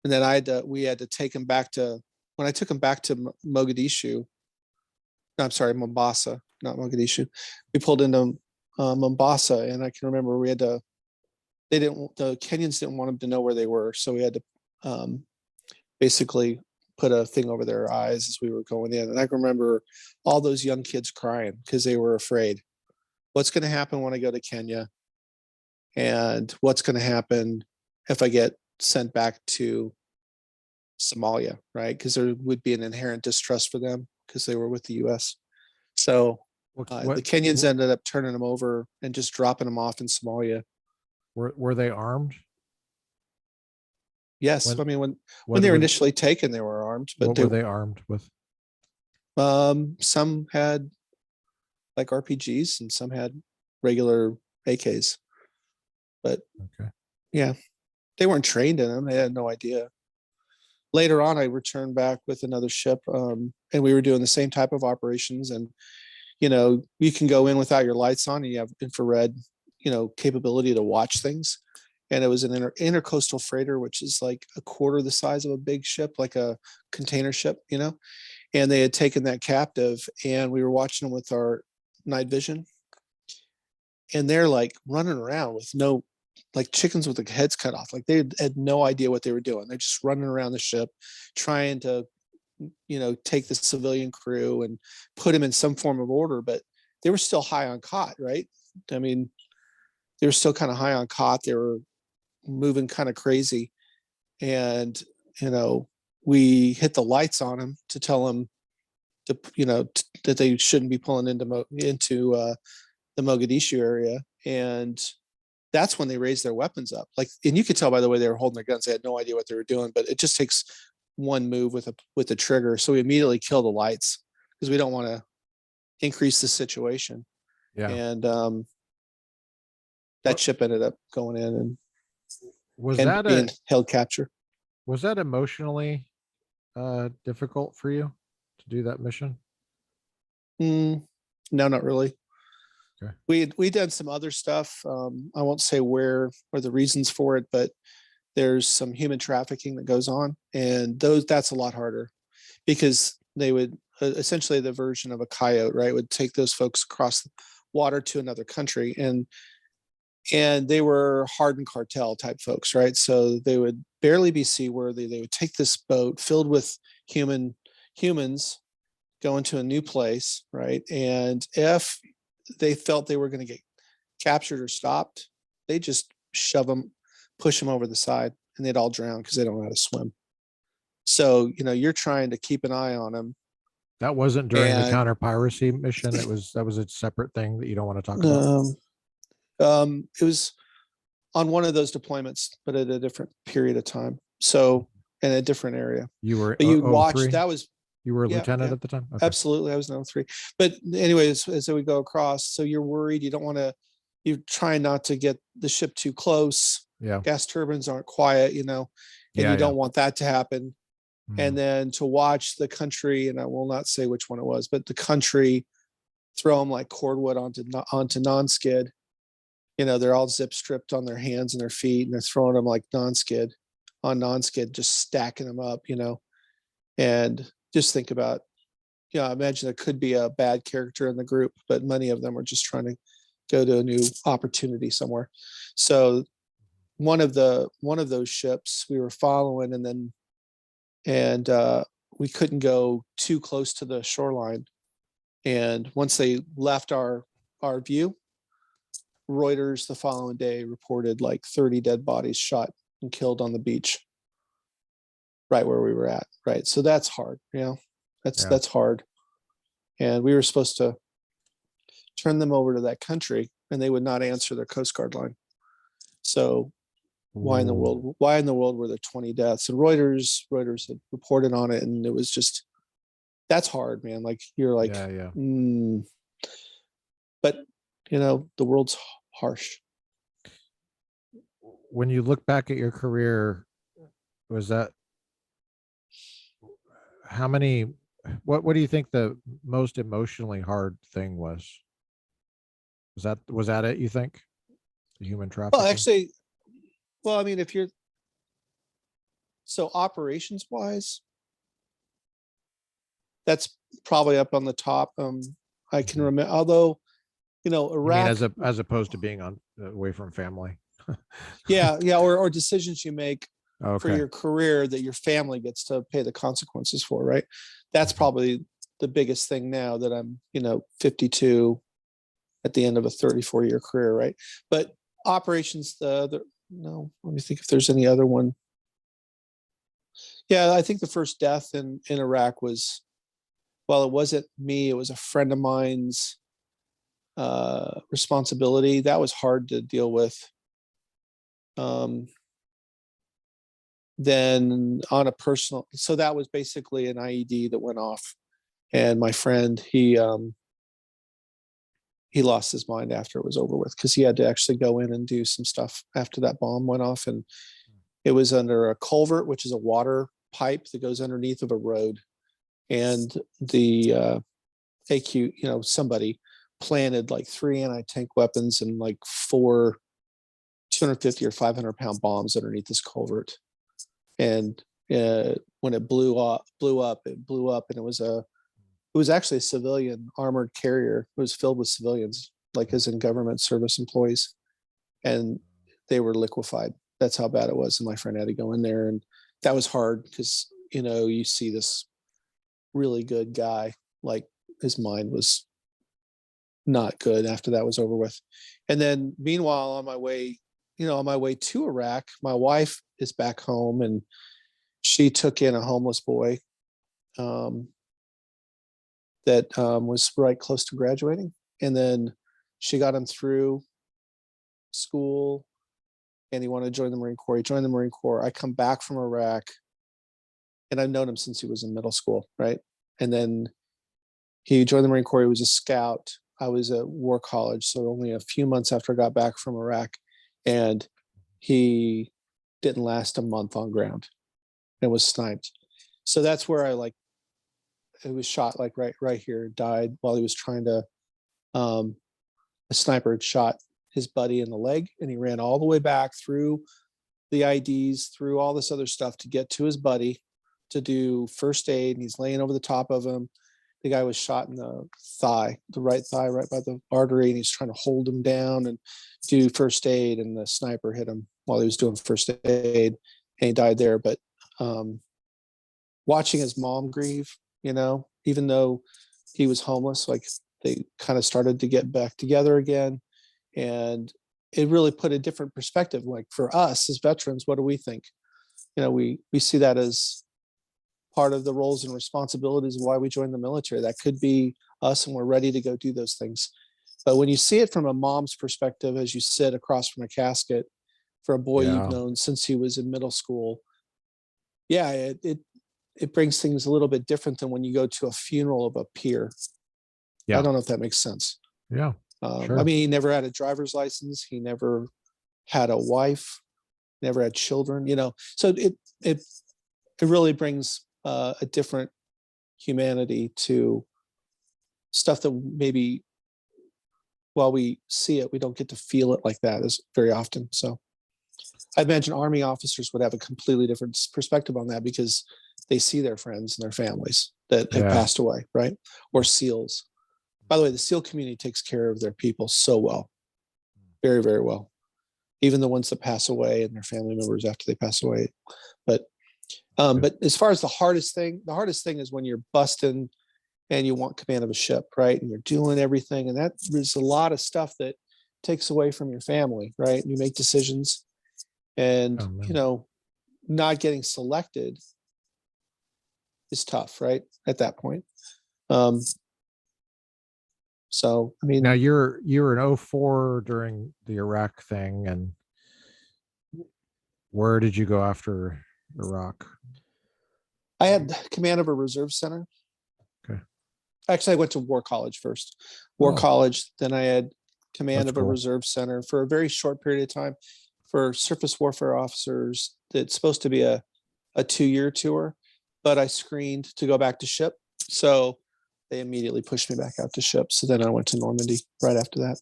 then we had to take them back to, when I took them back to Mogadishu, no, I'm sorry, Mombasa, not Mogadishu. We pulled into Mombasa, and I can remember the Kenyans didn't want them to know where they were. So we had to basically put a thing over their eyes as we were going in. And I can remember all those young kids crying because they were afraid. What's going to happen when I go to Kenya? And what's going to happen if I get sent back to Somalia, right? Because there would be an inherent distrust for them because they were with the US. So the Kenyans ended up turning them over and just dropping them off in Somalia. Were they armed? Yes. I mean, when they were initially taken, they were armed. But what were they armed with? Some had like RPGs and some had regular AKs. But yeah, they weren't trained in them. They had no idea. Later on, I returned back with another ship, and we were doing the same type of operations. And you can go in without your lights on, and you have infrared, capability to watch things. And it was an intercoastal freighter, which is like a quarter the size of a big ship, like a container ship, and they had taken that captive, and we were watching them with our night vision. And they're like running around with like chickens with their heads cut off. Like they had no idea what they were doing. They're just running around the ship, trying to, take the civilian crew and put them in some form of order, but they were still high on COT, right? I mean, they were still kind of high on COT. They were moving kind of crazy. And, we hit the lights on them to tell them to, that they shouldn't be pulling into the Mogadishu area. And that's when they raised their weapons up. Like, and you could tell by the way they were holding their guns, they had no idea what they were doing, but it just takes one move with the trigger. So we immediately kill the lights because we don't want to increase the situation. Yeah. And that ship ended up going in and being held capture. Was that emotionally difficult for you to do that mission? No, not really. Okay. We did some other stuff. I won't say where or the reasons for it, but there's some human trafficking that goes on, and that's a lot harder because they would essentially the version of a coyote, right? Would take those folks across the water to another country, and they were hardened cartel type folks, right? So they would barely be seaworthy. They would take this boat filled with humans, go into a new place, right? And if they felt they were going to get captured or stopped, they just shove them, push them over the side, and they'd all drown because they don't know how to swim. So, you're trying to keep an eye on them. That wasn't during the counter piracy mission. That was a separate thing that you don't want to talk about. It was on one of those deployments, but at a different period of time. So in a different area. You were but you watched, that was You were a Yeah, lieutenant yeah. at the time? Okay. Absolutely. I was number 3. But anyways, as we go across, so you're worried, you don't want to, you're trying not to get the ship too close. Yeah. Gas turbines aren't quiet, you know, and Yeah, you don't want that to happen. And Mhm. then to watch the country, and I will not say which one it was, but the country throw them like cordwood onto non-skid. You know, they're all zip stripped on their hands and their feet, and they're throwing them like non-skid on non-skid, just stacking them up, you know. And just think about, I imagine there could be a bad character in the group, but many of them are just trying to go to a new opportunity somewhere. So one of those ships we were following, and we couldn't go too close to the shoreline. And once they left our view, Reuters the following day reported like 30 dead bodies shot and killed on the beach, right where we were at. Right. So that's hard. That's hard. And we were supposed to turn them over to that country, and they would not answer their Coast Guard line. So why in the world were there 20 deaths? And Reuters had reported on it, and it was just, that's hard, man. Like you're like, Yeah. But the world's harsh. When you look back at your career, was that what do you think the most emotionally hard thing was? Was that it, you think? The human trafficking? Well, actually, I mean, if you're so operations wise, that's probably up on the top. I can remember, although, Iraq, you mean as opposed to being away from family. yeah, or decisions you make for Okay. your career that your family gets to pay the consequences for, right? That's probably the biggest thing now that I'm, 52 at the end of a 34-year career, right? But operations, no, let me think if there's any other one. Yeah, I think the first death in Iraq was, well, it wasn't me, it was a friend of mine's responsibility. That was hard to deal with. Then on a personal, so that was basically an IED that went off, and my friend, he lost his mind after it was over with, because he had to actually go in and do some stuff after that bomb went off. And it was under a culvert, which is a water pipe that goes underneath of a road. And the AQ, somebody planted like 3 anti-tank weapons and like 4 250 or 500 pound bombs underneath this culvert. And when it blew up, and it was actually a civilian armored carrier. It was filled with civilians, like as in government service employees, and they were liquefied. That's how bad it was. And my friend had to go in there, and that was hard because, you see this really good guy, like his mind was not good after that was over with. And then meanwhile, on my way to Iraq, my wife is back home, and she took in a homeless boy that was right close to graduating. And then she got him through school, and he wanted to join the Marine Corps. He joined the Marine Corps. I come back from Iraq, and I've known him since he was in middle school, right? And then he joined the Marine Corps. He was a scout. I was at War College, so only a few months after I got back from Iraq, and he didn't last a month on ground and was sniped. So that's where it was shot like right here, died while he was trying to, a sniper had shot his buddy in the leg, and he ran all the way back through the IDs, through all this other stuff to get to his buddy to do first aid. And he's laying over the top of him. The guy was shot in the thigh, the right thigh, right by the artery. And he's trying to hold him down and do first aid. And the sniper hit him while he was doing first aid, and he died there. But watching his mom grieve, even though he was homeless, like they kind of started to get back together again. And it really put a different perspective. Like for us as veterans, what do we think? We see that as part of the roles and responsibilities of why we joined the military. That could be us, and we're ready to go do those things. But when you see it from a mom's perspective, as you sit across from a casket for a boy you've known since he was in middle school, yeah, it brings things a little bit different than when you go to a funeral of a peer. Yeah. I don't know if that makes sense. Yeah. Sure. I mean, he never had a driver's license. He never had a wife, never had children, so it really brings a different humanity to stuff that maybe while we see it, we don't get to feel it like that as very often. So I imagine Army officers would have a completely different perspective on that because they see their friends and their families that have passed away, right? Or SEALs. By the way, the SEAL community takes care of their people so well, very, very well. Even the ones that pass away and their family members after they pass away. But as far as the hardest thing is when you're busting and you want command of a ship, right? And you're doing everything. And that there's a lot of stuff that takes away from your family, right? And you make decisions and, not getting selected is tough, right? At that point. So, I mean, now you were in 04 during the Iraq thing, and where did you go after Iraq? I had command of a reserve center. Okay. Actually, I went to War College first. College, then I had command of a reserve center for a very short period of time for surface warfare officers. It's supposed to be a 2-year tour, but I screened to go back to ship. So they immediately pushed me back out to ship. So then I went to Normandy right after that.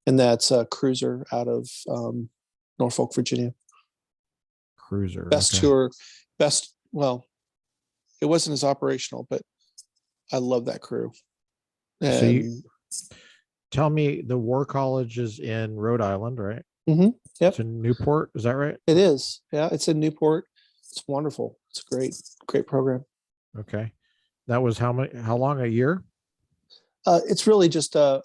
And that's a cruiser out of Norfolk, Virginia. Cruiser. Best tour, well, it wasn't as operational, but I love that crew. And so you tell me, the War College is in Rhode Island, right? Mm-hmm. Yep. It's in Newport. Is that right? It is. Yeah. It's in Newport. It's wonderful. It's a great program. Okay. That was how long a year? It's really just a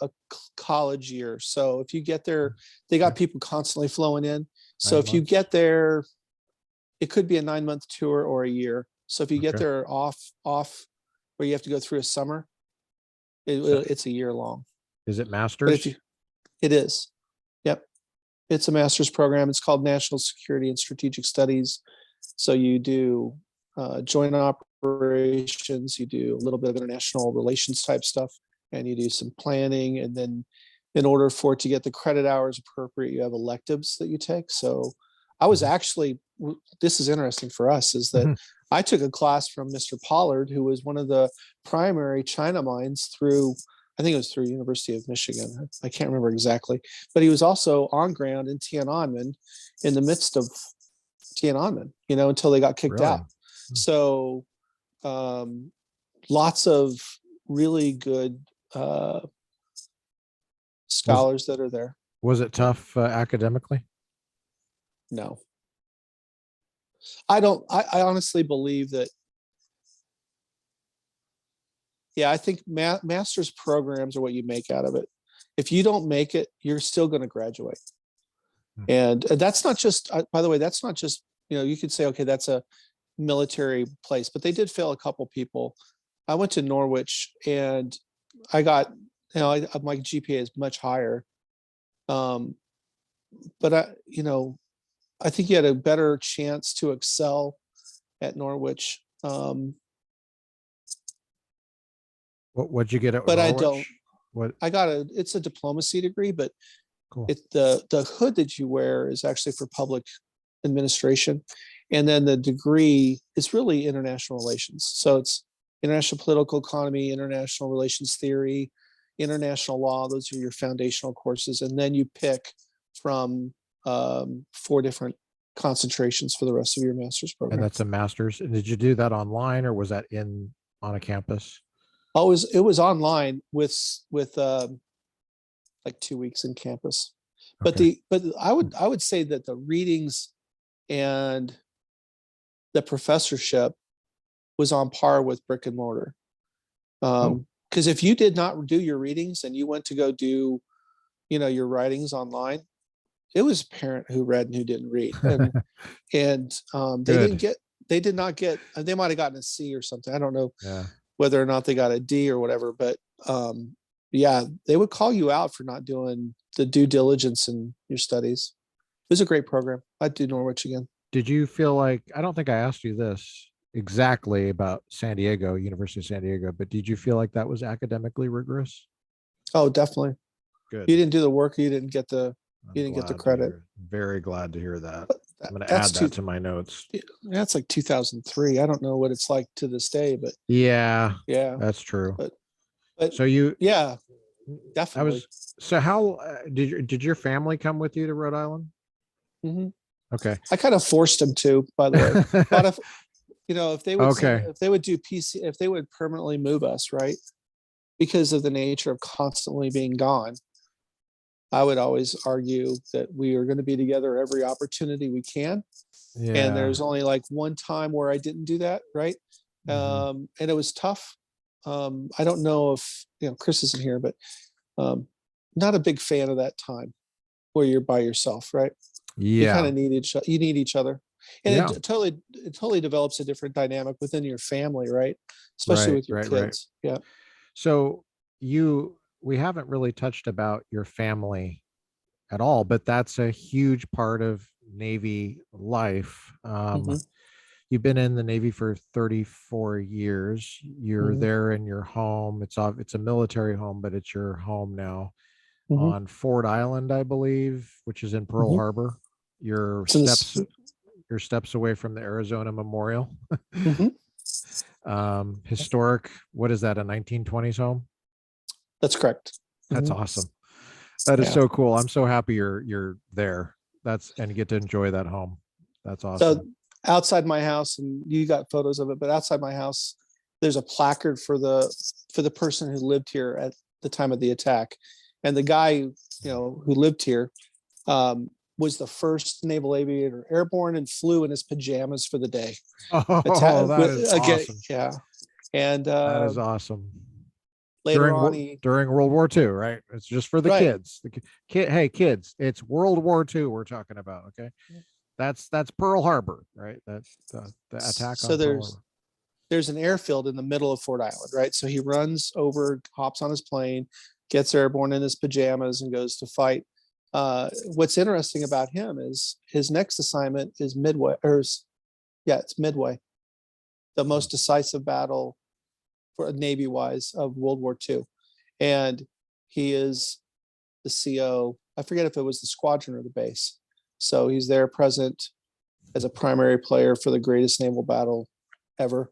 college year. So if you get there, they got people constantly flowing in. So if you get there, it could be a 9-month tour or a year. So if you get there off where you have to go through a summer, it's a year long. Is it master's? It is. Yep. It's a master's program. It's called National Security and Strategic Studies. So you do joint operations, you do a little bit of international relations type stuff, and you do some planning. And then in order for it to get the credit hours appropriate, you have electives that you take. So I was actually, this is interesting for us, is that I took a class from Mr. Pollard, who was one of the primary China minds through, I think it was through University of Michigan. I can't remember exactly, but he was also on ground in Tiananmen in the midst of Tiananmen, until they got kicked out. So lots of really good scholars that are there. Was it tough academically? No. I honestly believe that. Yeah, I think master's programs are what you make out of it. If you don't make it, you're still going to graduate. And that's not just, by the way, that's not just, you could say, okay, that's a military place, but they did fail a couple people. I went to Norwich and I got, my GPA is much higher. But I think you had a better chance to excel at Norwich. What'd you get at but Norwich? I don't. What? I got it's a diplomacy degree, but cool. The hood that you wear is actually for public administration. And then the degree is really international relations. So it's international political economy, international relations theory, international law. Those are your foundational courses. And then you pick from 4 different concentrations for the rest of your master's program. And that's a master's. And did you do that online or was that on a campus? Oh, it was online with like 2 weeks in campus. Okay. But I would say that the readings and the professorship was on par with brick and mortar. Because if you did not do your readings and you went to go do, your writings online, it was apparent who read and who didn't read. And they did not get, they might've gotten a C or something. I don't know whether or not they got a D or whatever, but they would call you out for not doing the due diligence in your studies. It was a great program. I'd do Norwich again. Did you feel like, I don't think I asked you this, exactly about San Diego, University of San Diego, but did you feel like that was academically rigorous? Oh, definitely. Good. You didn't do the work, I'm you didn't get the glad to credit. hear. Very glad to hear that. That, I'm going to that's add too that to my notes. that's like 2003. I don't know what it's like to this day, but Yeah, yeah, that's true. but So you, yeah, I definitely. was, so how did your family come with you to Rhode Island? Mhm. Okay. I kind of forced them to, by the way. But if if they would Okay. if they would do PC, if they would permanently move us, right? Because of the nature of constantly being gone, I would always argue that we are going to be together every opportunity we can. And Yeah. there's only like one time where I didn't do that, right? Mhm. And it was tough. I don't know if Chris isn't here, but not a big fan of that time where you're by yourself, right? You kind Yeah. of need you need each other, and Yeah. it totally develops a different dynamic within your family, right? Especially Right. with your Right. Right. kids. Yeah. So we haven't really touched about your family at all, but that's a huge part of Navy life. Hmm. You've been in the Navy for 34 years. You're Hmm. there in your home. It's a military home, but it's your home now Hmm. on Ford Island, I believe, which is in Pearl Hmm. Harbor. Your It's in this. steps away from the Arizona Memorial. Hmm. Historic. What is that? A 1920s home? That's correct. That's Hmm. awesome. That is Yeah. so cool. I'm so happy you're there. And you get to enjoy that home. That's So awesome. outside my house, and you got photos of it, but outside my house, there's a placard for the person who lived here at the time of the attack, and the guy who lived here was the first naval aviator airborne and flew in his pajamas for the day. Oh, that is Again, awesome. yeah. And That is awesome. later on, he During World War II, right? It's just for the right. kids. Hey kids, it's World War II we're talking about. Okay, that's Pearl Harbor, right? That the attack So on Pearl Harbor. there's an airfield in the middle of Fort Island, right? So he runs over, hops on his plane, gets airborne in his pajamas, and goes to fight. What's interesting about him is his next assignment is Midway, it's Midway, the most decisive battle for Navy wise of World War II, and he is the CO. I forget if it was the squadron or the base. So he's there present as a primary player for the greatest naval battle ever.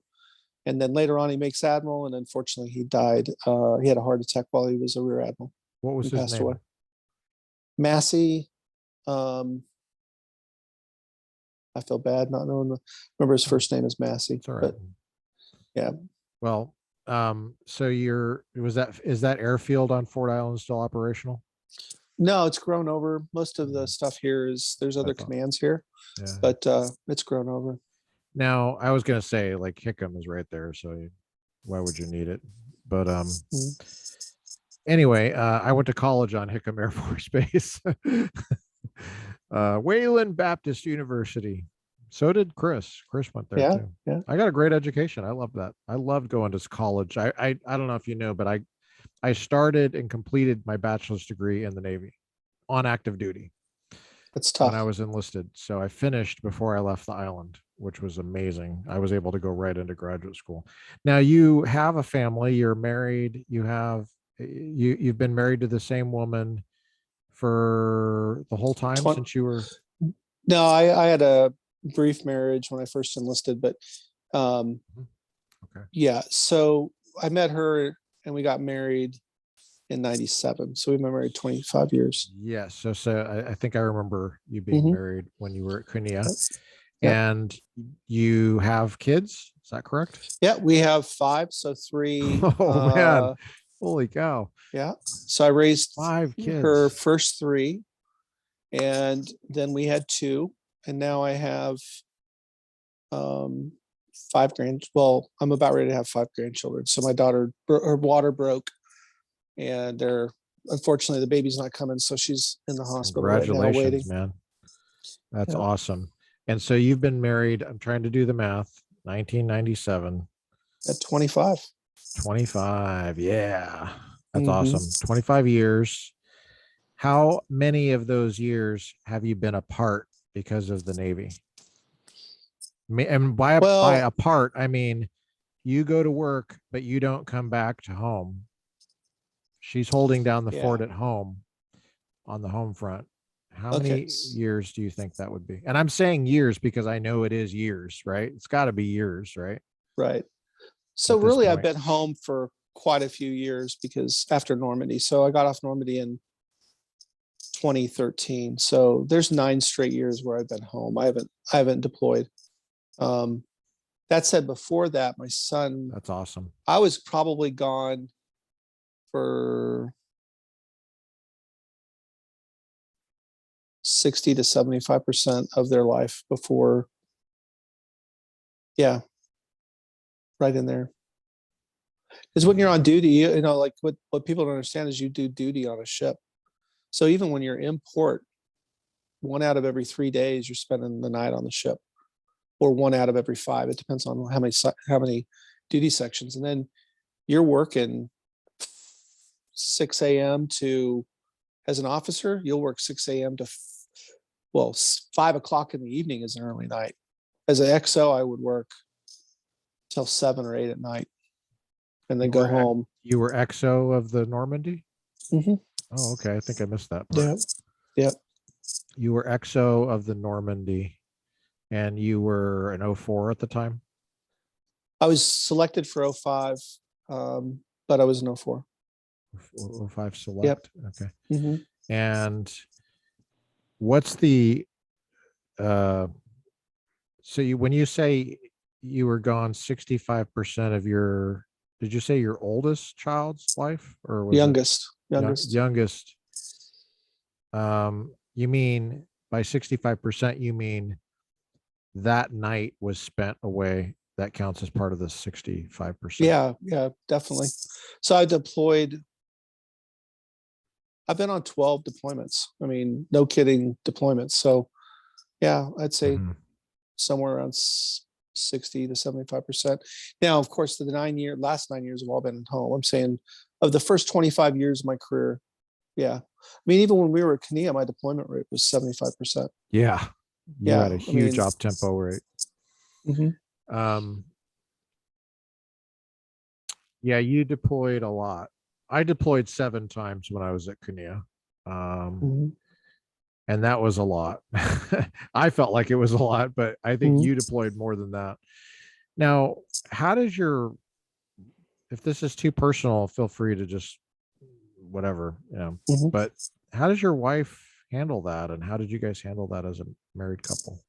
And then later on, he makes admiral, and unfortunately, he died. He had a heart attack while he was a rear admiral. What was He his passed away. name? Massey. I feel bad not knowing. Remember his first name is Massey. It's all right. But yeah. Well, so is that airfield on Fort Island still operational? No, it's grown over. Most of the stuff here there's other commands here, Yeah. but it's grown over. Now, I was gonna say like Hickam is right there, so why would you need it? But anyway, I went to college on Hickam Air Force Base, Wayland Baptist University. So did Chris. Chris went there Yeah, too. yeah. I got a great education. I love that. I loved going to college. I don't know if you know, but I started and completed my bachelor's degree in the Navy on active duty It's when I tough. was enlisted. So I finished before I left the island, which was amazing. I was able to go right into graduate school. Now you have a family, you're married, you've been married to the same woman for the whole time 20, since you were no, I had a brief marriage when I first enlisted, but okay. yeah. So I met her and we got married in 97. So we've been married 25 years. Yes. So I think I remember you being Mhm. married when you were at Korea. Yep. And you have kids, is that correct? Yeah, we have 5, so 3. Oh man, holy cow. Yeah. So I raised 5 her kids. first 3, and then we had 2, and now I have 5 well, I'm about ready to have 5 grandchildren. So my daughter, her water broke, and unfortunately the baby's not coming, so she's in the hospital right now waiting. Congratulations, man. That's Yeah. awesome. And so you've been married, I'm trying to do the math, 1997. At 25. 25. Yeah. That's Mhm. awesome. 25 years. How many of those years have you been apart because of the Navy? And by Well, apart, I mean, you go to work, but you don't come back to home. She's holding down the yeah. fort at home on the home front. How Okay. many years do you think that would be? And I'm saying years because I know it is years, right? It's got to be years, right? Right. So At this really, I've point. been home for quite a few years because after Normandy. So I got off Normandy in 2013. So there's 9 straight years where I've been home. I haven't deployed. Um, that said, before that, my son, That's awesome. I was probably gone for 60 to 75% of their life before. Yeah, right in there. Because when you're on duty, you know, like what people don't understand is you do duty on a ship. So even when you're in port, 1 out of every 3 days, you're spending the night on the ship, or 1 out of every 5. It depends on how many duty sections. And then you're working 6 a.m. to, as an officer, you'll work 6 a.m. to, 5 o'clock in the evening is an early night. As an XO, I would work till 7 or 8 at night and then go home. You were XO of the Normandy? Mhm. Oh, okay. I think I missed that part. Yeah. Yeah. You were XO of the Normandy and you were an 04 at the time? I was selected for 05, but I was an 04. 05 select. Yep. Okay. Mhm. And what's the so when you say you were gone 65% of your, did you say your oldest child's life or was Youngest. youngest? You mean by 65%, you mean that night was spent away, that counts as part of the 65%? Yeah, definitely. So I deployed. I've been on 12 deployments. I mean, no kidding, deployments. So yeah, I'd say Mhm. somewhere around 60 to 75%. Now, of course, the last 9 years have all been at home. I'm saying of the first 25 years of my career, yeah. I mean, even when we were at Kenya, my deployment rate was 75%. Yeah. You Yeah. had a I huge mean, op tempo rate. mhm, Um, yeah, you deployed a lot. I deployed 7 times when I was at Kenya. mhm, And that was a lot. I felt like it was a lot, but I think mhm, you deployed more than that. Now, how does your, if this is too personal, feel free to just whatever, mhm. but how does your wife handle that? And how did you guys handle that as a married couple?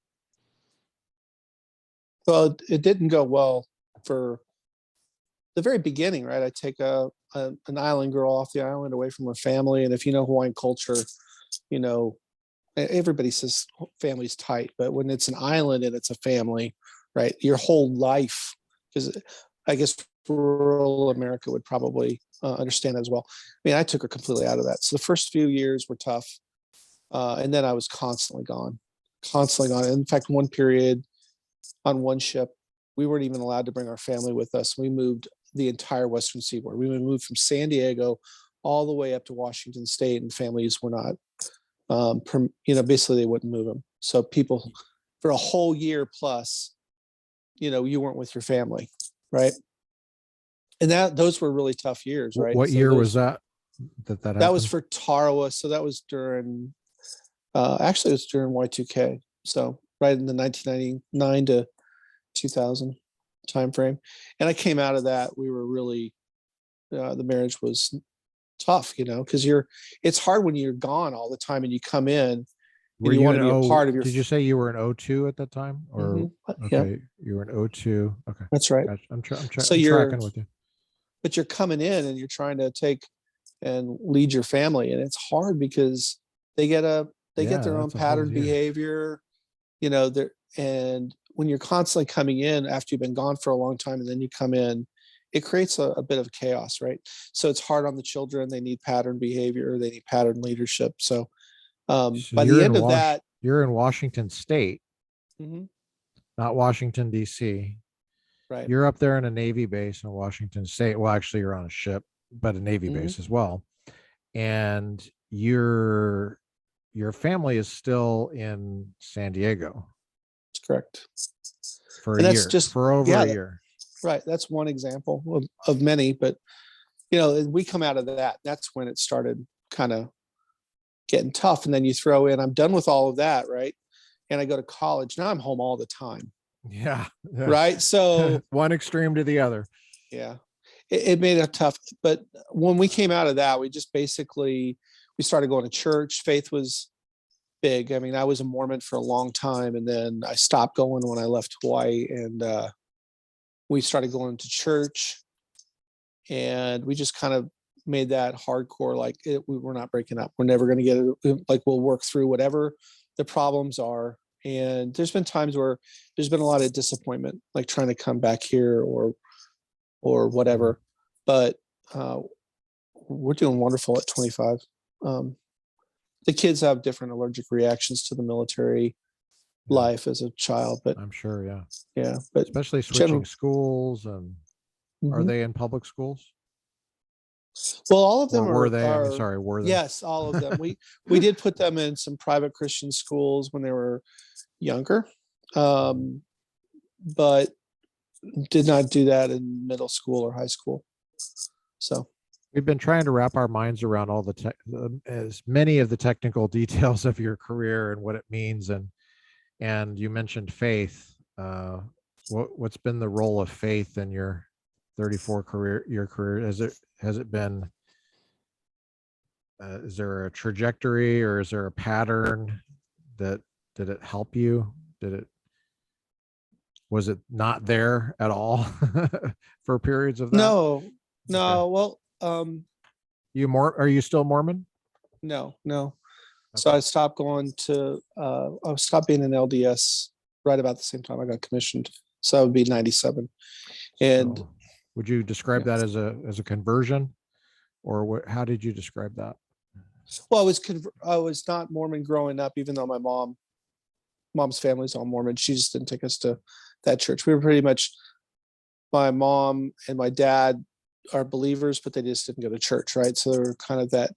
Well, it didn't go well for the very beginning, right? I take an island girl off the island away from her family. And if you know Hawaiian culture, you know, everybody says family's tight, but when it's an island and it's a family, right? Your whole life, because I guess rural America would probably understand that as well. I mean, I took her completely out of that. So the first few years were tough. And then I was constantly gone, constantly gone. In fact, one period on one ship, we weren't even allowed to bring our family with us. We moved the entire Western seaboard. We moved from San Diego all the way up to Washington State, and families were not basically they wouldn't move them. So people for a whole year plus, you weren't with your family, right? And those were really tough years, right? What So year was that that was happened? for Tarawa. So that was during, actually it was during Y2K. So right in the 1999 to 2000 timeframe. And I came out of that. We were really, the marriage was tough, because it's hard when you're gone all the time and you come in Were and you you want to an be a O? part of your. Did you say you were an O2 at that time? Or Yeah, okay, you were an O2. Okay, that's right. gotcha. So I'm tracking with you. but you're coming in and you're trying to take and lead your family, and it's hard because they get their own That's a whole pattern year. behavior, there. And when you're constantly coming in after you've been gone for a long time and then you come in, it creates a bit of chaos, right? So it's hard on the children. They need pattern behavior, they need pattern leadership. So So by the end of that. you're in Washington State, Mhm, not Washington, DC. right. You're up there in a Navy base in Washington State. Well, actually, you're on a ship, but a Navy Mhm, base as well. And your family is still in San Diego. that's correct. for a And that's year, just, for over yeah, a year. right. That's one example of many, but we come out of that. That's when it started kind of getting tough. And then you throw in, I'm done with all of that, right? And I go to college. Now I'm home all the time. Yeah. Right. So one extreme to the other. yeah, it made it tough. But when we came out of that, we just we started going to church. Faith was big. I mean, I was a Mormon for a long time, and then I stopped going when I left Hawaii, and we started going to church, and we just kind of made that hardcore, like we're not breaking up. We're never going to get it. Like, we'll work through whatever the problems are. And there's been times where there's been a lot of disappointment, like trying to come back here or whatever. But we're doing wonderful at 25. The kids have different allergic reactions to the military life as a child, but I'm sure, yeah, but especially switching schools. And are they in public schools? Well, all of them were they? are, Were they? yes, all of them. We did put them in some private Christian schools when they were younger, but did not do that in middle school or high school. So we've been trying to wrap our minds around all as many of the technical details of your career and what it means. And you mentioned faith. What's been the role of faith in your 34 year career? Has it been, is there a trajectory, or is there a pattern did it help you? Was it not there at all for periods of that? no. Okay. Well, are you still Mormon? no. Okay. So I stopped I stopped being an LDS right about the same time I got commissioned. So that would be 97. And so would you describe that as a conversion, or how did you describe that? well, I was not Mormon growing up, even though my mom's family's all Mormon. She just didn't take us to that church. We were pretty much, my mom and my dad are believers, but they just didn't go to church, right? So they're kind of that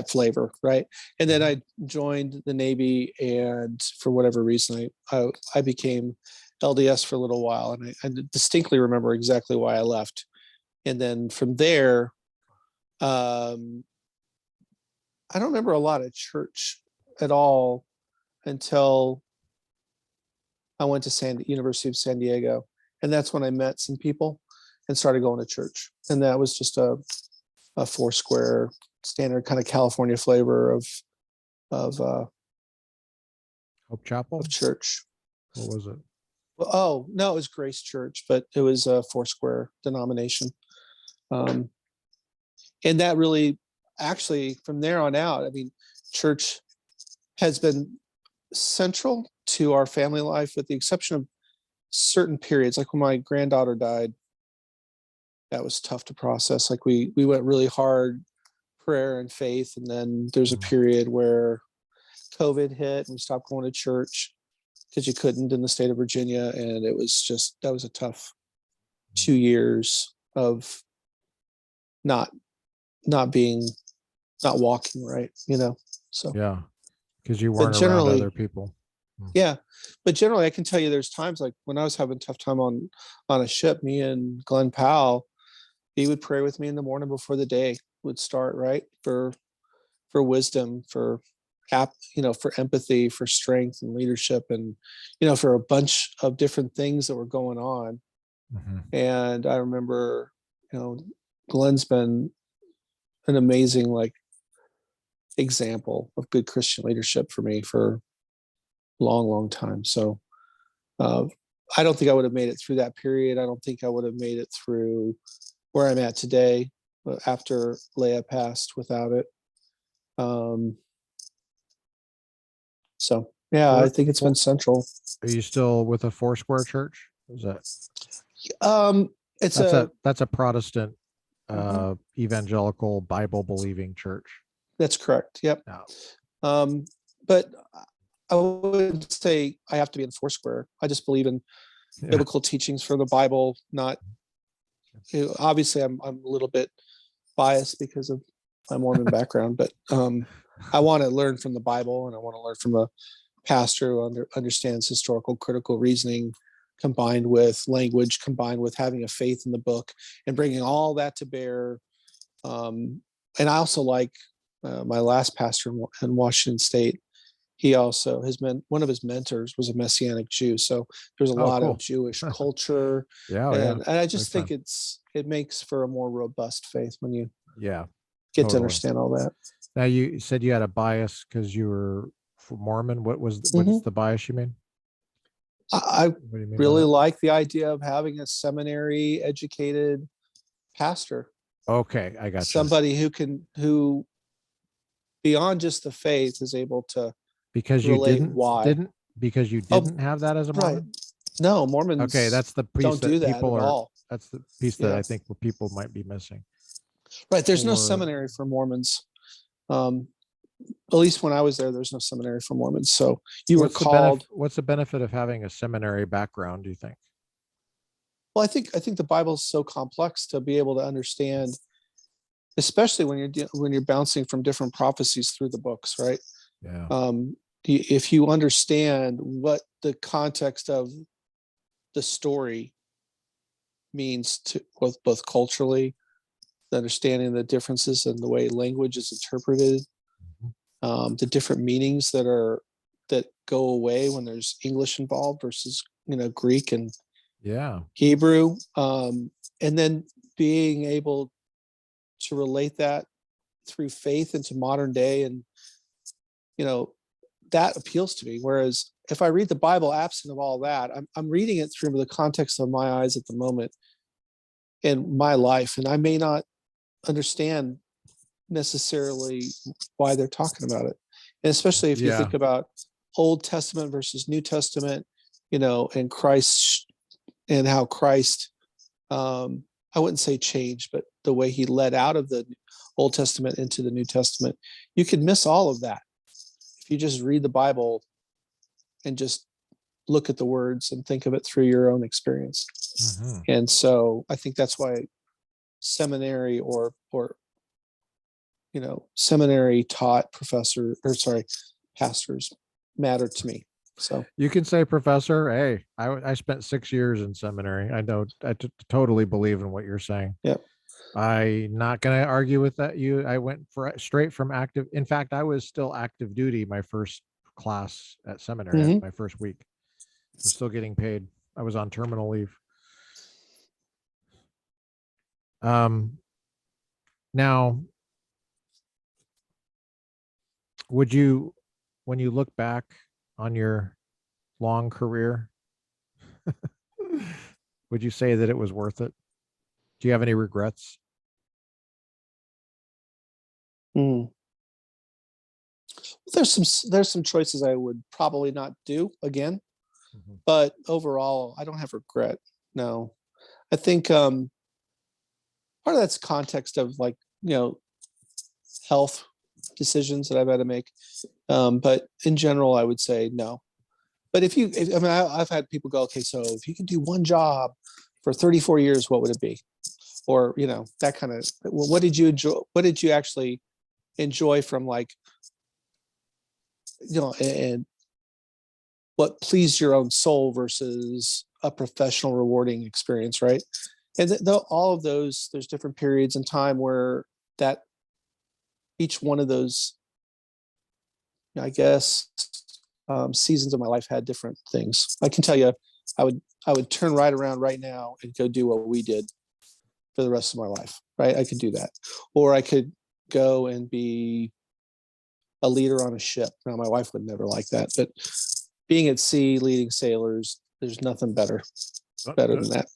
flavor, right? And then I joined the Navy, and for whatever reason, I became LDS for a little while, and I distinctly remember exactly why I left. And then from there, I don't remember a lot of church at all until I went to University of San Diego, and that's when I met some people and started going to church. And that was just a Foursquare standard kind of California flavor of Hope Chapel of church. What was it? Well, oh no, it was Grace Church, but it was a Foursquare denomination. And that really, actually, from there on out, I mean, church has been central to our family life, with the exception of certain periods. Like when my granddaughter died, that was tough to process. Like we went really hard, prayer and faith, and then there's a period where COVID hit and we stopped going to church because you couldn't in the state of Virginia, and it was just, that was a tough 2 years of not walking right, so Yeah, because you weren't around generally, other people. yeah, but generally I can tell you there's times like when I was having a tough time on a ship, me and Glenn Powell, he would pray with me in the morning before the day would start, right? For wisdom, for for empathy, for strength and leadership, and for a bunch of different things that were going on. And I remember, Glenn's been an amazing example of good Christian leadership for me for a long time. So I don't think I would have made it through that period. I don't think I would have made it through where I'm at today after Leia passed without it. So yeah, I think it's been central. Are you still with a Foursquare church? Is that? That's a Protestant evangelical Bible believing church. That's correct. Yep. Yeah. But I would say I have to be in Foursquare. I just believe in biblical teachings from the Bible. Not obviously, I'm a little bit biased because of my Mormon background, but I want to learn from the Bible, and I want to learn from pastor who understands historical critical reasoning combined with language, combined with having a faith in the book and bringing all that to bear. And I also like my last pastor in Washington State. He also, one of his mentors was a Messianic Jew. So there's a lot of Jewish culture. And I just think it makes for a more robust faith when you get to understand all that. Now, you said you had a bias because you were Mormon. What's the bias you mean? I really like the idea of having a seminary educated pastor. Okay, I got you. Somebody who beyond just the faith is able to because you didn't have that as a Mormon. Right. No, Mormons. Okay, that's the piece don't do that at all. That's the piece that I think people might be missing. Right. There's no seminary for Mormons. At least when I was there's no seminary for Mormons. So what's the benefit of having a seminary background, do you think? Well, I think the Bible is so complex to be able to understand, especially when you're bouncing from different prophecies through the books, right? Yeah. If you understand what the context of the story means to both culturally, the understanding the differences in the way language is interpreted, the different meanings that go away when there's English involved versus Greek and Hebrew, and then being able to relate that through faith into modern day, and that appeals to me. Whereas if I read the Bible absent of all that, I'm reading it through the context of my eyes at the moment in my life, and I may not understand necessarily why they're talking about it. And especially if you think about Old Testament versus New Testament, and Christ, and how Christ, I wouldn't say changed, but the way he led out of the Old Testament into the New Testament, you could miss all of that if you just read the Bible and just look at the words and think of it through your own experience. And so I think that's why seminary or seminary taught pastors matter to me. So you can say professor. Hey, I spent 6 years in seminary. I know. I totally believe in what you're saying. Yep. I'm not going to argue with that. I went straight from active. In fact, I was still active duty my first class at seminary, my first week. I was still getting paid. I was on terminal leave. Now, would you, when you look back on your long career, would you say that it was worth it? Do you have any regrets? There's some choices I would probably not do again, but overall, I don't have regret. No, I think part of that's context of health decisions that I've had to make. But in general, I would say no. But I've had people go, okay, so if you could do one job for 34 years, what would it be? Or, that kind of, what did you enjoy? What did you actually enjoy from and what pleased your own soul versus a professional rewarding experience, right? And all of those, there's different periods in time where that each one of those, I guess, seasons of my life had different things. I can tell you, I would turn right around right now and go do what we did for the rest of my life, right? I could do that. Or I could go and be a leader on a ship. Now, my wife would never like that, but being at sea, leading sailors, there's nothing better than that.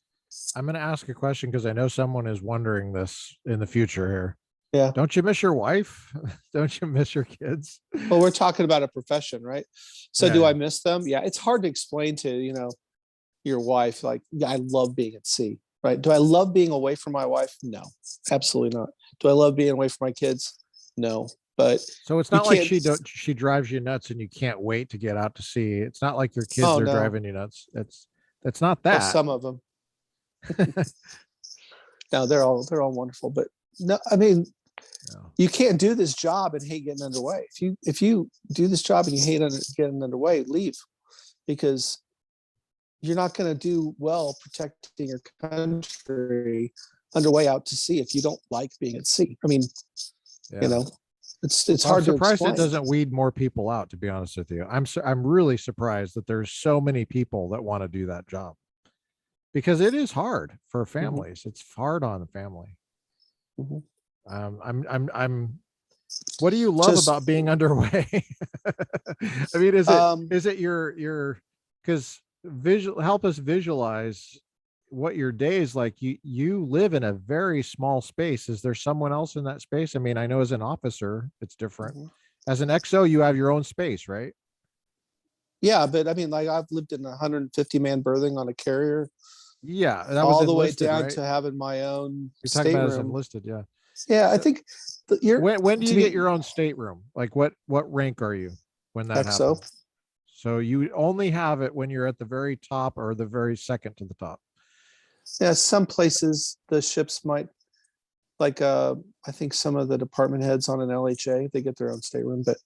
I'm going to ask a question because I know someone is wondering this in the future here. Yeah. Don't you miss your wife? Don't you miss your kids? Well, we're talking about a profession, right? So do I miss them? Yeah. It's hard to explain to, your wife, I love being at sea, right? Do I love being away from my wife? No, absolutely not. Do I love being away from my kids? No. But so it's not like she drives you nuts and you can't wait to get out to sea. It's not like your kids are driving you nuts. That's not that. Well, some of them. No, they're all wonderful, but no, I mean, you can't do this job and hate getting underway. If you do this job and you hate getting underway, leave, because you're not going to do well protecting your country underway out to sea if you don't like being at sea. I mean, you know, it's hard to I'm surprised explain. it doesn't weed more people out, to be honest with you. I'm really surprised that there's so many people that want to do that job, because it is hard for families. It's hard on the family. What do you love about being underway? I mean, is it your, because help us visualize what your day is like. You live in a very small space. Is there someone else in that space? I mean, I know as an officer, it's different. As an XO, you have your own space, right? Yeah, but I mean, like, I've lived in 150 man berthing on a carrier. Yeah, that was all the enlisted, way down right? to having my own You're talking about as stateroom. enlisted, yeah. Yeah, I think when do you get your own stateroom? Like what rank are you when that XO. happens? So you only have it when you're at the very top or the very second to the top. Yeah, some places the ships might, like, I think some of the department heads on an LHA, they get their own stateroom, but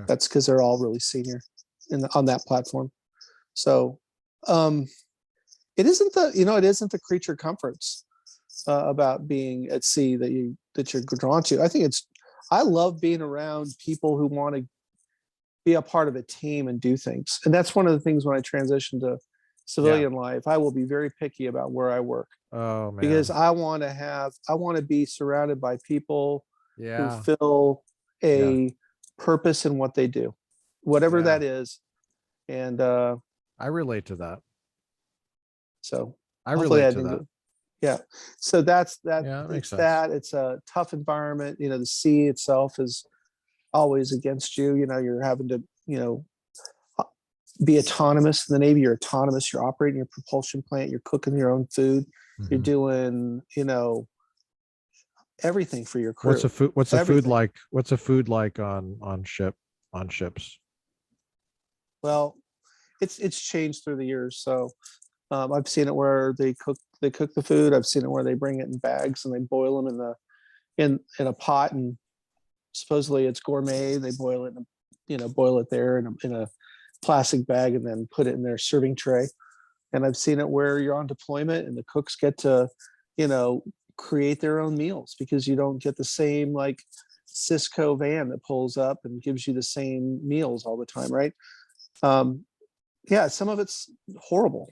that's because they're all really senior on that platform. So it isn't the creature comforts about being at sea that you're drawn to. I love being around people who want to be a part of a team and do things. And that's one of the things when I transition to civilian life, I will be very picky about where I work. Oh man. Because I want to be surrounded by people who feel a purpose in what they do, whatever that is. And I relate to that. So I relate to that. Yeah. So that's that. Yeah, that makes sense. It's a tough environment. You know, the sea itself is always against you. You know, you're having to, be autonomous. In the Navy, you're autonomous. You're operating your propulsion plant. You're cooking your own food. You're doing, everything for your crew. What's the food like? What's the food like on ships? Well, it's changed through the years. So I've seen it where they cook the food. I've seen it where they bring it in bags and they boil them in a pot, and supposedly it's gourmet. They boil it, boil it there in a plastic bag and then put it in their serving tray. And I've seen it where you're on deployment and the cooks get to, create their own meals, because you don't get the same like Cisco van that pulls up and gives you the same meals all the time, right? Some of it's horrible,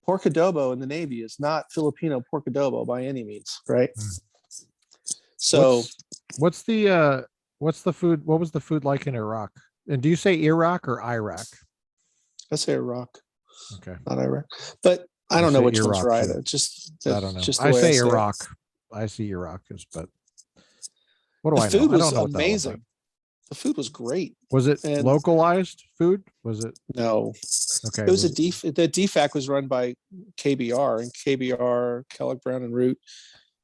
Pork adobo in the Navy is not Filipino pork adobo by any means, right? So what's the food? What was the food like in Iraq? And do you say Iraq or Iraq? I say Iraq. Okay. Not Iraq. But I don't know which one's right. I don't know. Just I say Iraq. I see Iraq, but what do I know? The food was amazing. The food was great. Was it localized food? Was it? No. Okay. It was the DFAC was run by KBR, and KBR, Kellogg Brown and Root.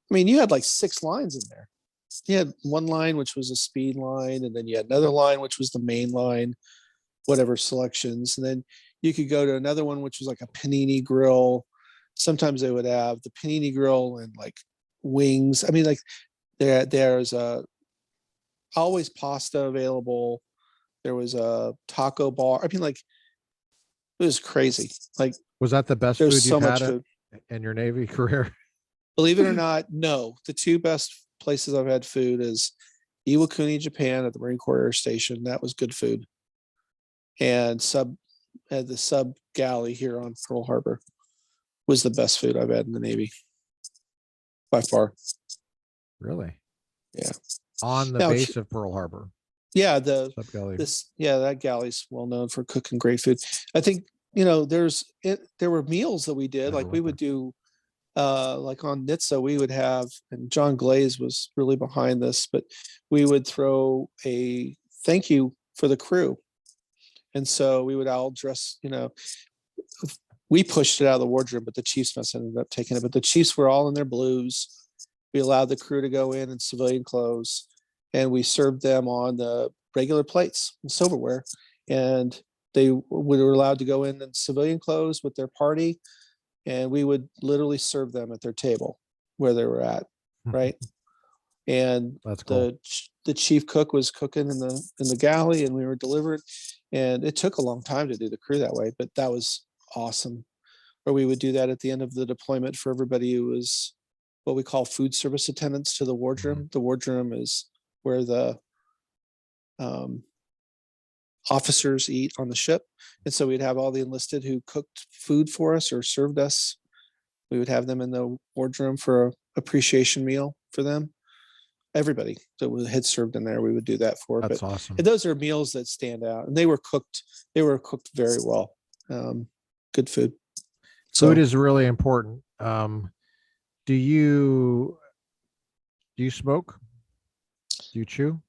I mean, you had like 6 lines in there. You had one line, which was a speed line, and then you had another line, which was the main line, whatever selections. And then you could go to another one, which was like a panini grill. Sometimes they would have the panini grill and like wings. I mean, like there's always pasta available. There was a taco bar. I mean, like, it was crazy. Like, was that the best food you've had in your Navy career? Believe it or not, no. The 2 best places I've had food is Iwakuni, Japan, at the Marine Corps Air Station. That was good food. And at the sub galley here on Pearl Harbor was the best food I've had in the Navy by far. Really? Yeah. On the base of Pearl Harbor. Yeah, that galley's well known for cooking great food. I think, there were meals that we did, like we would do like on NHTSA, we would have, and John Glaze was really behind this, but we would throw a thank you for the crew. And so we would all dress, we pushed it out of the wardroom, but the chiefs must have ended up taking it. But the chiefs were all in their blues. We allowed the crew to go in civilian clothes, and we served them on the regular plates and silverware. And they were allowed to go in civilian clothes with their party, and we would literally serve them at their table where they were at, right? And That's cool. the chief cook was cooking in the galley, and we were delivering. And it took a long time to do the crew that way, but that was awesome. Or we would do that at the end of the deployment for everybody who was what we call food service attendants to the wardroom. The wardroom is where the officers eat on the ship. And so we'd have all the enlisted who cooked food for us or served us. We would have them in the wardroom for a appreciation meal for them. Everybody that had served in there, we would do that for. That's but awesome. and those are meals that stand out, and they were cooked very well. Good food. So Food is really important. Do you smoke? Do you chew?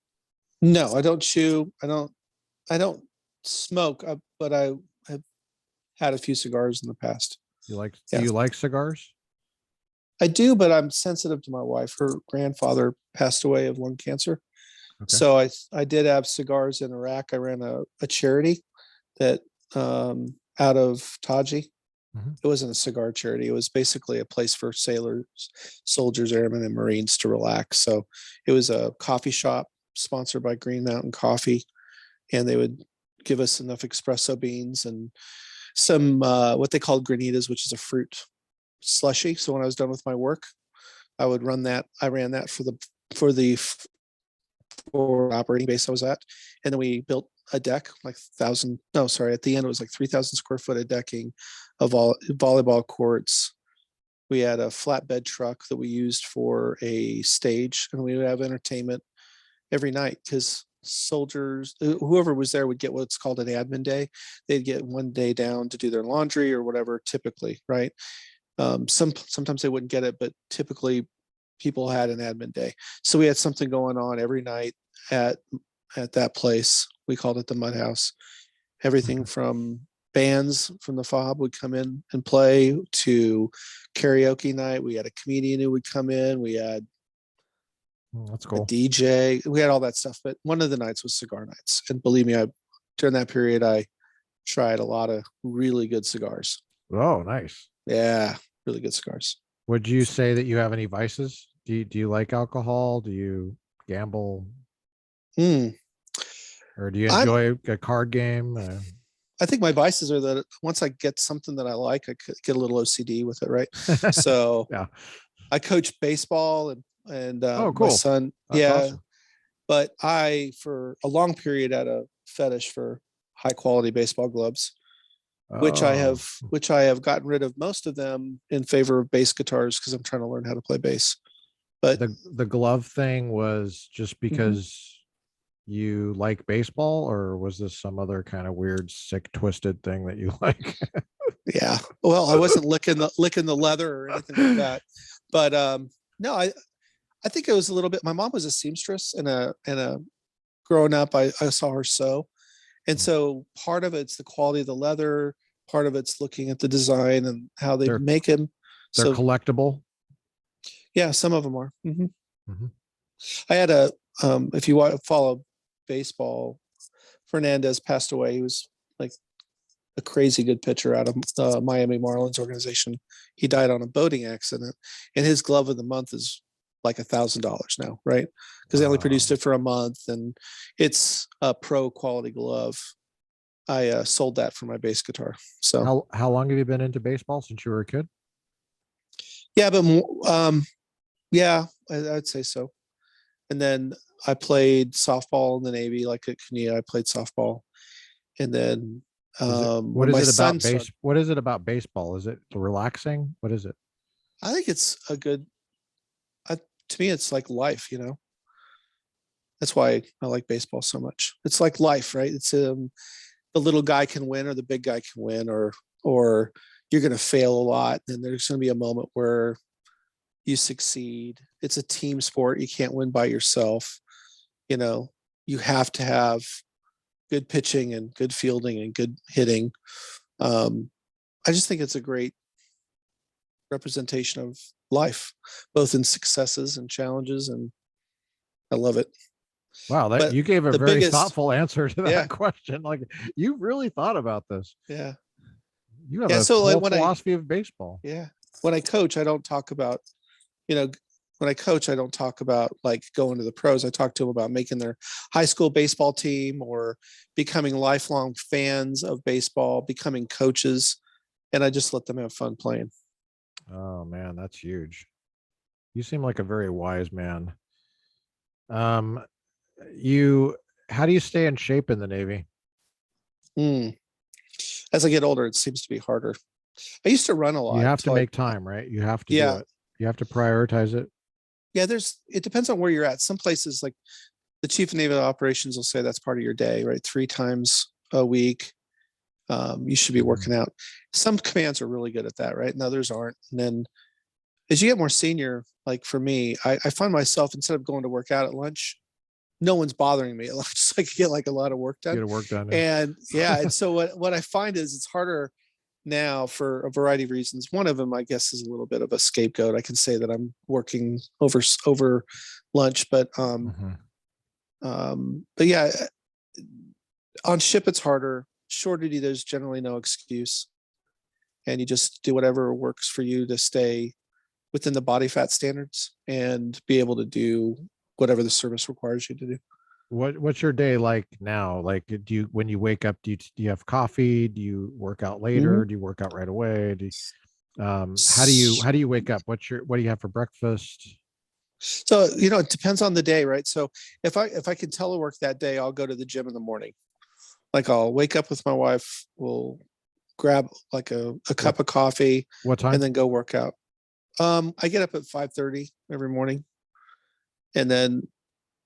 no, I don't chew. I don't smoke, but I have had a few cigars in the past. Do Yeah. you like cigars? I do, but I'm sensitive to my wife. Her grandfather passed away of lung cancer. Okay. So I did have cigars in Iraq. I ran a charity that out of Taji. It wasn't a cigar charity. It was basically a place for sailors, soldiers, airmen, and Marines to relax. So it was a coffee shop sponsored by Green Mountain Coffee, and they would give us enough espresso beans and some what they called granitas, which is a fruit slushy. So when I was done with my work, I would run that. I ran that for the operating base I was at, and then we built a deck like at the end it was like 3,000 square foot of decking of all volleyball courts. We had a flatbed truck that we used for a stage, and we would have entertainment every night because soldiers, whoever was there, would get what's called an admin day. They'd get one day down to do their laundry or whatever, typically, right? Sometimes they wouldn't get it, but typically people had an admin day. So we had something going on every night at that place. We called it the Mud House. Everything from bands from the FOB would come in and play to karaoke night. We had a comedian who would come in. We had That's a cool. DJ. We had all that stuff. But one of the nights was cigar nights. And believe me, during that period, I tried a lot of really good cigars. Oh, nice. Yeah, really good cigars. Would you say that you have any vices? Do you like alcohol? Do you gamble? Or do you enjoy a card game? I think my vices are that once I get something that I like, I get a little OCD with it, right? So yeah. I coach baseball and cool. My son, That's awesome. But I, for a long period, had a fetish for high quality baseball gloves, which I have gotten rid of most of them in favor of bass guitars because I'm trying to learn how to play bass. But the glove thing was just because you like baseball, or was this some other kind of weird, sick, twisted thing that you like? Yeah. Well, I wasn't licking the leather or anything like that. But no, I think it was a little bit. My mom was a seamstress and growing up, I saw her sew. And so part of it's the quality of the leather, part of it's looking at the design and how they make them. They're collectible. Yeah, some of them are. I had if you want to follow baseball, Fernandez passed away. He was like a crazy good pitcher out of Miami Marlins organization. He died on a boating accident, and his glove of the month is like $1,000 now, right? Because they only produced it for a month, and it's a pro quality glove. I sold that for my bass guitar. So how long have you been into baseball? Since you were a kid? Yeah, but yeah, I'd say so. And then I played softball in the Navy, like at Kinea. I played softball, and then what is it about baseball? Is it relaxing? What is it? I think it's a good. To me, it's like life. You know, that's why I like baseball so much. It's like life, right? It's the little guy can win, or the big guy can win, or you're going to fail a lot, and there's going to be a moment where you succeed. It's a team sport. You can't win by yourself. You know, you have to have good pitching and good fielding and good hitting. I just think it's a great representation of life, both in successes and challenges, and I love it. Wow, you gave a very thoughtful answer to that question. Like, you really thought about this. Yeah. You have a whole philosophy of baseball. Yeah. When I coach, I don't talk about, when I coach, I don't talk about like going to the pros. I talk to them about making their high school baseball team or becoming lifelong fans of baseball, becoming coaches. And I just let them have fun playing. Oh man, that's huge. You seem like a very wise man. You, how do you stay in shape in the Navy? As I get older, it seems to be harder. I used to run a lot. You have to make time, right? You have to do Yeah. it. You have to prioritize it. Yeah, it depends on where you're at. Some places like the chief of naval operations will say that's part of your day, right? 3 times a week. You should be working out. Some commands are really good at that, right? And others aren't. And then as you get more senior, like for me, I find myself, instead of going to work out at lunch, no one's bothering me at lunch. So I can get like a lot of work done. Get work done. And yeah, and so what I find is it's harder now for a variety of reasons. One of them, I guess, is a little bit of a scapegoat. I can say that I'm working over lunch, but yeah, on ship it's harder. Shore duty, there's generally no excuse, and you just do whatever works for you to stay within the body fat standards and be able to do whatever the service requires you to do. What's your day like now? Like, do you, when you wake up, do you have coffee? Do you work out later? Do you work out right away? How do you wake up? What do you have for breakfast? So, it depends on the day, right? So if I can telework that day, I'll go to the gym in the morning. Like I'll wake up with my wife, we'll grab like a cup of coffee. What time? And then go work out. I get up at 5:30 every morning, and then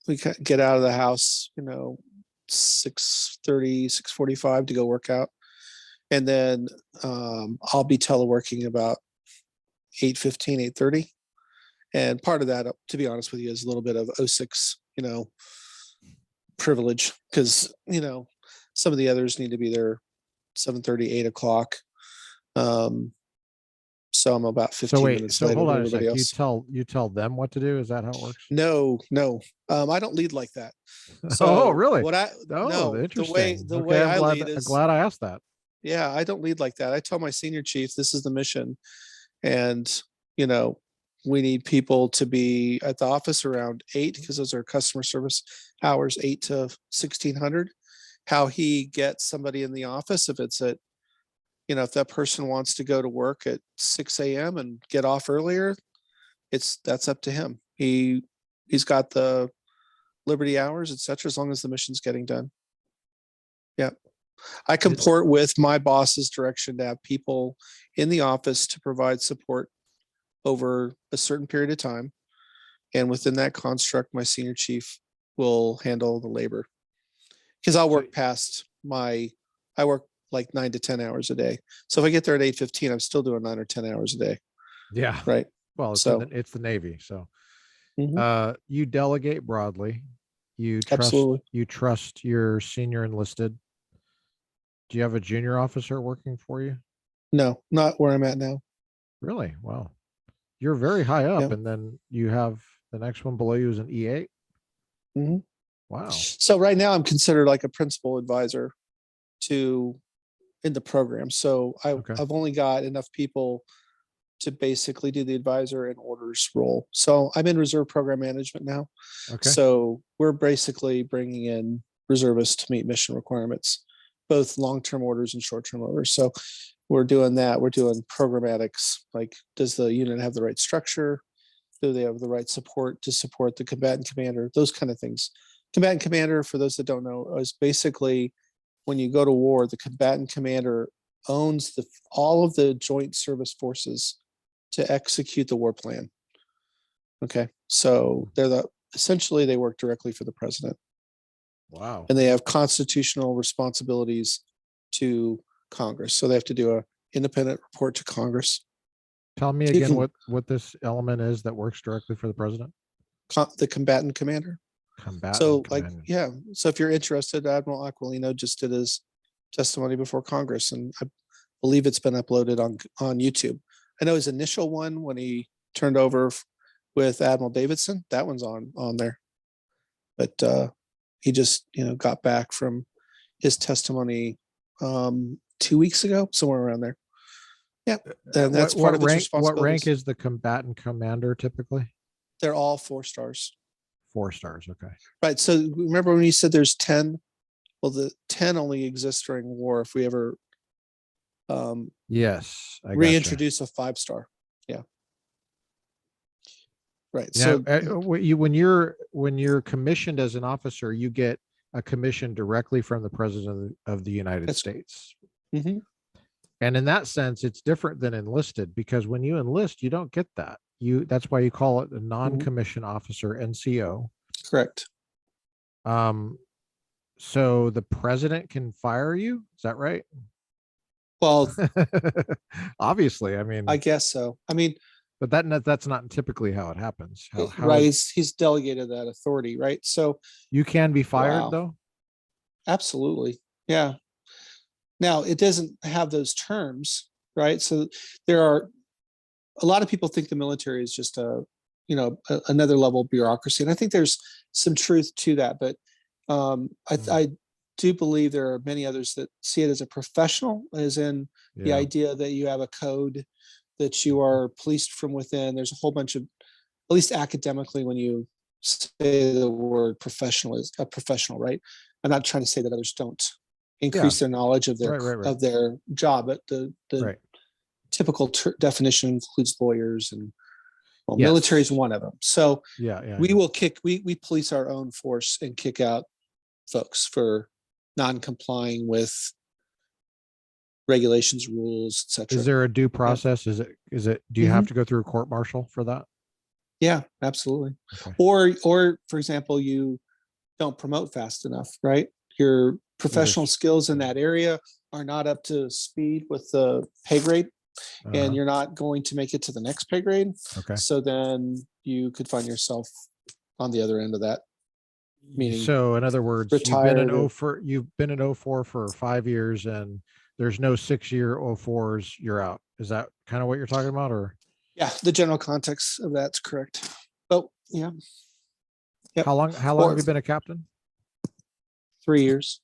we get out of the house, 6:30, 6:45 to go work out. And then I'll be teleworking about 8:15, 8:30. And part of that, to be honest with you, is a little bit of 06, privilege, because, some of the others need to be there 7:30, 8 o'clock. So I'm about 15 minutes so later hold than on a everybody sec. else. You tell them what to do? Is that how it works? No. I don't lead like that. So oh, really? No, interesting. the way I lead is, I'm glad I asked that. Yeah, I don't lead like that. I tell my senior chief, this is the mission. And, we need people to be at the office around 8, because those are customer service hours, 8 to 1600. How he gets somebody in the office, if it's at, if that person wants to go to work at 6 a.m. and get off earlier, that's up to him. He's got the liberty hours, etc., as long as the mission's getting done. Yeah. I comport with my boss's direction to have people in the office to provide support over a certain period of time. And within that construct, my senior chief will handle the labor. Because I'll work I work like 9 to 10 hours a day. So if I get there at 8:15, I'm still doing 9 or 10 hours a day. Yeah. Right. Well, it's the Navy. So you delegate broadly. Absolutely. You trust your senior enlisted. Do you have a junior officer working for you? No, not where I'm at now. Really? Wow. You're very high up, and then you have the next one below you is an E8. Wow. So right now I'm considered like a principal advisor in the program. So I've only got enough people to basically do the advisor and orders role. So I'm in reserve program management now. Okay. So we're basically bringing in reservists to meet mission requirements, both long-term orders and short-term orders. So we're doing that. We're doing programmatics. Like, does the unit have the right structure? Do they have the right support to support the combatant commander? Those kind of things. Combatant commander, for those that don't know, is basically when you go to war, the combatant commander owns all of the joint service forces to execute the war plan. Okay. So essentially they work directly for the president. Wow. And they have constitutional responsibilities to Congress. So they have to do an independent report to Congress. Tell me again what this element is that works directly for the president. The combatant commander. So if you're interested, Admiral Aquilino just did his testimony before Congress, and I believe it's been uploaded on YouTube. I know his initial one when he turned over with Admiral Davidson, that one's on there. But he just got back from his testimony 2 weeks ago, somewhere around there. Yeah, and that's part of his responsibilities. What rank is the combatant commander typically? They're all 4 stars. 4 stars. Okay. Right. So remember when you said there's 10? Well, the 10 only exists during war. If we ever Yes. I gotcha. reintroduce a 5-star. Yeah. Right. Now, So when you're commissioned as an officer, you get a commission directly from the President of the United States. Mm-hmm. And in that sense, it's different than enlisted, because when you enlist, you don't get that. That's why you call it a non-commissioned officer, NCO. Correct. So the president can fire you. Is that right? Well, obviously, I mean, I guess so. I mean, but that's not typically how it happens. How right. He's delegated that authority, right? So you can be fired wow. though. Absolutely. Yeah. Now it doesn't have those terms, right? So there are a lot of people think the military is just another level of bureaucracy. And I think there's some truth to that, but I do believe there are many others that see it as a professional, as in the idea that you have a code, that you are policed from within. There's a whole bunch of, at least academically, when you say the word professional, is a professional, right? I'm not trying to say that others don't increase their knowledge of their of their job, but the typical definition includes lawyers, and military is one of them. So we police our own force and kick out folks for non-complying with regulations, rules, etc. Is there a due process? Is it do you have to go through a court martial for that? Yeah, absolutely. Okay. Or for example, you don't promote fast enough, right? Your professional skills in that area are not up to speed with the pay grade, and you're not going to make it to the next pay grade. Okay. So then you could find yourself on the other end of that. Meaning, so in other words, you've been in 04 for 5 years, and there's no 6-year 04s, you're out. Is that kind of what you're talking about? Or yeah, the general context of that's correct. But yeah. Yep. How long have you been a captain? 3 years.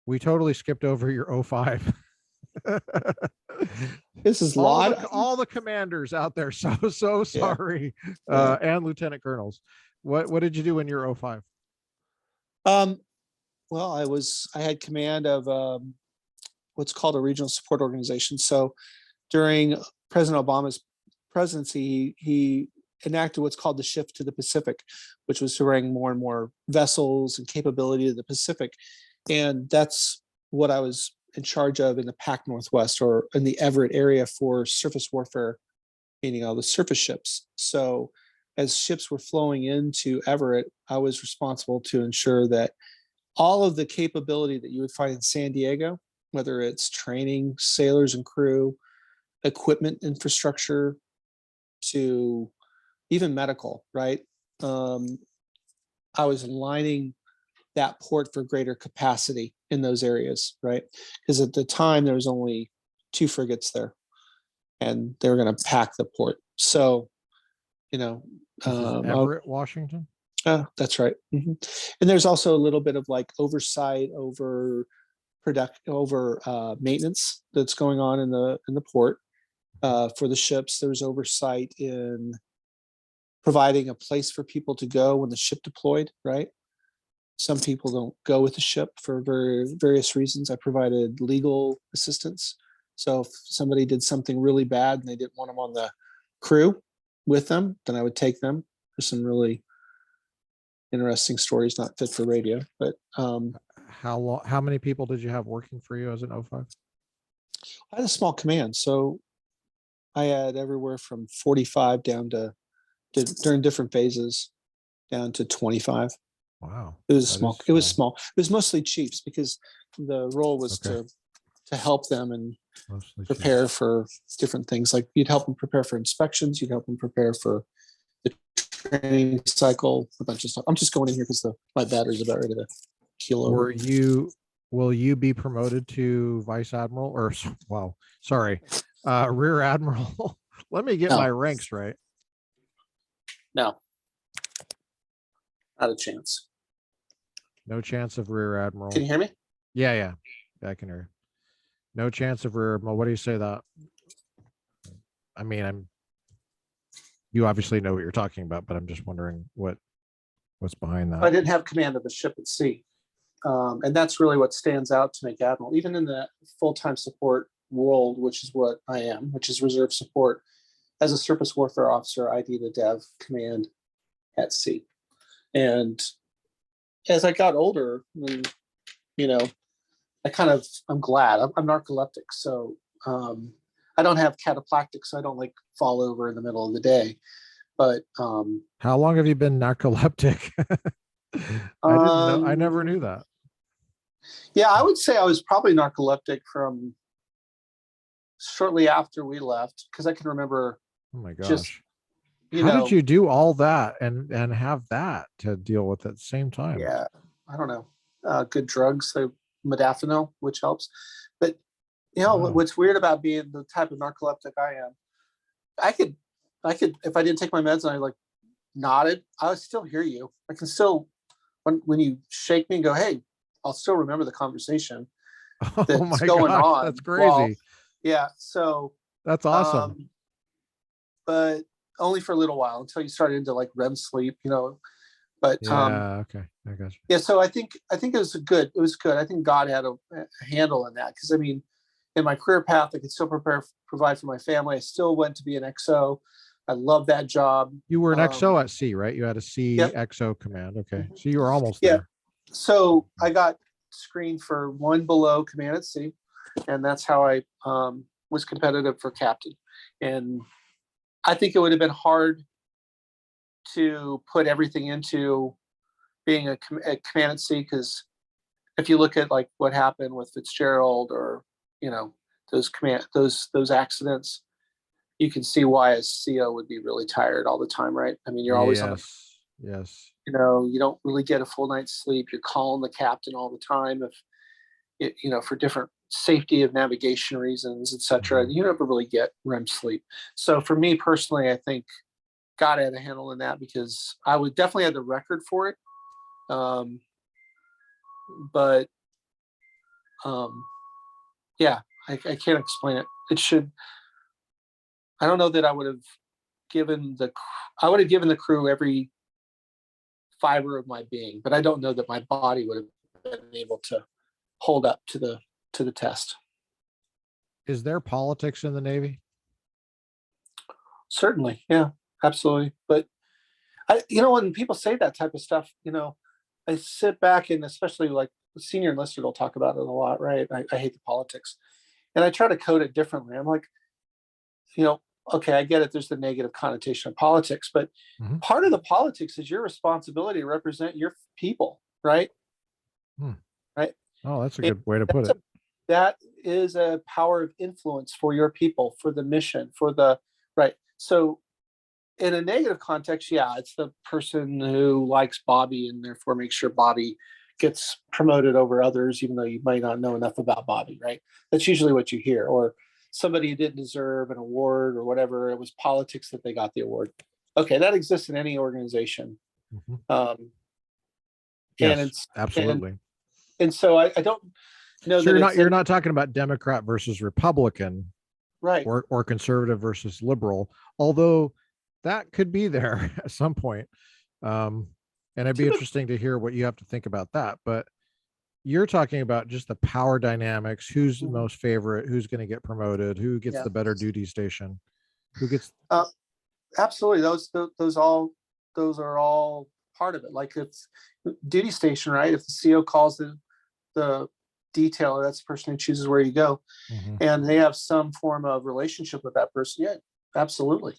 We totally skipped over your 05. This is all the commanders out there. So sorry. And lieutenant colonels. What did you do in your 05? Well, I had command of what's called a regional support organization. So during President Obama's presidency, he enacted what's called the shift to the Pacific, which was to bring more and more vessels and capability to the Pacific. And that's what I was in charge of in the Pac Northwest, or in the Everett area, for surface warfare, meaning all the surface ships. So as ships were flowing into Everett, I was responsible to ensure that all of the capability that you would find in San Diego, whether it's training sailors and crew, equipment infrastructure, to even medical, right? I was aligning that port for greater capacity in those areas, right? Because at the time there was only 2 frigates there, and they were going to pack the port. So, Everett, Washington. That's right. Mm-hmm. And there's also a little bit of like oversight over maintenance that's going on in the port for the ships. There's oversight in providing a place for people to go when the ship deployed, right? Some people don't go with the ship for various reasons. I provided legal assistance. So if somebody did something really bad and they didn't want them on the crew with them, then I would take them. There's some really interesting stories, not fit for radio, but how many people did you have working for you as an 05? I had a small command. So I had everywhere from 45 down to during different phases down to 25. Wow. It was small. It was small. It was mostly chiefs, because the role was to help them and prepare for different things. Like you'd help them prepare for inspections. You'd help them prepare for the training cycle, a bunch of stuff. I'm just going in here because my battery's about ready to keel over. Will you be promoted to Vice Admiral, or Rear Admiral? Let me get my ranks right. No, not a chance. No chance of Rear Admiral. Can you hear me? Yeah, I can hear you. No chance of Rear Admiral. What do you say that? I mean, you obviously know what you're talking about, but I'm just wondering what's behind that. I didn't have command of a ship at sea. And that's really what stands out to make admiral, even in the full-time support world, which is what I am, which is reserve support. As a surface warfare officer, I do the dev command at sea. And as I got older, you know, I'm glad. I'm narcoleptic, so I don't have cataplectic, so I don't like fall over in the middle of the day. But how long have you been narcoleptic? I didn't know. I never knew that. Yeah, I would say I was probably narcoleptic from shortly after we left, because I can remember. Oh my gosh. Just, how did you do all that and have that to deal with at the same time? Yeah, I don't know. Good drugs, so modafinil, which helps. But what's weird about being the type of narcoleptic I am, I could, if I didn't take my meds and I like nodded, I would still hear you. I can still, when you shake me and go, hey, I'll still remember the conversation that's going on. That's crazy. Yeah, so that's awesome. But only for a little while until you started into like REM sleep, But okay, I got you. Yeah, so I think it was good. It was good. I think God had a handle on that, because I mean, in my career path, I could still provide for my family. I still went to be an XO. I love that job. You were an XO at sea, right? You had a sea XO command. Okay, so you were almost there. So I got screened for one below command at sea, and that's how I was competitive for captain. And I think it would have been hard to put everything into being a command at sea, because if you look at like what happened with Fitzgerald, or those accidents, you can see why a CO would be really tired all the time, right? I mean, you're always on yes. You don't really get a full night's sleep. You're calling the captain all the time, for different safety of navigation reasons, etc. You never really get REM sleep. So for me personally, I think God had a handle in that, because I would definitely have the record for it. But yeah, I can't explain it. I don't know that I would have given the crew every fiber of my being, but I don't know that my body would have been able to hold up to the test. Is there politics in the Navy? Certainly. Yeah, absolutely. But when people say that type of stuff, I sit back, and especially like the senior enlisted will talk about it a lot, right? I hate the politics, and I try to code it differently. I'm like, okay, I get it. There's the negative connotation of politics, but part of the politics is your responsibility to represent your people, right? Right. Oh, that's a good way to put it. That is a power of influence for your people, for the mission, right. So in a negative context, yeah, it's the person who likes Bobby and therefore makes sure Bobby gets promoted over others, even though you might not know enough about Bobby, right? That's usually what you hear. Or somebody who didn't deserve an award or whatever, it was politics that they got the award. Okay, that exists in any organization. Yes, and it's absolutely. And so I don't know. So you're not talking about Democrat versus Republican, right? Or conservative versus liberal, although that could be there at some point. And it'd be interesting to hear what you have to think about that. But you're talking about just the power dynamics, who's the most favorite, who's going to get promoted, who gets the better duty station, who gets absolutely. Those are all part of it. Like it's duty station, right? If the CO calls the detailer, that's the person who chooses where you go, and they have some form of relationship with that person. Yeah, absolutely.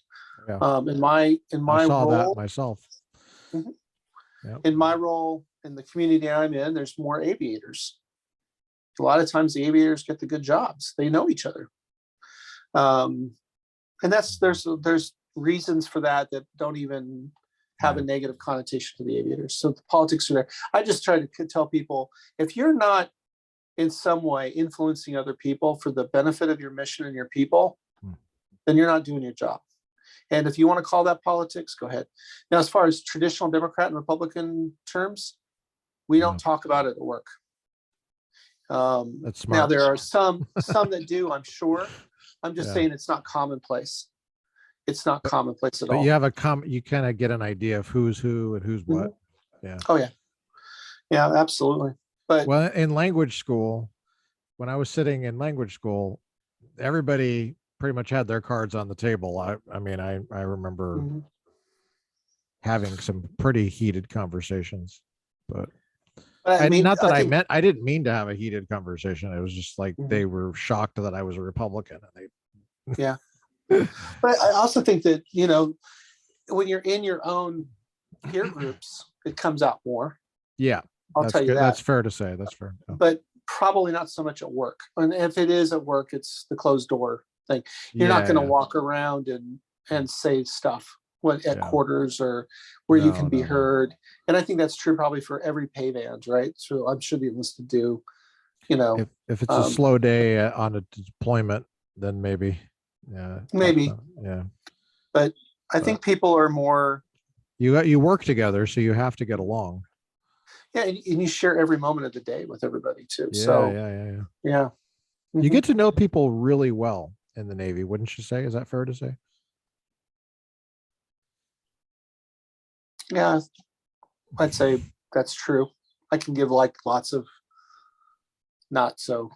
Yeah. In my I saw role, that myself. Yep. In my role in the community I'm in, there's more aviators. A lot of times the aviators get the good jobs. They know each other. And there's reasons for that don't even have a negative connotation to the aviators. So the politics are there. I just try to tell people, if you're not in some way influencing other people for the benefit of your mission and your people, then you're not doing your job. And if you want to call that politics, go ahead. Now, as far as traditional Democrat and Republican terms, we don't talk about it at work. That's smart. Now, there are some that do, I'm sure. I'm just saying it's not commonplace. It's not commonplace at But all. you have you kind of get an idea of who's who and who's what. Yeah. Oh yeah. Yeah, absolutely. But well, in language school, when I was sitting in language school, everybody pretty much had their cards on the table. I mean, I remember having some pretty heated conversations, but I mean, not that I didn't mean to have a heated conversation. It was just like they were shocked that I was a Republican, and yeah. But I also think that, you know, when you're in your own peer groups, it comes out more. Yeah, I'll tell you that. That's fair to say. That's fair. Oh. But probably not so much at work. And if it is at work, it's the closed door thing. You're not going to walk around and say stuff at quarters or where you can be heard. And I think that's true probably for every pay band, right? So I'm sure the enlisted do, you know. If it's a slow day on a deployment, then maybe. Yeah. Maybe. Yeah. But I think people are more. You work together, so you have to get along. Yeah, and you share every moment of the day with everybody too. Yeah, so yeah. Mm-hmm. You get to know people really well in the Navy, wouldn't you say? Is that fair to say? Yeah, I'd say that's true. I can give like lots of not so.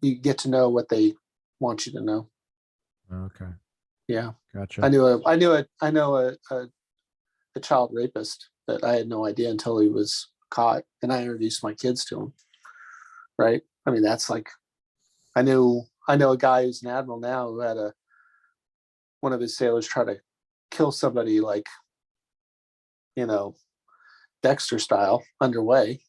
You get to know what they want you to know. Okay. Yeah. Gotcha. I know a child rapist that I had no idea until he was caught, and I introduced my kids to him. Right. I mean, that's like, I know a guy who's an admiral now who had one of his sailors try to kill somebody, like, you know, Dexter style underway,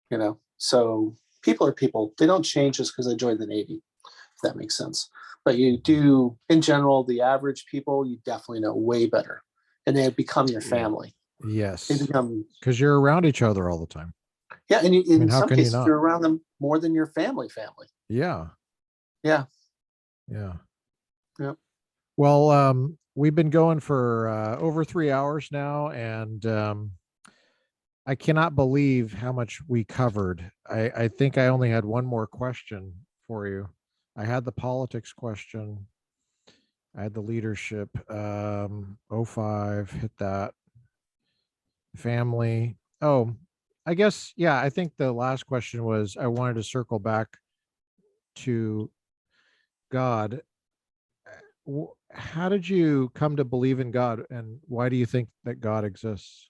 you know. So people are people. They don't change just because they joined the Navy, if that makes sense. But you do, in general, the average people, you definitely know way better. And they have become your family. Yes. They become, because you're around each other all the time. Yeah. And in some cases, you're around them more than your family. Yeah. Yeah. Yeah. Yeah. Well, we've been going for over 3 hours now, and I cannot believe how much we covered. I think I only had one more question for you. I had the politics question. I had the leadership. 05, hit that. Family. Oh, I guess, yeah, I think the last question was, I wanted to circle back to God. How did you come to believe in God, and why do you think that God exists?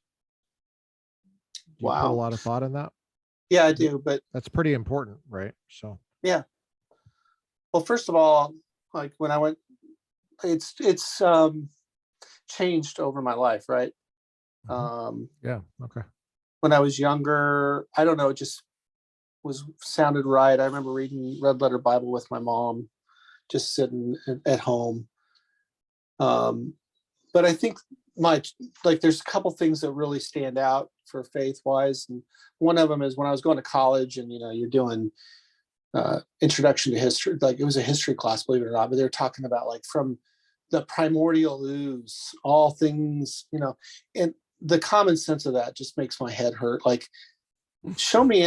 Do you put a lot of thought in that? Yeah, I do, but that's pretty important, right? So yeah. Well, first of all, like when I went, it's changed over my life, right? Yeah. Okay. When I was younger, I don't know, it just sounded right. I remember reading Red Letter Bible with my mom, just sitting at home. But I think there's a couple things that really stand out for faith wise. And one of them is when I was going to college, and, you know, you're doing introduction to history, like it was a history class, believe it or not, but they're talking about like from the primordial ooze, all things, you know, and the common sense of that just makes my head hurt. Like, show me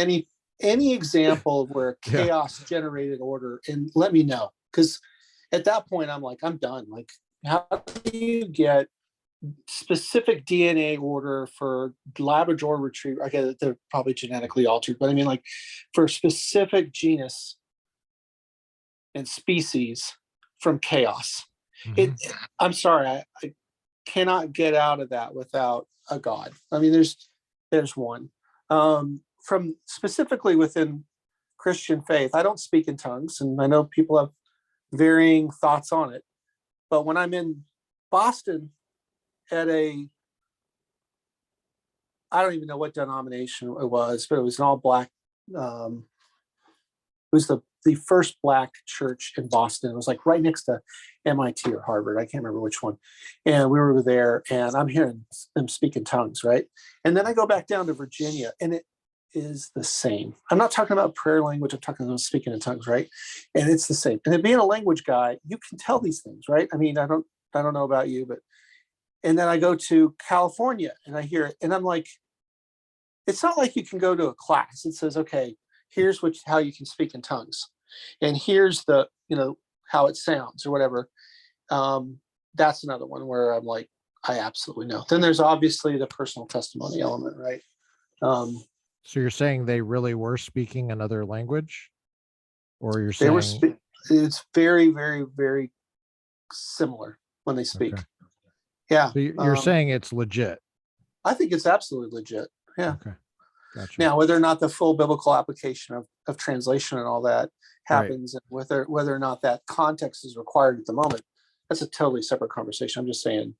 any example of where chaos generated order, and let me know. Because at that point, I'm like, I'm done. Like, how do you get specific DNA order for Labrador retriever? Okay, they're probably genetically altered, but I mean, like, for specific genus and species from chaos. I'm sorry, I cannot get out of that without a God. I mean, there's one. From specifically within Christian faith, I don't speak in tongues, and I know people have varying thoughts on it. But when I'm in Boston at I don't even know what denomination it was, but it was an all black. It was the first black church in Boston. It was like right next to MIT or Harvard. I can't remember which one. And we were there, and I'm hearing them speak in tongues, right? And then I go back down to Virginia, and it is the same. I'm not talking about prayer language. I'm talking about speaking in tongues, right? And it's the same. And then being a language guy, you can tell these things, right? I mean, I don't know about you, but, and then I go to California and I hear it, and I'm like, it's not like you can go to a class. It says, okay, here's how you can speak in tongues, and here's the, you know, how it sounds or whatever. That's another one where I'm like, I absolutely know. Then there's obviously the personal testimony element, right? So you're saying they really were speaking another language, or you're they were. saying It's very, very, very similar when they speak. okay. Yeah. So you're saying it's legit. I think it's absolutely legit. Yeah. Okay. Gotcha. Now, whether or not the full biblical application of translation and all that happens, and whether or not that context is required at the moment, that's a totally separate conversation. I'm just saying.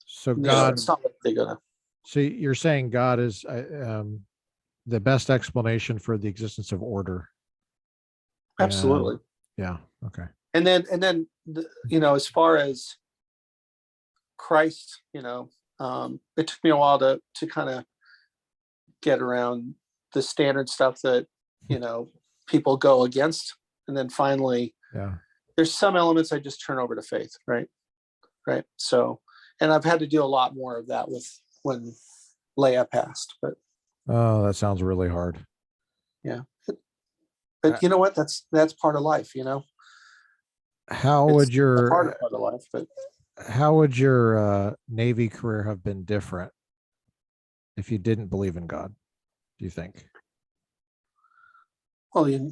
So God, it's not like they're gonna. so you're saying God is the best explanation for the existence of order. Absolutely. Yeah. Okay. And then, as far as Christ, it took me a while to kind of get around the standard stuff that, people go against. And then finally, there's some elements I just turn over to faith. Right. So, and I've had to do a lot more of that when Leia passed, but. Oh, that sounds really hard. Yeah. But you know what? That's part of life, How would your part of life, but how would your Navy career have been different if you didn't believe in God, do you think? well,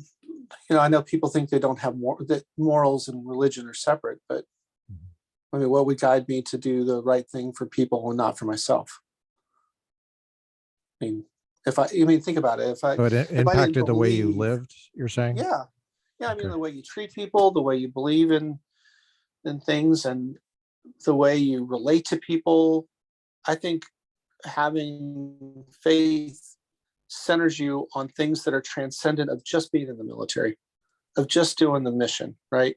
I know people think they don't have that morals and religion are separate, but I mean, what would guide me to do the right thing for people and not for myself? I mean, think about it. So it impacted the way you lived, you're saying? Yeah. I Okay. mean, the way you treat people, the way you believe in things, and the way you relate to people. I think having faith centers you on things that are transcendent of just being in the military, of just doing the mission, right?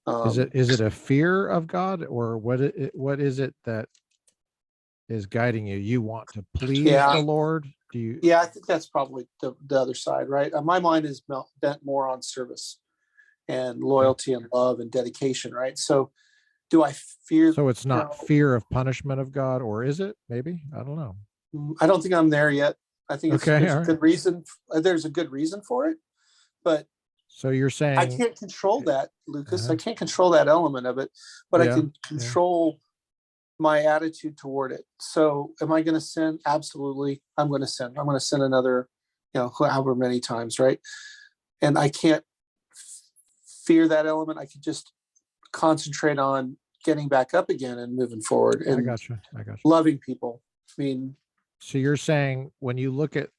Is it a fear of God, or what is it that is guiding you? You want to please the Lord? Do you? Yeah, I think that's probably the other side, right? My mind is bent more on service and loyalty and love and dedication, right? So do I fear? So it's not fear of punishment of God, or is it? Maybe, I don't know. I don't think I'm there yet. I think there's a good reason. There's a good reason for it, but so you're saying I can't control that, Lucas. I can't control that element of it, but I can control my attitude toward it. So am I going to sin? Absolutely. I'm going to sin. I'm going to sin another, however many times, right? And I can't fear that element. I can just concentrate on getting back up again and moving forward and I got you. loving people. I mean, so you're saying when you look at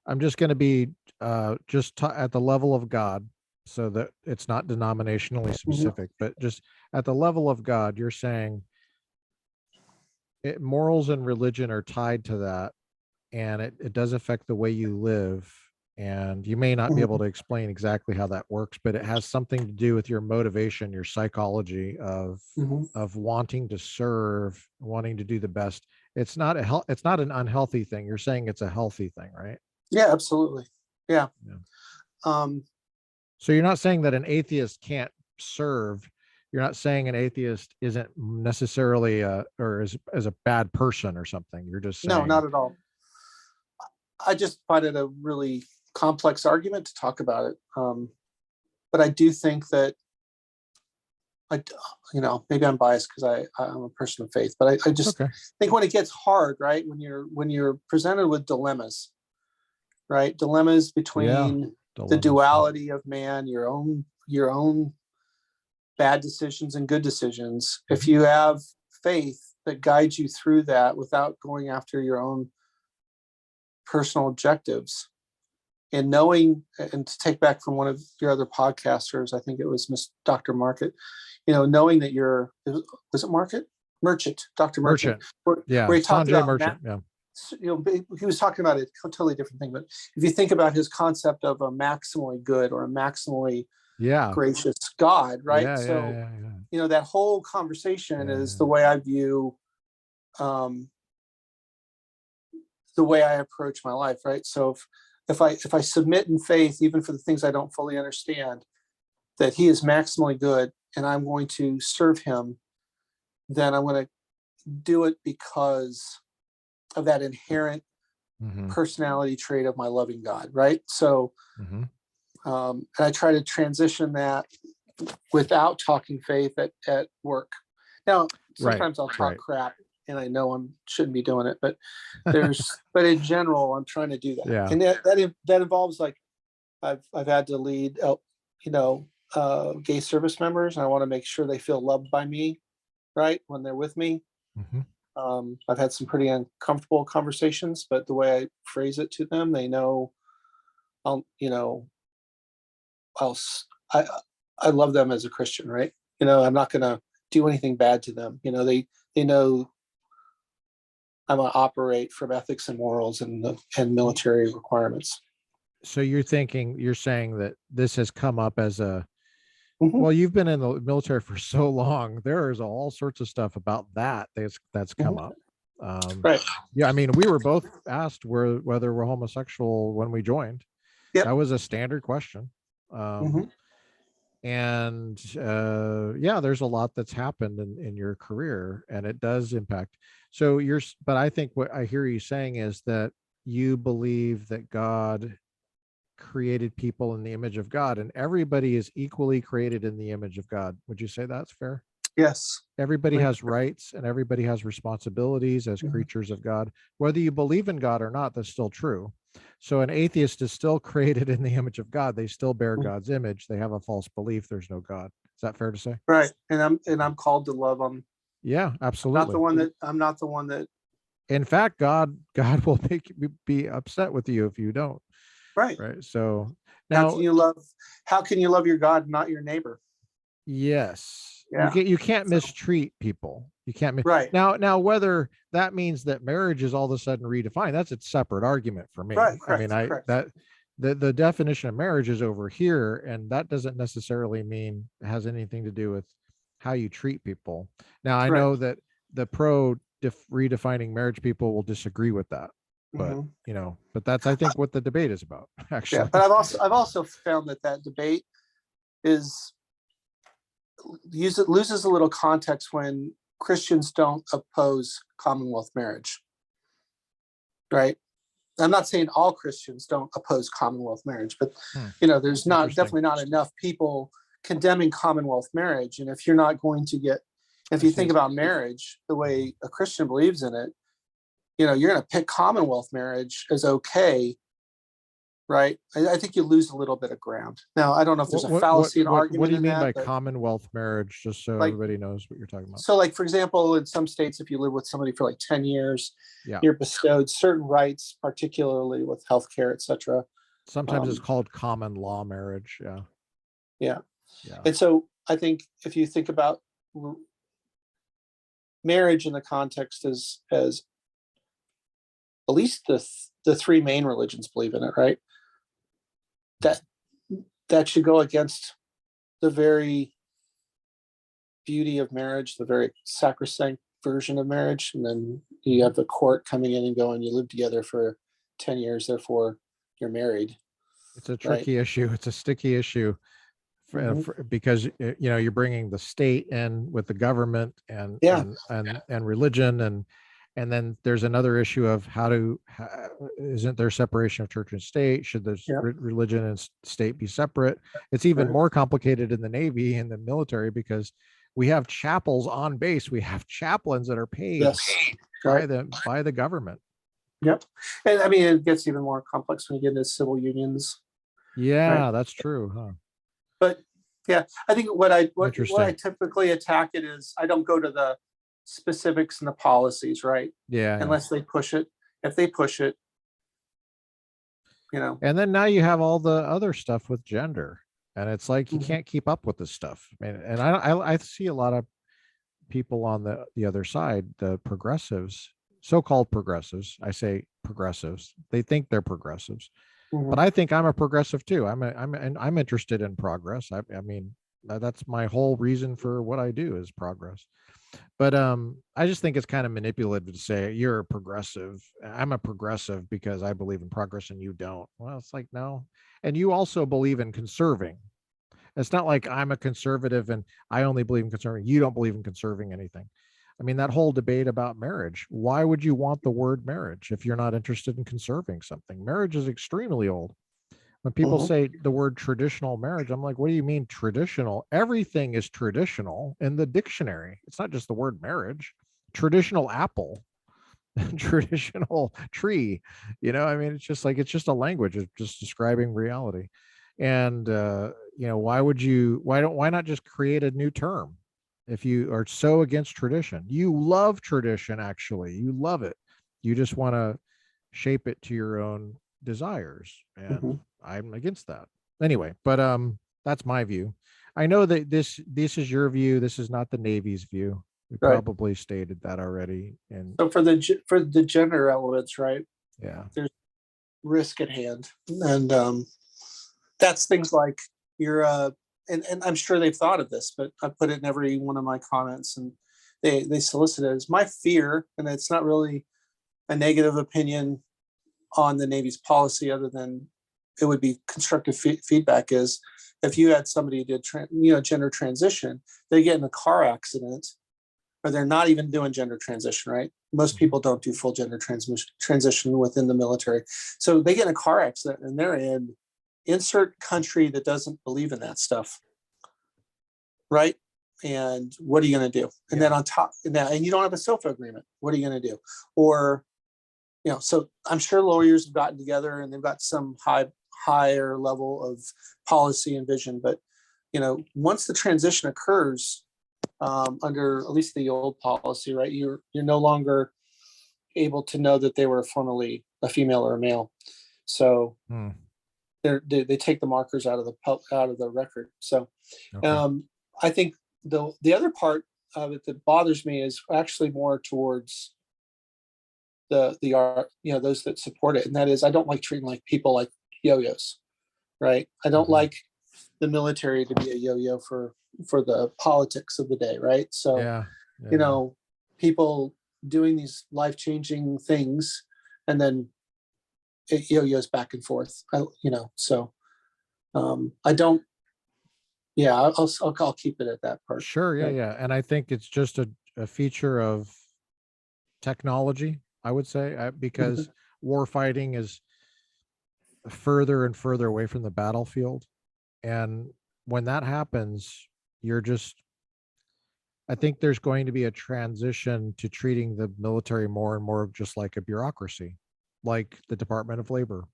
I'm just going to be at the level of God, so that it's not denominationally specific, but just at the level of God, you're saying morals and religion are tied to that, and it does affect the way you live. And you may not be able to explain exactly how that works, but it has something to do with your motivation, your psychology of wanting to serve, wanting to do the best. It's not an unhealthy thing. You're saying it's a healthy thing, right? Yeah, absolutely. Yeah. So you're not saying that an atheist can't serve. You're not saying an atheist isn't necessarily or is a bad person or something. You're just saying, no, not at all. I just find it a really complex argument to talk about it. But I do think that maybe I'm biased because I'm a person of faith, but I just think when it gets hard, right? When you're presented with dilemmas, right? Dilemmas between the duality of man, your own bad decisions and good decisions. If you have faith that guides you through that without going after your own personal objectives, and knowing, and to take back from one of your other podcasters, I think it was Dr. Market, knowing that was it Merchant, Dr. Merchant, where he talked about Merchant, he was talking about a totally different thing, but if you think about his concept of a maximally good or a maximally gracious God, right? That whole conversation is the way I view the way I approach my life, right? So if I submit in faith, even for the things I don't fully understand, that he is maximally good and I'm going to serve him, then I'm going to do it because of that inherent personality trait of my loving God, right? So and I try to transition that without talking faith at work. Now, Right, sometimes I'll talk right. crap, and I know I shouldn't be doing it, but but in general, I'm trying to do that. Yeah. And that involves, like, I've had to lead, gay service members, and I want to make sure they feel loved by me, right, when they're with me. I've had some pretty uncomfortable conversations, but the way I phrase it to them, they know, I love them as a Christian, right? I'm not going to do anything bad to them. They know I'm going to operate from ethics and morals and military requirements. So you're saying that this has come up as a, Mhm. well, you've been in the military for so long. There is all sorts of stuff about that's come up. Right. Yeah, I mean, we were both asked whether we're homosexual when we joined. Yep. That was a standard question. And yeah, there's a lot that's happened in your career, and it does impact. So but I think what I hear you saying is that you believe that God created people in the image of God, and everybody is equally created in the image of God. Would you say that's fair? Yes. Everybody has rights and everybody has responsibilities as creatures of God. Whether you believe in God or not, that's still true. So an atheist is still created in the image of God. They still bear God's image. They have a false belief there's no God. Is that fair to say? Right. And I'm called to love them. Yeah, absolutely. I'm not the one that. In fact, God will be upset with you if you don't. Right. Right. So now, how can you love your God, not your neighbor? Yes. Yeah. You can't mistreat people. You can't. Right. Now, whether that means that marriage is all of a sudden redefined, that's a separate argument for me. Right. I mean, the definition of marriage is over here, and that doesn't necessarily mean it has anything to do with how you treat people. Now, I know that the redefining marriage people will disagree with that, but but that's, I think, what the debate is about, actually. Yeah, but I've also found that debate loses a little context when Christians don't oppose Commonwealth marriage. Right? I'm not saying all Christians don't oppose Commonwealth marriage, but there's definitely not enough people condemning Commonwealth marriage. And if you're not going to if you think about marriage the way a Christian believes in it, you're going to pick Commonwealth marriage as okay, right? I think you lose a little bit of ground. Now, I don't know if there's a fallacy in argument. What do you mean by Commonwealth marriage, just so everybody knows what you're talking about? So, like, for example, in some states, if you live with somebody for like 10 years, you're bestowed certain rights, particularly with healthcare, et cetera. Sometimes it's called common law marriage. Yeah. And so I think if you think about marriage in the context as at least the three main religions believe in it, right? That should go against the very beauty of marriage, the very sacrosanct version of marriage. And then you have the court coming in and going, you live together for 10 years, therefore you're married. It's a tricky issue. It's a sticky issue because you're bringing the state in with the government and religion, and then there's another issue of isn't there separation of church and state? Should the religion and state be separate? It's even more complicated in the Navy and the military because we have chapels on base. We have chaplains that are paid by the government. Yep. And I mean, it gets even more complex when you get into civil unions. Yeah, that's true. Huh? But yeah, I think what I typically attack it is I don't go to the specifics and the policies, right? Yeah. Unless they push it. If they push it, And then now you have all the other stuff with gender, and it's like you can't keep up with this stuff. I mean, and I see a lot of people on the other side, the progressives, so-called progressives. I say progressives. They think they're progressives, but I think I'm a progressive too. I'm interested in progress. I mean, that's my whole reason for what I do is progress. But I just think it's kind of manipulative to say you're a progressive. I'm a progressive because I believe in progress and you don't. Well, it's like, no. And you also believe in conserving. It's not like I'm a conservative and I only believe in conserving. You don't believe in conserving anything. I mean, that whole debate about marriage, why would you want the word marriage if you're not interested in conserving something? Marriage is extremely old. When people say the word traditional marriage, I'm like, what do you mean traditional? Everything is traditional in the dictionary. It's not just the word marriage. Traditional apple, traditional tree, I mean, it's just a language. It's just describing reality. And why not just create a new term? If you are so against tradition, you love tradition, actually, you love it. You just want to shape it to your own desires. And I'm against that anyway, but that's my view. I know that this is your view. This is not the Navy's view. We probably stated that already. And so for the gender elements, right? Yeah. There's risk at hand. And that's things like your and I'm sure they've thought of this, but I put it in every one of my comments, and they solicit it as my fear, and it's not really a negative opinion on the Navy's policy, other than it would be constructive feedback, is if you had somebody who did gender transition, they get in a car accident, or they're not even doing gender transition, right? Most people don't do full gender transition within the military. So they get in a car accident and they're in insert country that doesn't believe in that stuff, right? And what are you going to do? And then on top of that, and you don't have a SOFA agreement, what are you going to do? Or, so I'm sure lawyers have gotten together and they've got some higher level of policy and vision. But, once the transition occurs, under at least the old policy, right, you're no longer able to know that they were formerly a female or a male. So they take the markers out of the record. So I think the other part of it that bothers me is actually more towards the art, those that support it, and that is, I don't like treating like people like yo-yos, right? I don't like the military to be a yo-yo for the politics of the day, right? So people doing these life-changing things, and then it yo-yos back and forth, so I don't. I'll keep it at that part. Sure. Yeah. And I think it's just a feature of technology, I would say, because war fighting is further and further away from the battlefield. And when that happens, I think there's going to be a transition to treating the military more and more just like a bureaucracy, like the Department of Labor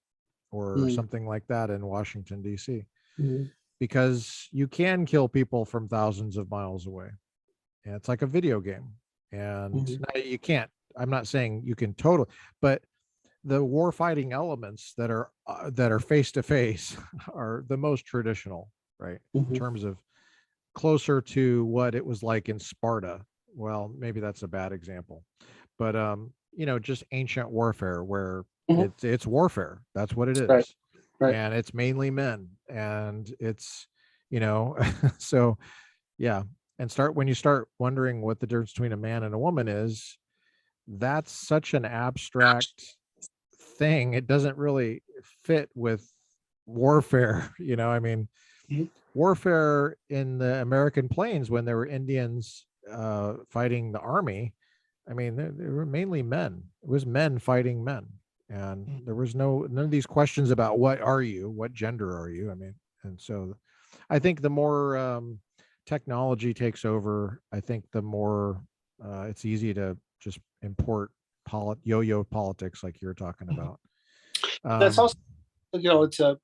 or something like that in Washington, D.C. Because you can kill people from thousands of miles away. And it's like a video game. And now you can't, I'm not saying you can totally, but the war fighting elements that are face to face are the most traditional, right? In terms of closer to what it was like in Sparta. Well, maybe that's a bad example, but just ancient warfare where it's warfare. That's what it is. Right. And it's mainly men, and it's, so and when you start wondering what the difference between a man and a woman is, that's such an abstract thing. It doesn't really fit with warfare. I mean, warfare in the American plains, when there were Indians fighting the army, I mean, they were mainly men. It was men fighting men. And there was none of these questions about what gender are you? I mean, and so I think the more technology takes over, I think the more it's easy to just import yo-yo politics like you're talking about. That's also, it's if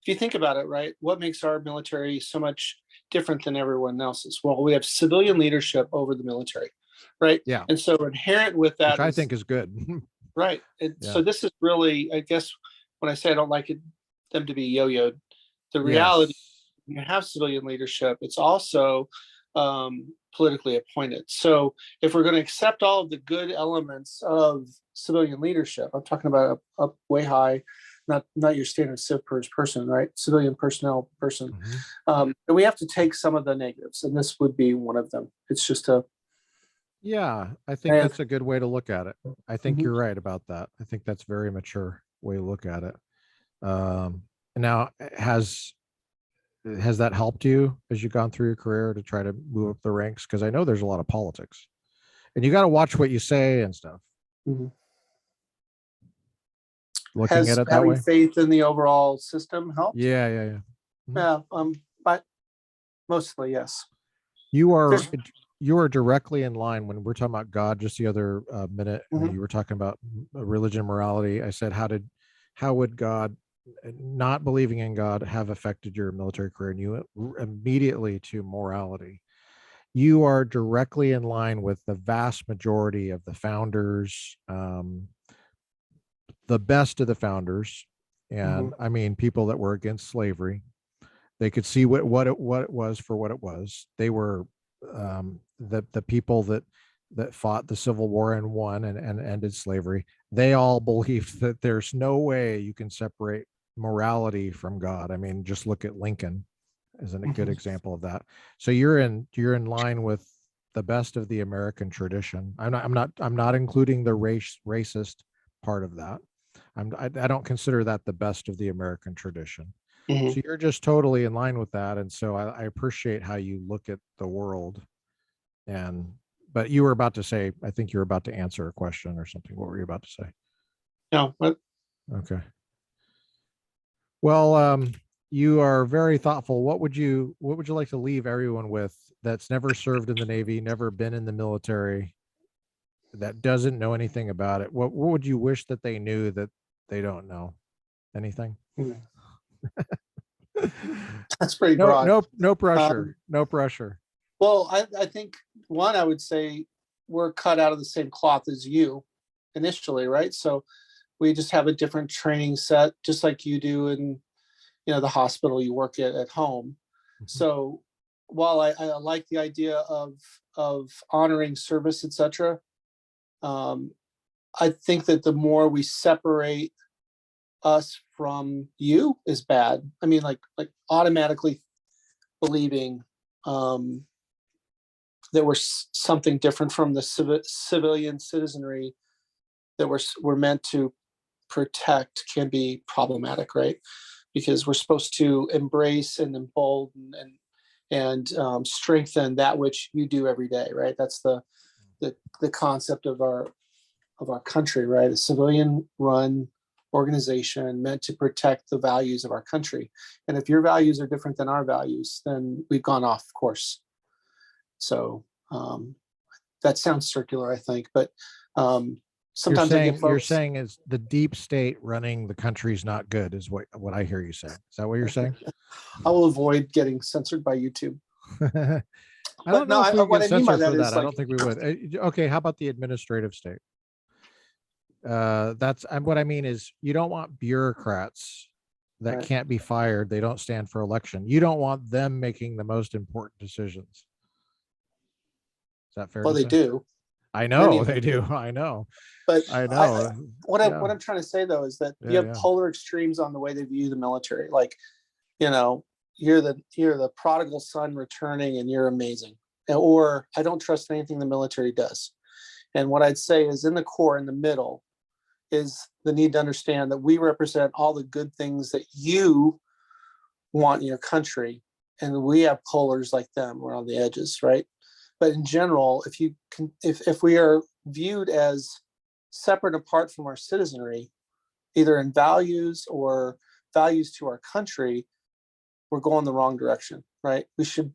you think about it, right, what makes our military so much different than everyone else's? Well, we have civilian leadership over the military, right? Yeah. And so inherent with that, which I think is good. Right. So this is really, I guess, when I say I don't like them to be yo-yoed, the reality, you have civilian leadership, it's also politically appointed. So if we're going to accept all of the good elements of civilian leadership, I'm talking about up way high, not your standard civ person, right? Civilian personnel person. And we have to take some of the negatives, and this would be one of them. It's just I think that's a good way to look at it. I think you're right about that. I think that's a very mature way to look at it. Now, has that helped you as you've gone through your career to try to move up the ranks? Because I know there's a lot of politics, and you got to watch what you say and stuff. looking Has at it that having way? faith in the overall system helped? Yeah, yeah, yeah. Yeah, but mostly yes. You are There's you are directly in line when we're talking about God. Just the other minute when Mhm. you were talking about religion, morality, I said, how would God, not believing in God, have affected your military career? And you went immediately to morality. You are directly in line with the vast majority of the founders, the best of the founders, and Mhm. I mean people that were against slavery. They could see what it was for what it was. They were the people that fought the Civil War and won and ended slavery. They all believed that there's no way you can separate morality from God. I mean, just look at Lincoln as a good Mhm. example of that. So you're in line with the best of the American tradition. I'm not including the racist part of that. I don't consider that the best of the American tradition. Mhm. So you're just totally in line with that. And so I appreciate how you look at the world. And, but you were about to say, I think you were about to answer a question or something. What were you about to say? No, but Okay. Well, you are very thoughtful. What would you like to leave everyone with that's never served in the Navy, never been in the military, that doesn't know anything about it? What would you wish that they knew that they don't know? Anything? Mhm. That's pretty No, broad. no pressure. Um, No pressure. well, I think one, I would say we're cut out of the same cloth as you initially, right? So we just have a different training set, just like you do in, the hospital you work at home. Mhm. So while I like the idea of honoring service, etc., um, I think that the more we separate us from you is bad. I mean, like automatically believing um, that we're something different from the civilian citizenry that we're meant to protect can be problematic, right? Because we're supposed to embrace and embolden and strengthen that which you do every day, right? That's the concept of our country, right? A civilian run organization meant to protect the values of our country. And if your values are different than our values, then we've gone off course. So that sounds circular, I think, but You're sometimes I get saying you're folks. saying is the deep state running the country's not good, is what I hear you saying. Is that what you're saying? I will avoid getting censored by YouTube. I But don't no, know if we would what get I mean by censored that for that. is I like, don't think we would. Okay, how about the administrative state? That's what I mean is you don't want bureaucrats that right, can't be fired. They don't stand for election. You don't want them making the most important decisions. Is that fair well, to they say? do. I Many know of they them do. do. I know. But I know. what Yeah. I'm trying to say though is that you Yeah. have Yeah. polar extremes on the way they view the military. Like, you know, you're the prodigal son returning and you're amazing. Or I don't trust anything the military does. And what I'd say is in the core, in the middle, is the need to understand that we represent all the good things that you want in your country. And we have polars like them. We're on the edges, right? But in general, if we are viewed as separate apart from our citizenry, either in values or values to our country, we're going the wrong direction, right? We should.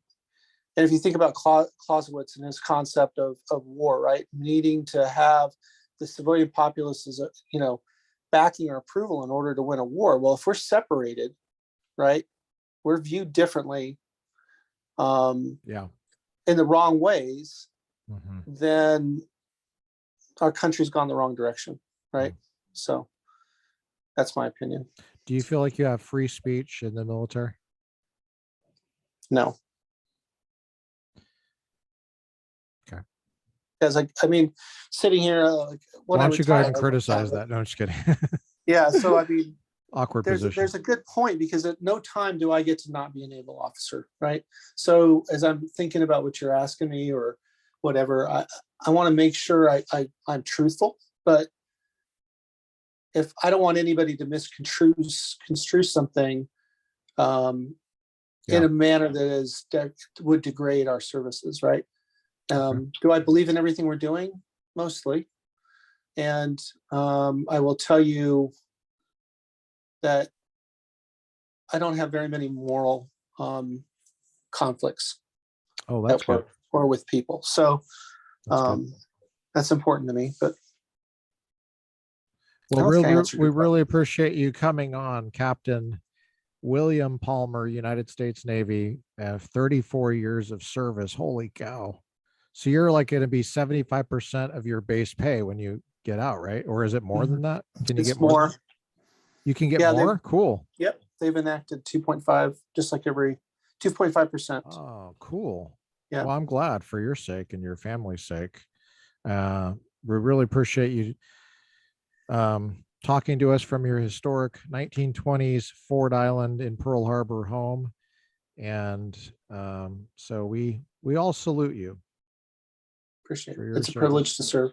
And if you think about Clausewitz and his concept of war, right, needing to have the civilian populace as backing or approval in order to win a war. Well, if we're separated, right, we're viewed differently Yeah. in the wrong ways, Mm-hmm. then our country's gone the wrong direction, right? So that's my opinion. Do you feel like you have free speech in the military? No. Okay. Because I mean, sitting here, when Why I don't you go ahead and retire, criticize that? No, I'm just kidding. yeah. So I mean, Awkward there's position. a good point because at no time do I get to not be a naval officer, right? So as I'm thinking about what you're asking me or whatever, I want to make sure I'm truthful, but if I don't want anybody to construe something in a manner that would degrade our services, right? Okay. Do I believe in everything we're doing? Mostly. And I will tell you that I don't have very many moral conflicts Oh, that's at good. work or with people. So That's good. that's important to me. But I Well, don't think I really, answered we your question. really appreciate you coming on, Captain William Palmer, United States Navy, 34 years of service. Holy cow. So you're like going to be 75% of your base pay when you get out, right? Or is it more than that? Can you It's get more? more. You can get Yeah, more? Cool. Yep. They've enacted 2.5, just like every 2.5%. Oh, cool. Yeah. Well, I'm glad for your sake and your family's sake. We really appreciate you talking to us from your historic 1920s Ford Island in Pearl Harbor home. And so we all salute you. Appreciate For it. your It's a service. privilege to serve.